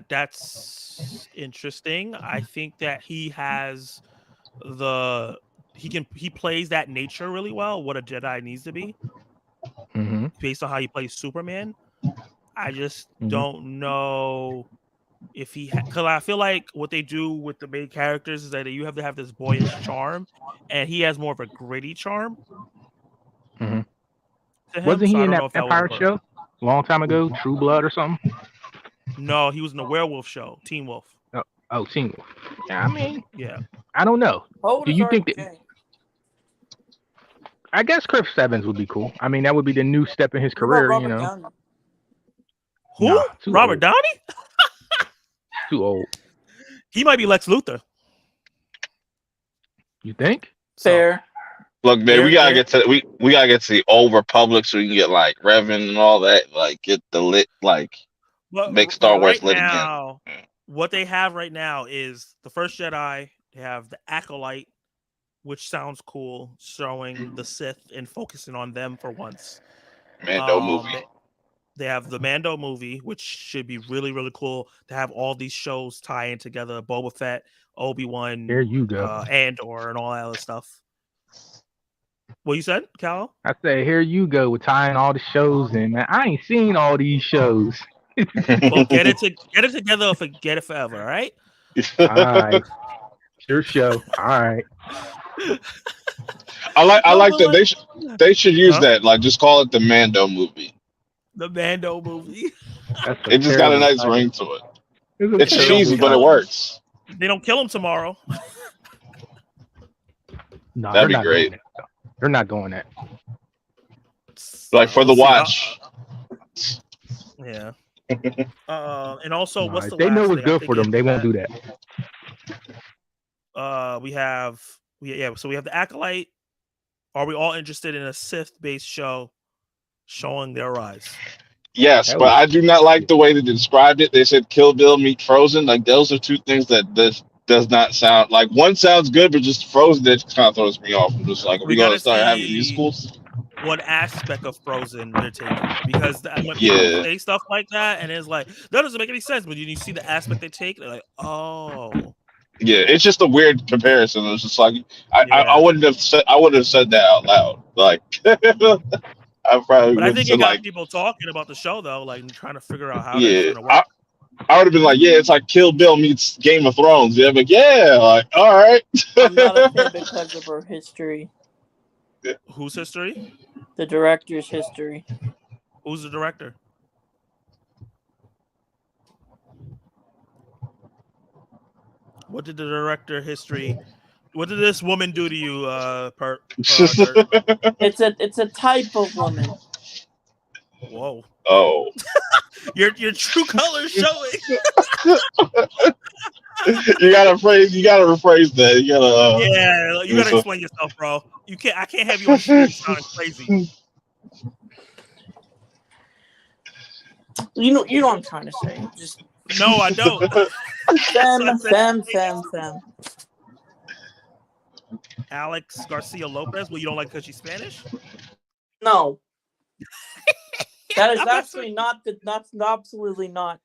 That's interesting. I think that he has he plays that nature really well, what a Jedi needs to be, based on how he plays Superman. I just don't know if because I feel like what they do with the main characters is that you have to have this boyish charm, and he has more of a gritty charm. Wasn't he in that Empire show a long time ago, True Blood or something? No, he was in the werewolf show, Teen Wolf. Oh, Teen Wolf. Yeah, I mean, yeah. I don't know. Do you think that? I guess Chris Evans would be cool. I mean, that would be the new step in his career, you know. Downey? Who? Robert Downey? Too old. He might be Lex Luthor. You think? Fair. Look, man, we gotta get to the Old Republic so we can get like Revan and all that, like get the lit, like make Star Wars lit again. What they have right now is the First Jedi. They have the Acolyte, which sounds cool, showing the Sith and focusing on them for once. Mando movie. They have the Mando movie, which should be really, really cool to have all these shows tie in together. Boba Fett, Obi-Wan, there you go, Andor, and all that other stuff. What you said, Cal? I said, here you go with tying all the shows in. Man, I ain't seen all these shows. Well, get it together or forget it forever, all right? All right. Your show. All right. I like that they should use that. Like just call it the Mando movie. The Mando movie. It just got a nice ring to it. It's cheesy, but it works. They don't kill him tomorrow. No, that'd be great. They're not doing that. Like for the watch. Yeah. And also, what's the they last know what's thing good for them. They won't do that. So we have the Acolyte. Are we all interested in a Sith-based show showing their rise? Yes, but I do not like the way they described it. They said Kill Bill meet Frozen. Like those are two things that does not sound like. One sounds good, but just Frozen that kind of throws me off. I'm just like, we gotta start having musicals. What aspect of Frozen they're taking? Because when people say stuff like that, and it's like that doesn't make any sense. But you see the aspect they take, they're like, oh. Yeah, it's just a weird comparison. It's just like I wouldn't have said that out loud. Like I probably. But I think it got people talking about the show though, like trying to figure out how it's gonna work. I would have been like, yeah, it's like Kill Bill meets Game of Thrones. Yeah, but like, all right. I'm not a fan because of her history. Whose history? The director's history. Who's the director? What did the director history? What did this woman do to you, It's a type of woman. Whoa. Oh. your true colors showing. You gotta rephrase that. You gotta. Yeah, you gotta explain yourself, bro. You can't. I can't have you on stream sounding crazy. You know what I'm trying to say. Just No, I don't. fam. Alex Garcia Lopez. Well, you don't like because she's Spanish? No. That is I'm actually not the. That's absolutely not.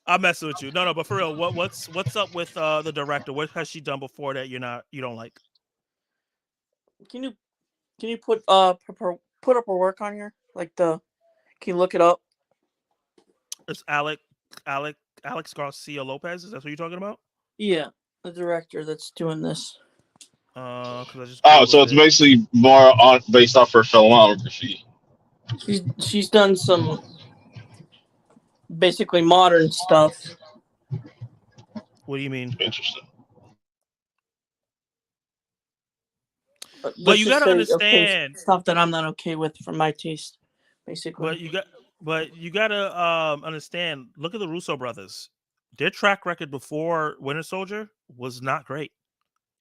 I'm messing with you. No, but for real, what's up with the director? What has she done before that you don't like? Can you put up her work on here? Can you look it up? It's Alex Garcia Lopez. Is that what you're talking about? Yeah, the director that's doing this. Because I just so it's basically more based off her filmography. She's done some basically modern stuff. What do you mean? Interesting. But you gotta understand stuff that I'm not okay with for my taste, basically. But you gotta understand. Look at the Russo brothers. Their track record before Winter Soldier was not great,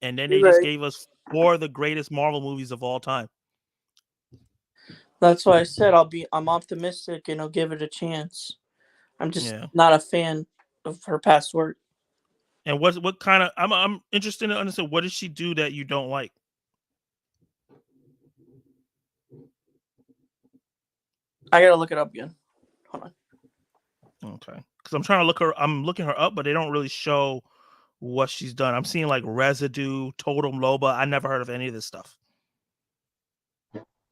and then they just gave us 4 of the greatest Marvel movies of all time. That's why I said I'm optimistic and I'll give it a chance. I'm just not a fan of her past work. And what kind of I'm interested to understand, what did she do that you don't like? I gotta look it up again. Hold on. Okay, because I'm looking her up, but they don't really show what she's done. I'm seeing like Residue, Totem Loba. I never heard of any of this stuff.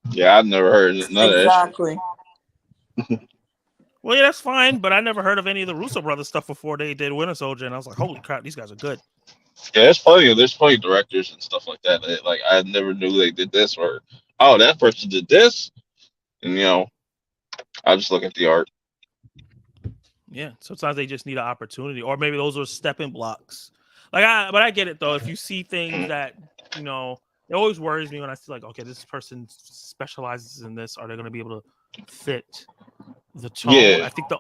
Yeah, I've never heard of none of that. Exactly. Well, yeah, that's fine, but I never heard of any of the Russo brothers stuff before they did Winter Soldier, and I was like, holy crap, these guys are good. Yeah, there's plenty of directors and stuff like that. Like I never knew they did this, or that person did this, and I just look at the art. Yeah, sometimes they just need an opportunity, or maybe those are stepping blocks. But I get it though. If you see things that it always worries me when I see like, okay, this person specializes in this. Are they going to be able to fit the tone? Yeah. I think the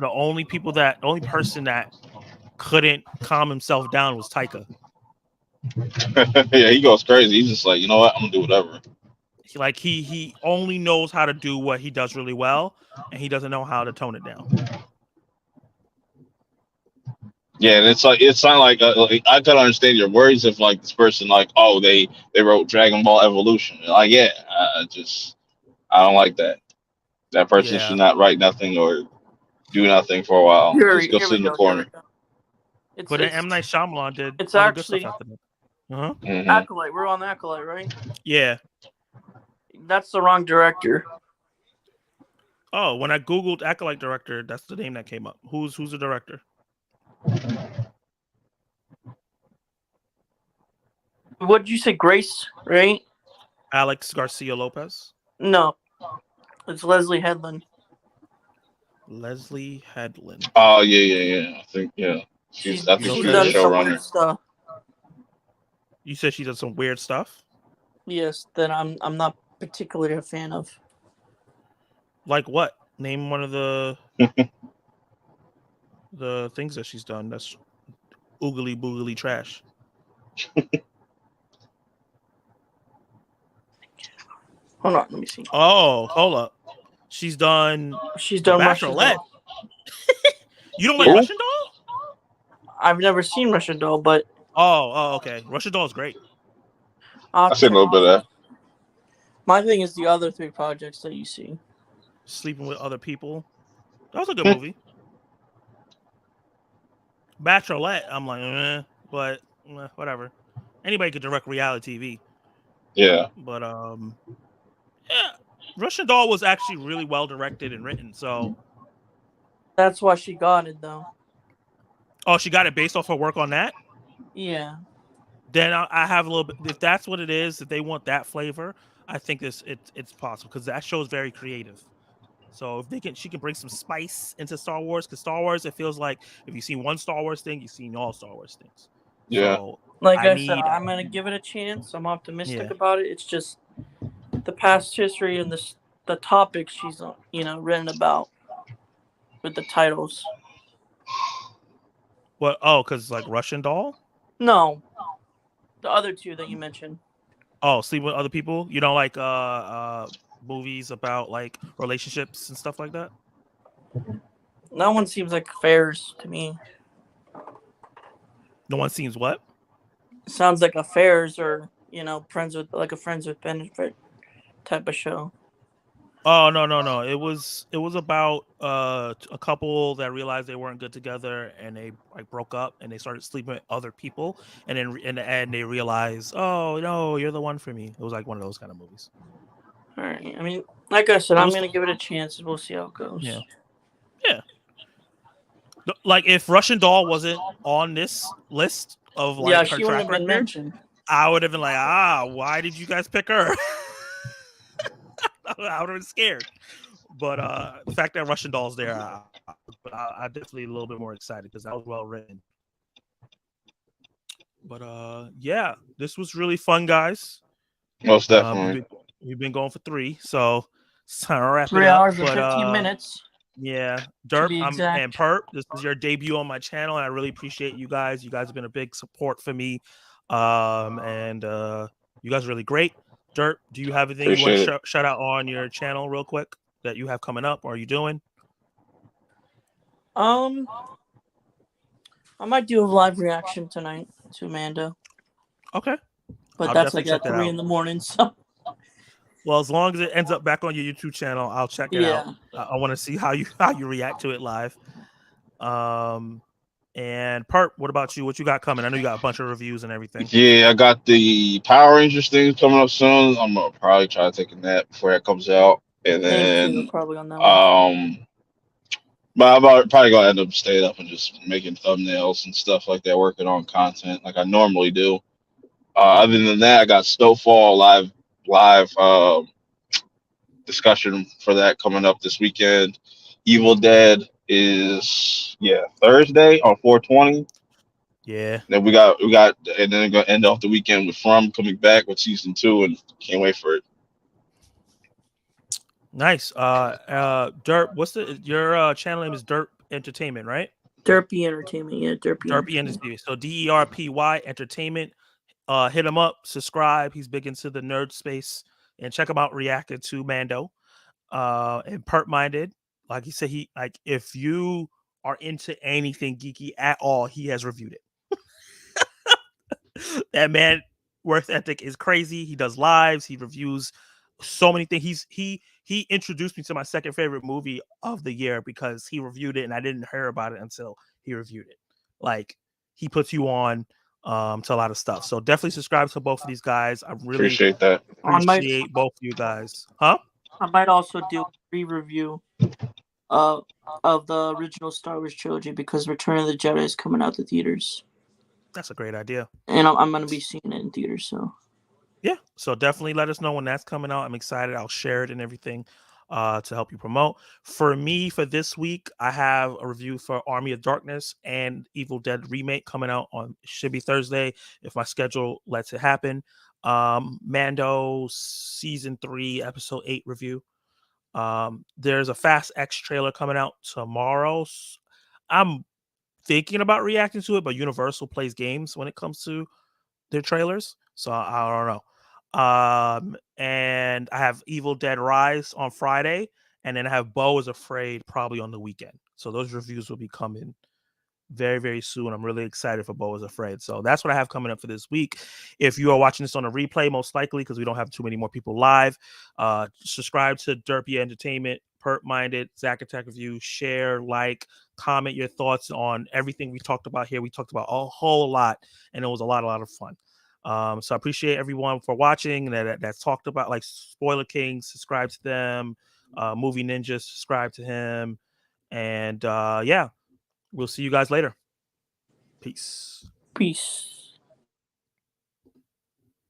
only person that couldn't calm himself down was Taika. Yeah, he goes crazy. He's just like, you know what, I'm gonna do whatever. Like he only knows how to do what he does really well, and he doesn't know how to tone it down. Yeah, and it's not like I can understand your worries if like this person they wrote Dragon Ball Evolution. Like, yeah, I don't like that. That person should not write nothing or do nothing for a while. Just go sit in the corner. But M. Night Shyamalan did. It's actually Acolyte. We're on Acolyte, right? Yeah. That's the wrong director. Oh, when I googled Acolyte director, that's the name that came up. Who's the director? What did you say, Grace? Right? Alex Garcia Lopez. No, it's Leslie Headland. Leslie Headland. Oh yeah. I think she's done some weird stuff. You said she does some weird stuff? Yes, that I'm not particularly a fan of. Like what? Name one of the the things that she's done that's oogly boogly trash. Hold on, let me see. Oh, hold up. She's done Russian Doll. You don't like Russian Doll? I've never seen Russian Doll, but Oh, okay. Russian Doll is great. I've seen a little bit of that. My thing is the other 3 projects that you see. Sleeping with Other People. That was a good movie. Bachelorette, I'm like, but whatever. Anybody could direct reality TV. Yeah. But yeah, Russian Doll was actually really well directed and written. So that's why she got it, though. Oh, she got it based off her work on that? Yeah. Then I have a little bit. If that's what it is, if they want that flavor, I think it's possible because that show is very creative. So if she can bring some spice into Star Wars, because Star Wars, it feels like if you've seen one Star Wars thing, you've seen all Star Wars things. Yeah. So like I said, I'm gonna give it a chance. I'm optimistic about it. It's just the past history and the topics she's written about with the titles. What? Oh, because like Russian Doll. No, the other two that you mentioned. Oh, sleep with other people. You don't like movies about like relationships and stuff like that. That one seems like affairs to me. No one seems what? Sounds like affairs or friends with benefit type of show. Oh no. It was about a couple that realized they weren't good together and they like broke up and they started sleeping with other people and then in the end they realized, oh no, you're the one for me. It was like one of those kind of movies. All right. I mean, like I said, I'm gonna give it a chance and we'll see how it goes. Yeah. Yeah. Like if Russian Doll wasn't on this list of like her she wouldn't track have been record, mentioned. I would have been like, why did you guys pick her? I would have been scared. But the fact that Russian Doll's there, I definitely a little bit more excited because that was well written. But yeah, this was really fun, guys. Most definitely. We've been going for 3, so it's time to wrap 3 it up. hours and 15 minutes. Yeah, To Derp, be exact. and Perp, this is your debut on my channel, and I really appreciate you guys. You guys have been a big support for me, and you guys are really great. Derp, do you have anything you want to shout out on your channel real quick that you have coming up, or are you doing? I might do a live reaction tonight to Amanda. Okay. But I'll that's like check at 3 in the morning, so. Well, as long as it ends up back on your YouTube channel, I'll check it out. I want to see how you react to it live. And Perp, what about you? What you got coming? I know you got a bunch of reviews and everything. Yeah, I got the Power Rangers thing coming up soon. I'm gonna probably try to take a nap before that comes out, and then probably on that one. But I'm probably gonna end up staying up and just making thumbnails and stuff like that, working on content like I normally do. Other than that, I got Snowfall live discussion for that coming up this weekend. Evil Dead is Thursday on 420. Yeah. Then we got and then gonna end off the weekend with From coming back with season 2, and can't wait for it. Nice. Derp, what's your channel name is Derp Entertainment, right? Derpy Entertainment, yeah, Derpy Entertainment. So DERPY Entertainment. Hit him up, subscribe. He's big into the nerd space, and check him out reacting to Mando. And Perp Minded, like he said, if you are into anything geeky at all, he has reviewed it. That man work ethic is crazy. He does lives, he reviews so many things. He introduced me to my second favorite movie of the year because he reviewed it and I didn't hear about it until he reviewed it. Like he puts you on to a lot of stuff. So definitely subscribe to both of these guys. I really appreciate that. Appreciate both of you guys. Huh? I might also do a re-review of the original Star Wars trilogy because Return of the Jedi is coming out to theaters. That's a great idea. And I'm going to be seeing it in theaters, so. Yeah, so definitely let us know when that's coming out. I'm excited. I'll share it and everything to help you promote. For me, for this week, I have a review for Army of Darkness and Evil Dead Remake coming out should be Thursday if my schedule lets it happen. Mando Season 3, Episode 8 review. There's a Fast X trailer coming out tomorrow. I'm thinking about reacting to it, but Universal plays games when it comes to their trailers, so I don't know. And I have Evil Dead Rise on Friday, and then I have Beau is Afraid probably on the weekend. So those reviews will be coming very, very soon. I'm really excited for Beau is Afraid. So that's what I have coming up for this week. If you are watching this on a replay, most likely because we don't have too many more people live, subscribe to Derpy Entertainment, Perp Minded, Zack Attack Review, share, like, comment your thoughts on everything we talked about here. We talked about a whole lot, and it was a lot of fun. So I appreciate everyone for watching that's talked about, like Spoiler King, subscribe to them, Movie Ninja, subscribe to him, and yeah, we'll see you guys later. Peace.